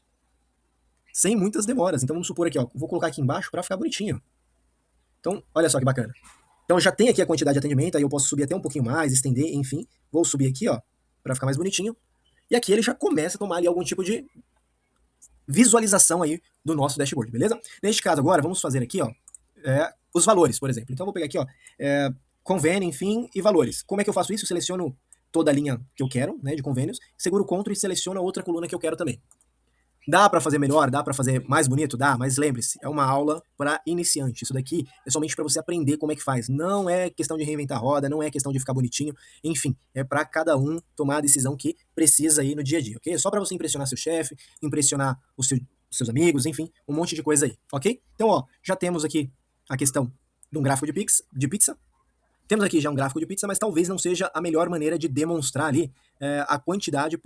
A: Sem muitas demoras. Então vamos supor aqui, ó, vou colocar aqui embaixo para ficar bonitinho. Então, olha só que bacana. Então já tem aqui a quantidade de atendimento, aí eu posso subir até um pouquinho mais, estender, enfim. Vou subir aqui, ó, para ficar mais bonitinho. E aqui ele já começa a tomar ali algum tipo de visualização aí do nosso dashboard, beleza? Neste caso agora, vamos fazer aqui, ó, os valores, por exemplo. Então eu vou pegar aqui, ó, convênio, enfim, e valores. Como é que eu faço isso? Eu seleciono toda a linha que eu quero, né, de convênios, seguro CTRL e seleciono a outra coluna que eu quero também. Dá para fazer melhor? Dá para fazer mais bonito? Dá, mas lembre-se, é uma aula para iniciante. Isso daqui é somente para você aprender como é que faz. Não é questão de reinventar a roda, não é questão de ficar bonitinho. Enfim, é para cada um tomar a decisão que precisa aí no dia a dia, ok? É só para você impressionar seu chefe, impressionar os seus amigos, enfim, um monte de coisa aí, ok? Então, ó, já temos aqui a questão de um gráfico de pizza. Temos aqui já um gráfico de pizza, mas talvez não seja a melhor maneira de demonstrar ali a quantidade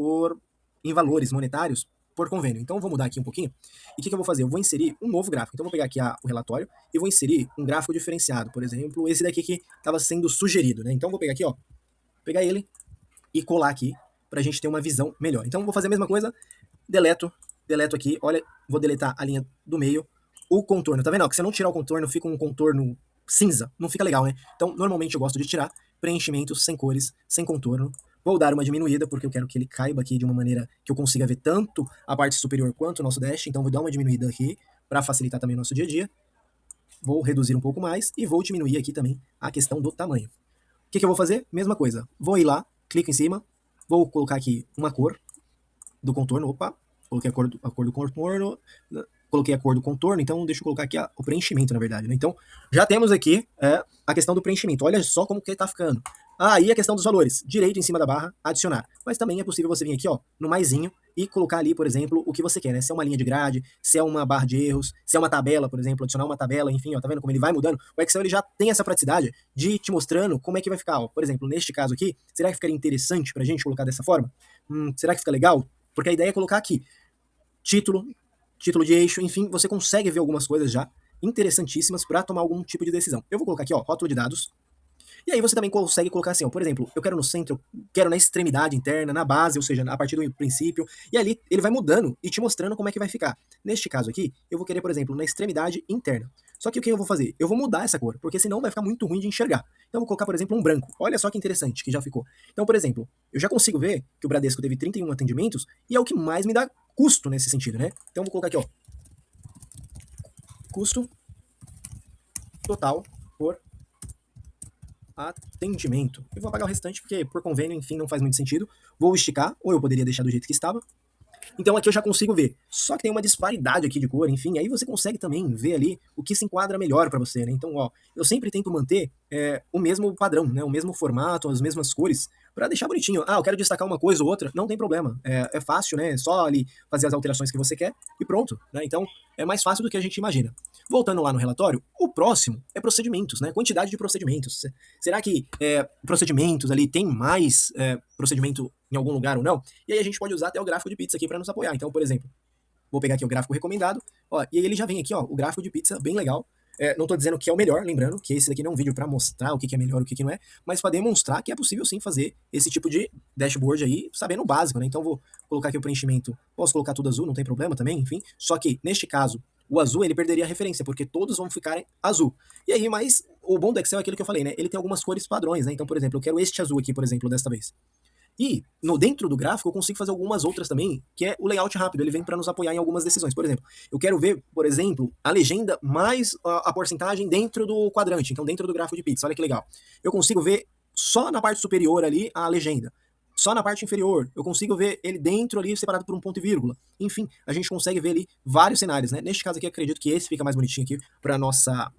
A: em valores monetários por convênio. Então eu vou mudar aqui um pouquinho. E o que eu vou fazer? Eu vou inserir um novo gráfico. Então eu vou pegar aqui o relatório e vou inserir um gráfico diferenciado. Por exemplo, esse daqui que estava sendo sugerido, né? Então eu vou pegar aqui, ó, pegar ele e colar aqui para a gente ter uma visão melhor. Então eu vou fazer a mesma coisa, deleto aqui, olha, vou deletar a linha do meio, o contorno, tá vendo? Ó, que se eu não tirar o contorno, fica um contorno cinza, não fica legal, né? Então, normalmente eu gosto de tirar preenchimentos sem cores, sem contorno. Vou dar uma diminuída, porque eu quero que ele caiba aqui de uma maneira que eu consiga ver tanto a parte superior quanto o nosso dash, então vou dar uma diminuída aqui, para facilitar também o nosso dia a dia. Vou reduzir um pouco mais e vou diminuir aqui também a questão do tamanho. O que eu vou fazer? Mesma coisa, vou ir lá, clico em cima, vou colocar aqui uma cor do contorno, opa, coloquei a cor do contorno, coloquei a cor do contorno, então deixa eu colocar aqui o preenchimento, na verdade, né? Então, já temos aqui a questão do preenchimento. Olha só como que ele tá ficando. Aí a questão dos valores. Direito em cima da barra, adicionar. Mas também é possível você vir aqui, ó, no maisinho e colocar ali, por exemplo, o que você quer, né? Se é uma linha de grade, se é uma barra de erros, se é uma tabela, por exemplo, adicionar uma tabela, enfim, ó, tá vendo como ele vai mudando? O Excel ele já tem essa praticidade de te mostrando como é que vai ficar, ó. Por exemplo, neste caso aqui, será que ficaria interessante pra gente colocar dessa forma? Será que fica legal? Porque a ideia é colocar aqui título de eixo, enfim, você consegue ver algumas coisas já interessantíssimas para tomar algum tipo de decisão. Eu vou colocar aqui, ó, rótulo de dados. E aí você também consegue colocar assim, ó, por exemplo, eu quero no centro, quero na extremidade interna, na base, ou seja, a partir do princípio, e ali ele vai mudando e te mostrando como é que vai ficar. Neste caso aqui, eu vou querer, por exemplo, na extremidade interna. Só que o que eu vou fazer? Eu vou mudar essa cor, porque senão vai ficar muito ruim de enxergar. Então eu vou colocar, por exemplo, um branco. Olha só que interessante que já ficou. Então, por exemplo, eu já consigo ver que o Bradesco teve 31 atendimentos e é o que mais me dá custo nesse sentido, né? Então eu vou colocar aqui, ó, custo total por atendimento. Eu vou apagar o restante porque por convênio, enfim, não faz muito sentido. Vou esticar, ou eu poderia deixar do jeito que estava. Então aqui eu já consigo ver. Só que tem uma disparidade aqui de cor, enfim, aí você consegue também ver ali o que se enquadra melhor para você, né? Então, ó, eu sempre tento manter o mesmo padrão, né? O mesmo formato, as mesmas cores, para deixar bonitinho. Ah, eu quero destacar uma coisa ou outra, não tem problema. É fácil, né? É só ali fazer as alterações que você quer e pronto, né? Então, é mais fácil do que a gente imagina. Voltando lá no relatório, o próximo é procedimentos, né? Quantidade de procedimentos. Será que procedimentos ali tem mais procedimento em algum lugar ou não? E aí a gente pode usar até o gráfico de pizza aqui para nos apoiar. Então, por exemplo, vou pegar aqui o gráfico recomendado, ó, e aí ele já vem aqui, ó, o gráfico de pizza, bem legal. Não estou dizendo que é o melhor, lembrando que esse daqui não é um vídeo para mostrar o que é melhor e o que não é, mas para demonstrar que é possível sim fazer esse tipo de dashboard aí, sabendo o básico, né? Então vou colocar aqui o preenchimento, posso colocar tudo azul, não tem problema também, enfim. Só que neste caso, o azul ele perderia a referência, porque todos vão ficar azul. E aí, mas o bom do Excel é aquilo que eu falei, né? Ele tem algumas cores padrões, né? Então, por exemplo, eu quero este azul aqui, por exemplo, desta vez. E dentro do gráfico eu consigo fazer algumas outras também, que é o layout rápido, ele vem para nos apoiar em algumas decisões. Por exemplo, eu quero ver, por exemplo, a legenda mais a porcentagem dentro do quadrante, então dentro do gráfico de pizza, olha que legal. Eu consigo ver só na parte superior ali a legenda. Só na parte inferior, eu consigo ver ele dentro ali, separado por um ponto e vírgula. Enfim, a gente consegue ver ali vários cenários, né? Neste caso aqui, acredito que esse fica mais bonitinho aqui para nossa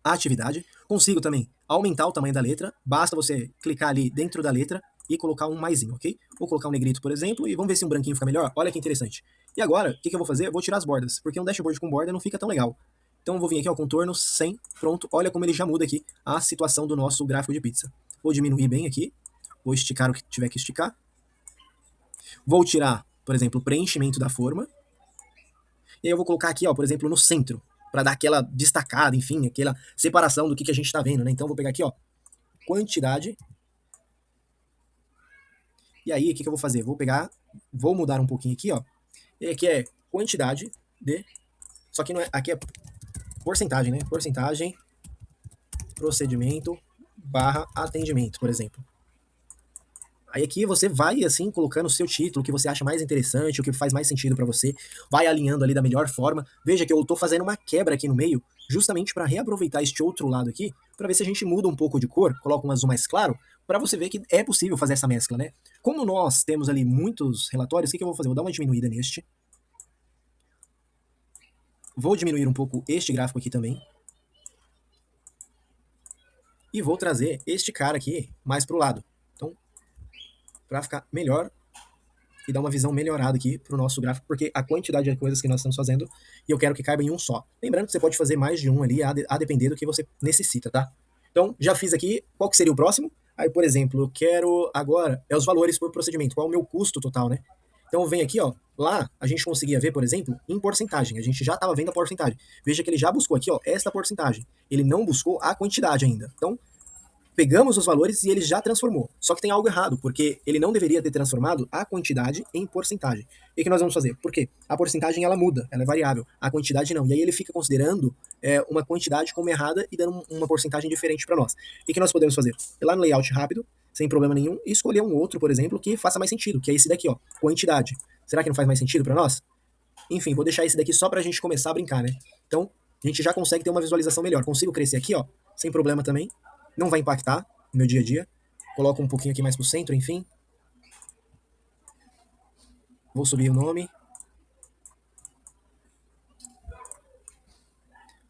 A: atividade. Consigo também aumentar o tamanho da letra, basta você clicar ali dentro da letra e colocar um maisinho, ok? Vou colocar um negrito, por exemplo, e vamos ver se um branquinho fica melhor. Olha que interessante. E agora, o que eu vou fazer? Eu vou tirar as bordas, porque um dashboard com borda não fica tão legal. Então eu vou vir aqui ao contorno, sem, pronto. Olha como ele já muda aqui a situação do nosso gráfico de pizza. Vou diminuir bem aqui, vou esticar o que tiver que esticar. Vou tirar, por exemplo, o preenchimento da forma. E aí eu vou colocar aqui, ó, por exemplo, no centro, para dar aquela destacada, enfim, aquela separação do que a gente está vendo, né? Então eu vou pegar aqui, ó, quantidade. E aí, o que eu vou fazer? Vou mudar um pouquinho aqui, ó. E aqui é quantidade de... Só que não é, aqui é porcentagem, né? Porcentagem, procedimento, barra atendimento, por exemplo. Aí aqui você vai, assim, colocando o seu título, o que você acha mais interessante, o que faz mais sentido para você, vai alinhando ali da melhor forma. Veja que eu tô fazendo uma quebra aqui no meio, justamente para reaproveitar este outro lado aqui, para ver se a gente muda um pouco de cor, coloca um azul mais claro, para você ver que é possível fazer essa mescla, né? Como nós temos ali muitos relatórios, o que eu vou fazer? Vou dar uma diminuída neste. Vou diminuir um pouco este gráfico aqui também. E vou trazer este cara aqui mais para o lado. Então, para ficar melhor e dar uma visão melhorada aqui para o nosso gráfico, porque a quantidade de coisas que nós estamos fazendo, e eu quero que caiba em um só. Lembrando que você pode fazer mais de um ali, a depender do que você necessita, tá? Então, já fiz aqui, qual que seria o próximo? Aí, por exemplo, eu quero agora, os valores por procedimento, qual é o meu custo total, né? Então, vem aqui, ó, lá a gente conseguia ver, por exemplo, em porcentagem, a gente já estava vendo a porcentagem. Veja que ele já buscou aqui, ó, esta porcentagem. Ele não buscou a quantidade ainda. Então, pegamos os valores e ele já transformou. Só que tem algo errado, porque ele não deveria ter transformado a quantidade em porcentagem. E o que nós vamos fazer? Por quê? A porcentagem ela muda, ela é variável, a quantidade não. E aí ele fica considerando uma quantidade como errada e dando uma porcentagem diferente para nós. E o que nós podemos fazer? Ir lá no layout rápido, sem problema nenhum, e escolher um outro, por exemplo, que faça mais sentido, que é esse daqui, ó, quantidade. Será que não faz mais sentido para nós? Enfim, vou deixar esse daqui só pra gente começar a brincar, né? Então, a gente já consegue ter uma visualização melhor. Consigo crescer aqui, ó, sem problema também. Não vai impactar no meu dia a dia. Coloco um pouquinho aqui mais pro centro, enfim. Vou subir o nome.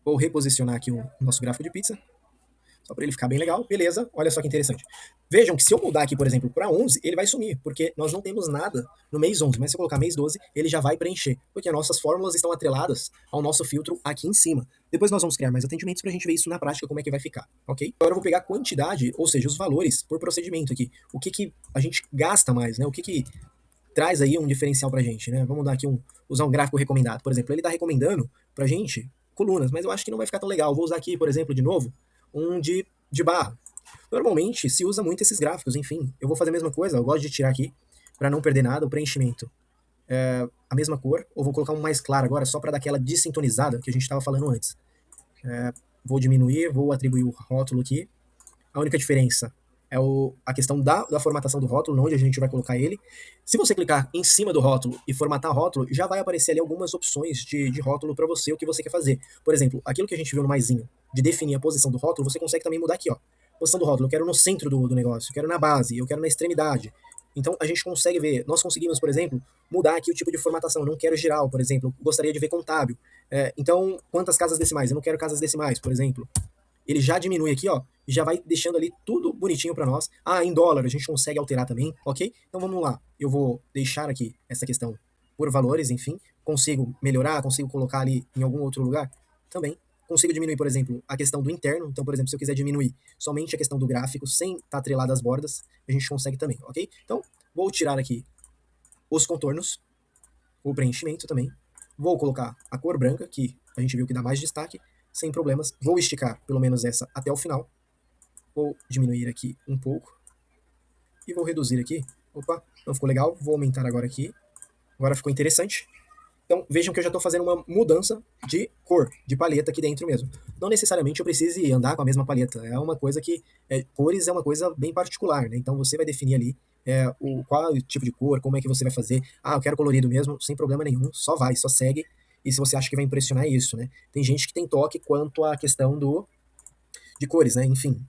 A: Vou reposicionar aqui o nosso gráfico de pizza. Só para ele ficar bem legal. Beleza, olha só que interessante. Vejam que se eu mudar aqui, por exemplo, para 11, ele vai sumir, porque nós não temos nada no mês 11, mas se eu colocar mês 12, ele já vai preencher, porque as nossas fórmulas estão atreladas ao nosso filtro aqui em cima. Depois nós vamos criar mais atendimentos para a gente ver isso na prática, como é que vai ficar, ok? Agora eu vou pegar a quantidade, ou seja, os valores por procedimento aqui. O que, que a gente gasta mais, né? O que, que traz aí um diferencial pra gente, né? Vamos dar aqui usar um gráfico recomendado. Por exemplo, ele está recomendando pra gente colunas, mas eu acho que não vai ficar tão legal. Vou usar aqui, por exemplo, de novo, um de barra. Normalmente se usa muito esses gráficos, enfim. Eu vou fazer a mesma coisa, eu gosto de tirar aqui, para não perder nada, o preenchimento. A mesma cor, ou vou colocar um mais claro agora, só para dar aquela desintonizada que a gente estava falando antes. Vou diminuir, vou atribuir o rótulo aqui. A única diferença é a questão da formatação do rótulo, onde a gente vai colocar ele. Se você clicar em cima do rótulo e formatar rótulo, já vai aparecer ali algumas opções de rótulo para você, o que você quer fazer. Por exemplo, aquilo que a gente viu no maisinho, de definir a posição do rótulo, você consegue também mudar aqui, ó. Posição do rótulo, eu quero no centro do negócio, eu quero na base, eu quero na extremidade. Então a gente consegue ver, nós conseguimos, por exemplo, mudar aqui o tipo de formatação. Eu não quero geral, por exemplo, gostaria de ver contábil. Então, quantas casas decimais? Eu não quero casas decimais, por exemplo. Ele já diminui aqui, ó, e já vai deixando ali tudo bonitinho para nós. Ah, em dólar a gente consegue alterar também, ok? Então vamos lá, eu vou deixar aqui essa questão por valores, enfim. Consigo melhorar, consigo colocar ali em algum outro lugar? Também. Consigo diminuir, por exemplo, a questão do interno. Então, por exemplo, se eu quiser diminuir somente a questão do gráfico, sem estar atrelado às bordas, a gente consegue também, ok? Então, vou tirar aqui os contornos, o preenchimento também. Vou colocar a cor branca, que a gente viu que dá mais destaque, sem problemas. Vou esticar pelo menos essa até o final. Vou diminuir aqui um pouco. E vou reduzir aqui. Opa, não ficou legal. Vou aumentar agora aqui. Agora ficou interessante. Então vejam que eu já estou fazendo uma mudança de cor, de paleta aqui dentro mesmo. Não necessariamente eu precise andar com a mesma paleta. É uma coisa que. Cores é uma coisa bem particular, né? Então você vai definir ali qual é o tipo de cor, como é que você vai fazer. Ah, eu quero colorido mesmo, sem problema nenhum. Só vai, só segue. E se você acha que vai impressionar, é isso, né? Tem gente que tem toque quanto à questão de cores, né? Enfim.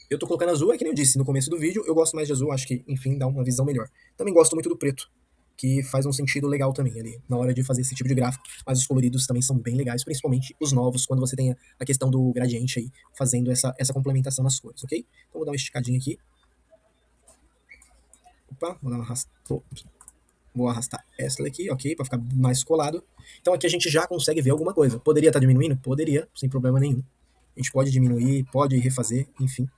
A: Eu tô colocando azul, é que nem eu disse no começo do vídeo, eu gosto mais de azul, acho que, enfim, dá uma visão melhor. Também gosto muito do preto, que faz um sentido legal também ali, na hora de fazer esse tipo de gráfico. Mas os coloridos também são bem legais, principalmente os novos, quando você tem a questão do gradiente aí, fazendo essa complementação nas cores, ok? Então vou dar uma esticadinha aqui. Opa, vou dar uma arrastada. Vou arrastar essa daqui, ok, para ficar mais colado. Então aqui a gente já consegue ver alguma coisa. Poderia estar diminuindo? Poderia, sem problema nenhum. A gente pode diminuir, pode refazer, enfim.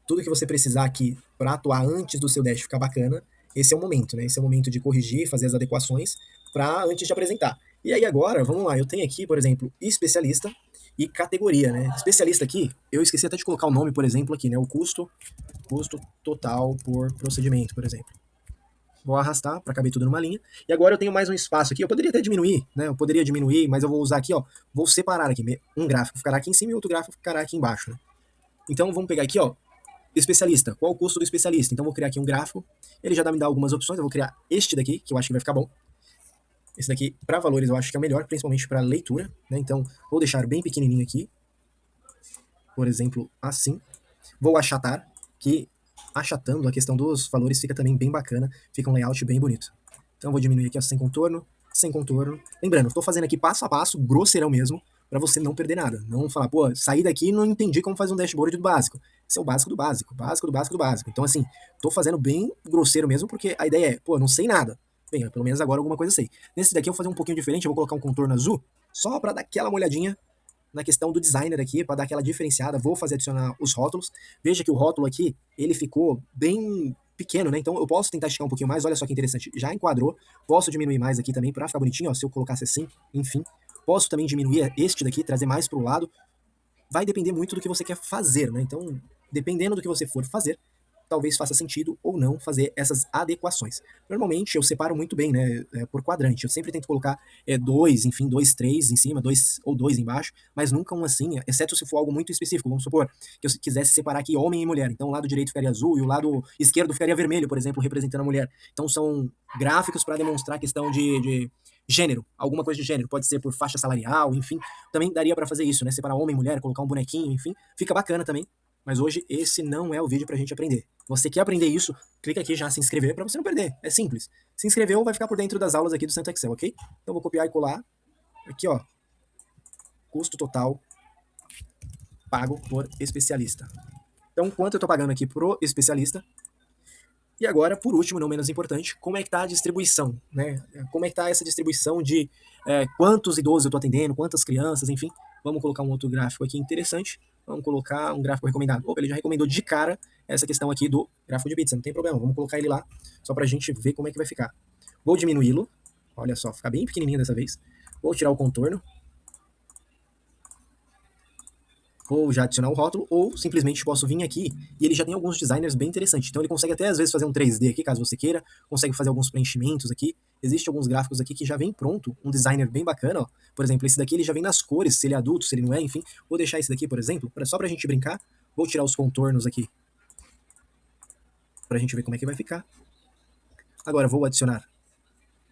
A: Tudo que você precisar aqui para atuar antes do seu dash ficar bacana, esse é o momento, né? Esse é o momento de corrigir, fazer as adequações para antes de apresentar. E aí agora, vamos lá, eu tenho aqui, por exemplo, especialista e categoria, né? Especialista aqui, eu esqueci até de colocar o nome, por exemplo, aqui, né? O custo total por procedimento, por exemplo. Vou arrastar para caber tudo numa linha. E agora eu tenho mais um espaço aqui. Eu poderia até diminuir, né? Eu poderia diminuir, mas eu vou usar aqui, ó. Vou separar aqui. Um gráfico ficará aqui em cima e outro gráfico ficará aqui embaixo, né? Então vamos pegar aqui, ó. Especialista. Qual o custo do especialista? Então vou criar aqui um gráfico. Ele já me dá algumas opções. Eu vou criar este daqui, que eu acho que vai ficar bom. Esse daqui, para valores, eu acho que é o melhor, principalmente para leitura, né? Então, vou deixar bem pequenininho aqui, por exemplo, assim. Vou achatar, que achatando a questão dos valores fica também bem bacana, fica um layout bem bonito. Então, vou diminuir aqui, ó, sem contorno, sem contorno. Lembrando, estou fazendo aqui passo a passo, grosseirão mesmo, para você não perder nada. Não falar, pô, saí daqui e não entendi como fazer um dashboard do básico. Esse é o básico do básico, básico do básico do básico. Então, assim, tô fazendo bem grosseiro mesmo, porque a ideia é, pô, não sei nada. Bem, pelo menos agora alguma coisa eu sei. Nesse daqui eu vou fazer um pouquinho diferente, eu vou colocar um contorno azul, só para dar aquela molhadinha na questão do designer aqui, para dar aquela diferenciada. Vou fazer adicionar os rótulos. Veja que o rótulo aqui, ele ficou bem pequeno, né? Então eu posso tentar esticar um pouquinho mais, olha só que interessante. Já enquadrou, posso diminuir mais aqui também para ficar bonitinho, ó, se eu colocasse assim, enfim. Posso também diminuir este daqui, trazer mais para o lado. Vai depender muito do que você quer fazer, né? Então, dependendo do que você for fazer, talvez faça sentido ou não fazer essas adequações. Normalmente eu separo muito bem, né, por quadrante. Eu sempre tento colocar dois, enfim, dois, três em cima, dois ou dois embaixo, mas nunca um assim, exceto se for algo muito específico. Vamos supor que eu quisesse separar aqui homem e mulher. Então o lado direito ficaria azul e o lado esquerdo ficaria vermelho, por exemplo, representando a mulher. Então são gráficos para demonstrar a questão de gênero, alguma coisa de gênero, pode ser por faixa salarial, enfim, também daria para fazer isso, né? Separar homem e mulher, colocar um bonequinho, enfim, fica bacana também. Mas hoje esse não é o vídeo pra gente aprender. Você quer aprender isso, clica aqui já em se inscrever para você não perder. É simples. Se inscreveu, vai ficar por dentro das aulas aqui do Santo Excel, ok? Então vou copiar e colar. Aqui, ó. Custo total pago por especialista. Então, quanto eu tô pagando aqui pro especialista? E agora, por último, não menos importante, como é que tá a distribuição, né? Como é que tá essa distribuição de quantos idosos eu tô atendendo, quantas crianças, enfim. Vamos colocar um outro gráfico aqui interessante. Vamos colocar um gráfico recomendado. Opa, ele já recomendou de cara essa questão aqui do gráfico de pizza, não tem problema. Vamos colocar ele lá, só pra gente ver como é que vai ficar. Vou diminuí-lo, olha só, ficar bem pequenininho dessa vez. Vou tirar o contorno. Ou já adicionar o rótulo, ou simplesmente posso vir aqui e ele já tem alguns designers bem interessantes. Então ele consegue até às vezes fazer um 3D aqui, caso você queira, consegue fazer alguns preenchimentos aqui. Existem alguns gráficos aqui que já vem pronto, um designer bem bacana, ó. Por exemplo, esse daqui ele já vem nas cores, se ele é adulto, se ele não é, enfim. Vou deixar esse daqui, por exemplo, só pra gente brincar. Vou tirar os contornos aqui, pra gente ver como é que vai ficar. Agora vou adicionar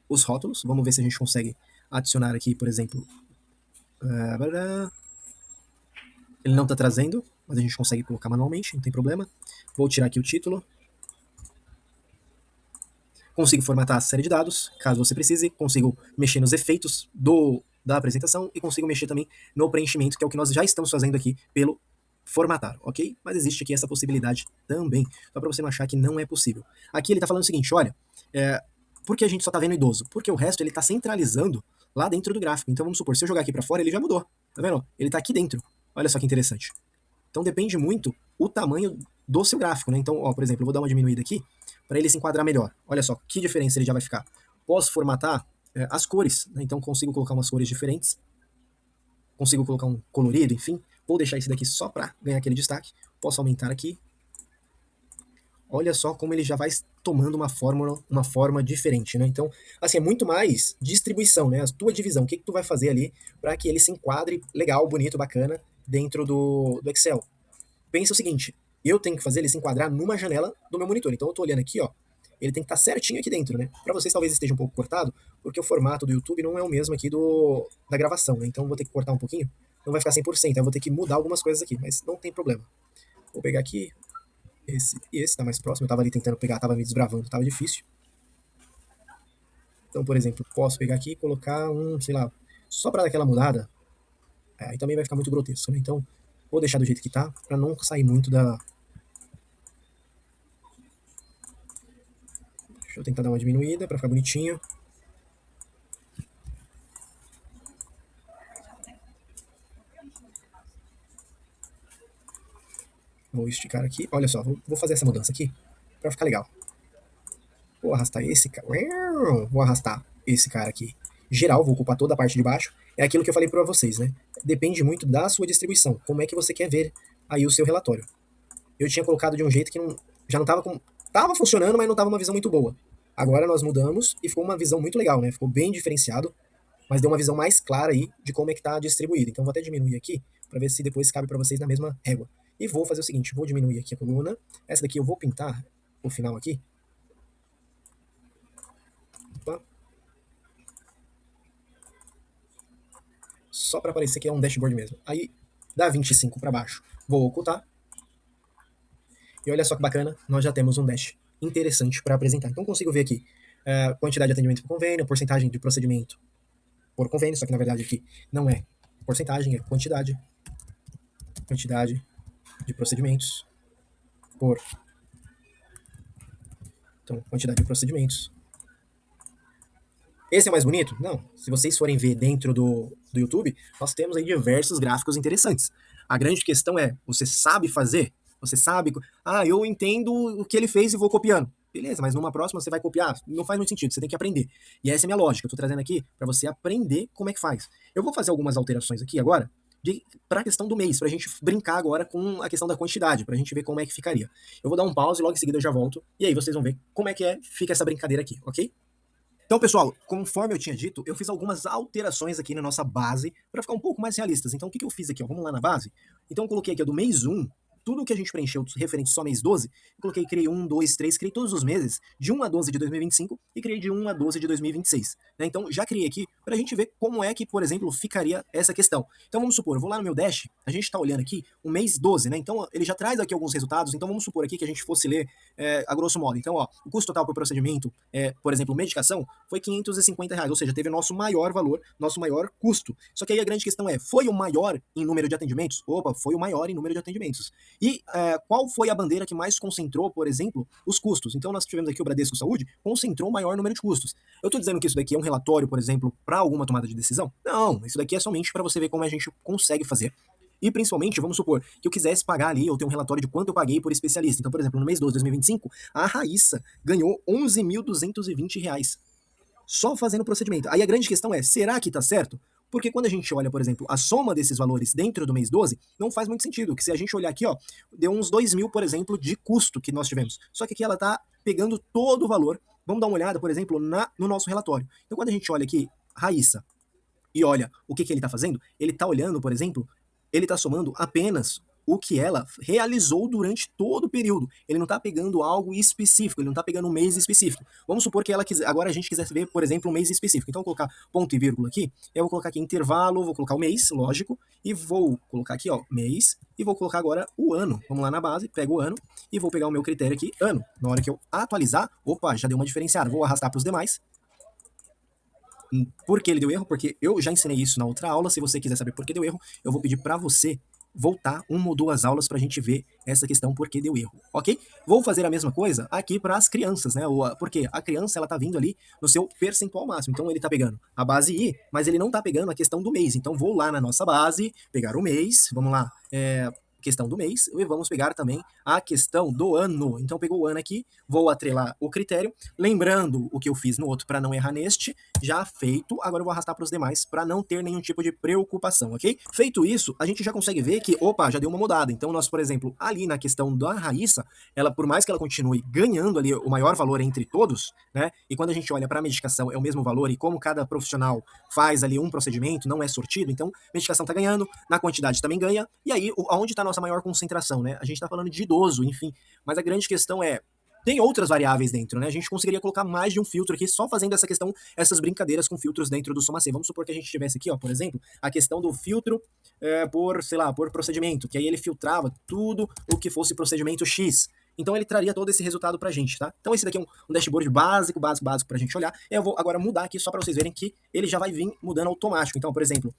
A: os rótulos, vamos ver se a gente consegue adicionar aqui, por exemplo... Ele não está trazendo, mas a gente consegue colocar manualmente, não tem problema. Vou tirar aqui o título. Consigo formatar a série de dados, caso você precise. Consigo mexer nos efeitos da apresentação e consigo mexer também no preenchimento, que é o que nós já estamos fazendo aqui pelo formatar, ok? Mas existe aqui essa possibilidade também, só para você não achar que não é possível. Aqui ele está falando o seguinte, olha, por que a gente só está vendo idoso? Porque o resto ele está centralizando lá dentro do gráfico. Então vamos supor, se eu jogar aqui para fora, ele já mudou, tá vendo? Ele está aqui dentro. Olha só que interessante. Então depende muito o tamanho do seu gráfico, né? Então, ó, por exemplo, eu vou dar uma diminuída aqui para ele se enquadrar melhor. Olha só que diferença ele já vai ficar. Posso formatar as cores, né? Então consigo colocar umas cores diferentes, consigo colocar um colorido, enfim. Vou deixar esse daqui só para ganhar aquele destaque. Posso aumentar aqui. Olha só como ele já vai tomando uma forma diferente, né? Então, assim, é muito mais distribuição, né? A tua divisão, o que tu vai fazer ali para que ele se enquadre legal, bonito, bacana dentro do Excel. Pensa o seguinte, eu tenho que fazer ele se enquadrar numa janela do meu monitor. Então eu tô olhando aqui, ó, ele tem que estar certinho aqui dentro, né? Para vocês talvez esteja um pouco cortado, porque o formato do YouTube não é o mesmo aqui da gravação, né? Então eu vou ter que cortar um pouquinho, não vai ficar 100%, eu vou ter que mudar algumas coisas aqui, mas não tem problema. Vou pegar aqui, esse e esse tá mais próximo, eu tava ali tentando pegar, tava me desbravando, tava difícil. Então, por exemplo, posso pegar aqui e colocar sei lá, só para dar aquela mudada, aí também vai ficar muito grotesco, né? Então, vou deixar do jeito que tá, para não sair muito da... Deixa eu tentar dar uma diminuída para ficar bonitinho. Vou esticar aqui. Olha só, vou fazer essa mudança aqui para ficar legal. Vou arrastar esse cara. Vou arrastar esse cara aqui. Geral, vou ocupar toda a parte de baixo. É aquilo que eu falei para vocês, né? Depende muito da sua distribuição. Como é que você quer ver aí o seu relatório. Eu tinha colocado de um jeito que já não estava com... Tava funcionando, mas não tava uma visão muito boa. Agora nós mudamos e ficou uma visão muito legal, né? Ficou bem diferenciado, mas deu uma visão mais clara aí de como é que tá distribuído. Então vou até diminuir aqui para ver se depois cabe para vocês na mesma régua. E vou fazer o seguinte, vou diminuir aqui a coluna. Essa daqui eu vou pintar o final aqui. Opa. só para aparecer que é um dashboard mesmo. Aí, da 25 para baixo, vou ocultar. E olha só que bacana, nós já temos um dash interessante para apresentar. Então, consigo ver aqui quantidade de atendimento por convênio, porcentagem de procedimento por convênio, só que na verdade aqui não é porcentagem, é quantidade de procedimentos por. Então, quantidade de procedimentos. Esse é o mais bonito? Não. Se vocês forem ver dentro do YouTube, nós temos aí diversos gráficos interessantes. A grande questão é, você sabe fazer? Você sabe... eu entendo o que ele fez e vou copiando. Beleza, mas numa próxima você vai copiar? Não faz muito sentido, você tem que aprender. E essa é a minha lógica, eu tô trazendo aqui para você aprender como é que faz. Eu vou fazer algumas alterações aqui agora, para a questão do mês, para a gente brincar agora com a questão da quantidade, para a gente ver como é que ficaria. Eu vou dar um pause e logo em seguida eu já volto, e aí vocês vão ver como é que fica essa brincadeira aqui, ok? Então, pessoal, conforme eu tinha dito, eu fiz algumas alterações aqui na nossa base para ficar um pouco mais realistas. Então, o que eu fiz aqui? Ó? Vamos lá na base? Então, eu coloquei aqui ó, do mês 1, tudo que a gente preencheu referente só mês 12, eu coloquei, criei 1, 2, 3, criei todos os meses, de 1 a 12 de 2025 e criei de 1 a 12 de 2026. Né? Então, já criei aqui para a gente ver como é que, por exemplo, ficaria essa questão. Então, vamos supor, eu vou lá no meu Dash, a gente está olhando aqui o mês 12, né? Então, ele já traz aqui alguns resultados. Então, vamos supor aqui que a gente fosse ler a grosso modo. Então, ó, o custo total por procedimento, por exemplo, medicação, foi R$ 550, ou seja, teve nosso maior valor, nosso maior custo. Só que aí a grande questão é, foi o maior em número de atendimentos? Opa, foi o maior em número de atendimentos. E qual foi a bandeira que mais concentrou, por exemplo, os custos? Então nós tivemos aqui o Bradesco Saúde, concentrou o maior número de custos. Eu estou dizendo que isso daqui é um relatório, por exemplo, para alguma tomada de decisão? Não, isso daqui é somente para você ver como a gente consegue fazer. E principalmente, vamos supor, que eu quisesse pagar ali, ou ter um relatório de quanto eu paguei por especialista. Então, por exemplo, no mês 12 de 2025, a Raíssa ganhou R$ 11.220 só fazendo o procedimento. Aí a grande questão é, será que tá certo? Porque quando a gente olha, por exemplo, a soma desses valores dentro do mês 12, não faz muito sentido. Que se a gente olhar aqui, ó, deu uns 2.000, por exemplo, de custo que nós tivemos. Só que aqui ela tá pegando todo o valor. Vamos dar uma olhada, por exemplo, no nosso relatório. Então quando a gente olha aqui, Raíssa, e olha o que ele tá fazendo, ele tá olhando, por exemplo, ele está somando apenas o que ela realizou durante todo o período. Ele não está pegando algo específico, ele não está pegando um mês específico. Vamos supor que ela quiser, agora a gente quisesse ver, por exemplo, um mês específico. Então, eu vou colocar ponto e vírgula aqui, eu vou colocar aqui intervalo, vou colocar o mês, lógico, e vou colocar aqui, ó, mês, e vou colocar agora o ano. Vamos lá na base, pego o ano, e vou pegar o meu critério aqui, ano. Na hora que eu atualizar, opa, já deu uma diferenciada. Vou arrastar para os demais. Por que ele deu erro? Porque eu já ensinei isso na outra aula. Se você quiser saber por que deu erro, eu vou pedir para você voltar uma ou duas aulas para a gente ver essa questão por que deu erro, ok? Vou fazer a mesma coisa aqui para as crianças, né? Porque a criança ela tá vindo ali no seu percentual máximo, então ele tá pegando a base I, mas ele não tá pegando a questão do mês. Então vou lá na nossa base, pegar o mês, vamos lá, questão do mês, e vamos pegar também a questão do ano. Então pegou o ano aqui, vou atrelar o critério, lembrando o que eu fiz no outro para não errar neste, já feito, agora eu vou arrastar para os demais para não ter nenhum tipo de preocupação, ok? Feito isso, a gente já consegue ver que, opa, já deu uma mudada. Então nós, por exemplo, ali na questão da Raíssa, ela, por mais que ela continue ganhando ali o maior valor entre todos, né? E quando a gente olha para a medicação é o mesmo valor, e como cada profissional faz ali um procedimento, não é sortido, então medicação tá ganhando, na quantidade também ganha, e aí aonde tá a nossa maior concentração, né? A gente tá falando de idoso, enfim, mas a grande questão é, tem outras variáveis dentro, né? A gente conseguiria colocar mais de um filtro aqui, só fazendo essa questão, essas brincadeiras com filtros dentro do SomaC. Vamos supor que a gente tivesse aqui, ó, por exemplo, a questão do filtro por, sei lá, por procedimento, que aí ele filtrava tudo o que fosse procedimento X. Então ele traria todo esse resultado pra gente, tá? Então esse daqui é um dashboard básico pra gente olhar. Eu vou agora mudar aqui só pra vocês verem que ele já vai vir mudando automático. Então, por exemplo,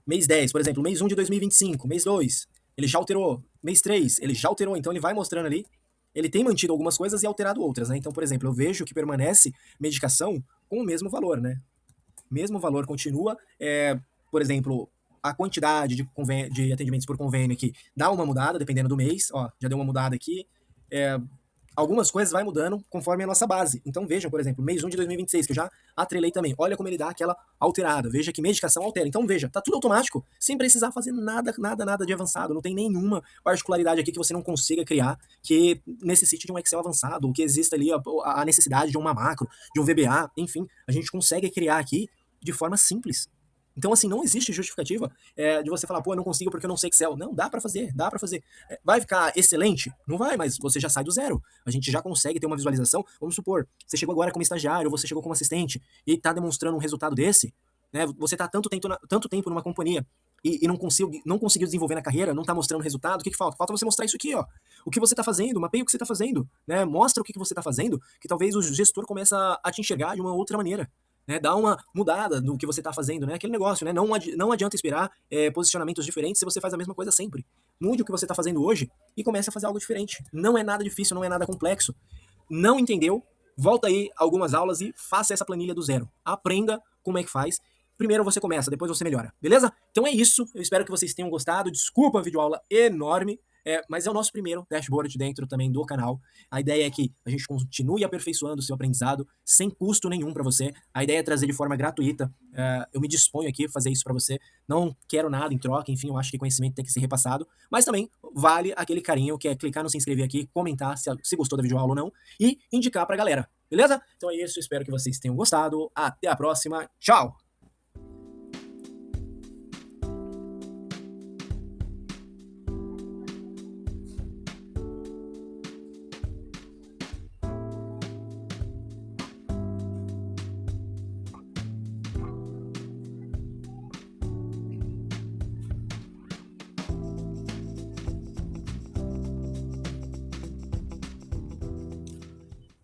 A: mês 10, por exemplo, mês 1 de 2025, mês 2, ele já alterou, mês 3, ele já alterou, então ele vai mostrando ali, ele tem mantido algumas coisas e alterado outras, né? Então, por exemplo, eu vejo que permanece medicação com o mesmo valor, né? Mesmo valor continua, por exemplo, a quantidade de atendimentos por convênio aqui dá uma mudada, dependendo do mês, ó, já deu uma mudada aqui, algumas coisas vai mudando conforme a nossa base. Então vejam, por exemplo, mês 1 de 2026, que eu já atrelei também. Olha como ele dá aquela alterada. Veja que medicação altera. Então veja, tá tudo automático, sem precisar fazer nada de avançado. Não tem nenhuma particularidade aqui que você não consiga criar, que necessite de um Excel avançado, ou que exista ali a necessidade de uma macro, de um VBA, enfim. A gente consegue criar aqui de forma simples. Então, assim, não existe justificativa de você falar, pô, eu não consigo porque eu não sei Excel. Não, dá pra fazer, dá pra fazer. Vai ficar excelente? Não vai, mas você já sai do zero. A gente já consegue ter uma visualização. Vamos supor, você chegou agora como estagiário, você chegou como assistente e tá demonstrando um resultado desse. né? Você está tanto tempo numa companhia e não conseguiu desenvolver na carreira, não está mostrando resultado, o que falta? Falta você mostrar isso aqui, ó. O que você está fazendo, mapeia o que você está fazendo, né? Mostra o que você está fazendo, que talvez o gestor comece a te enxergar de uma outra maneira. Né, dá uma mudada no que você está fazendo, né? Aquele negócio, né? Não adianta esperar posicionamentos diferentes se você faz a mesma coisa sempre. Mude o que você está fazendo hoje e comece a fazer algo diferente. Não é nada difícil, não é nada complexo. Não entendeu? Volta aí algumas aulas e faça essa planilha do zero. Aprenda como é que faz. Primeiro você começa, depois você melhora, beleza? Então é isso, eu espero que vocês tenham gostado. Desculpa a videoaula enorme, mas é o nosso primeiro dashboard dentro também do canal. A ideia é que a gente continue aperfeiçoando o seu aprendizado sem custo nenhum para você. A ideia é trazer de forma gratuita. Eu me disponho aqui a fazer isso para você. Não quero nada em troca, enfim, eu acho que conhecimento tem que ser repassado. Mas também vale aquele carinho que é clicar no se inscrever aqui, comentar se gostou da videoaula ou não e indicar pra galera, beleza? Então é isso, espero que vocês tenham gostado. Até a próxima, tchau!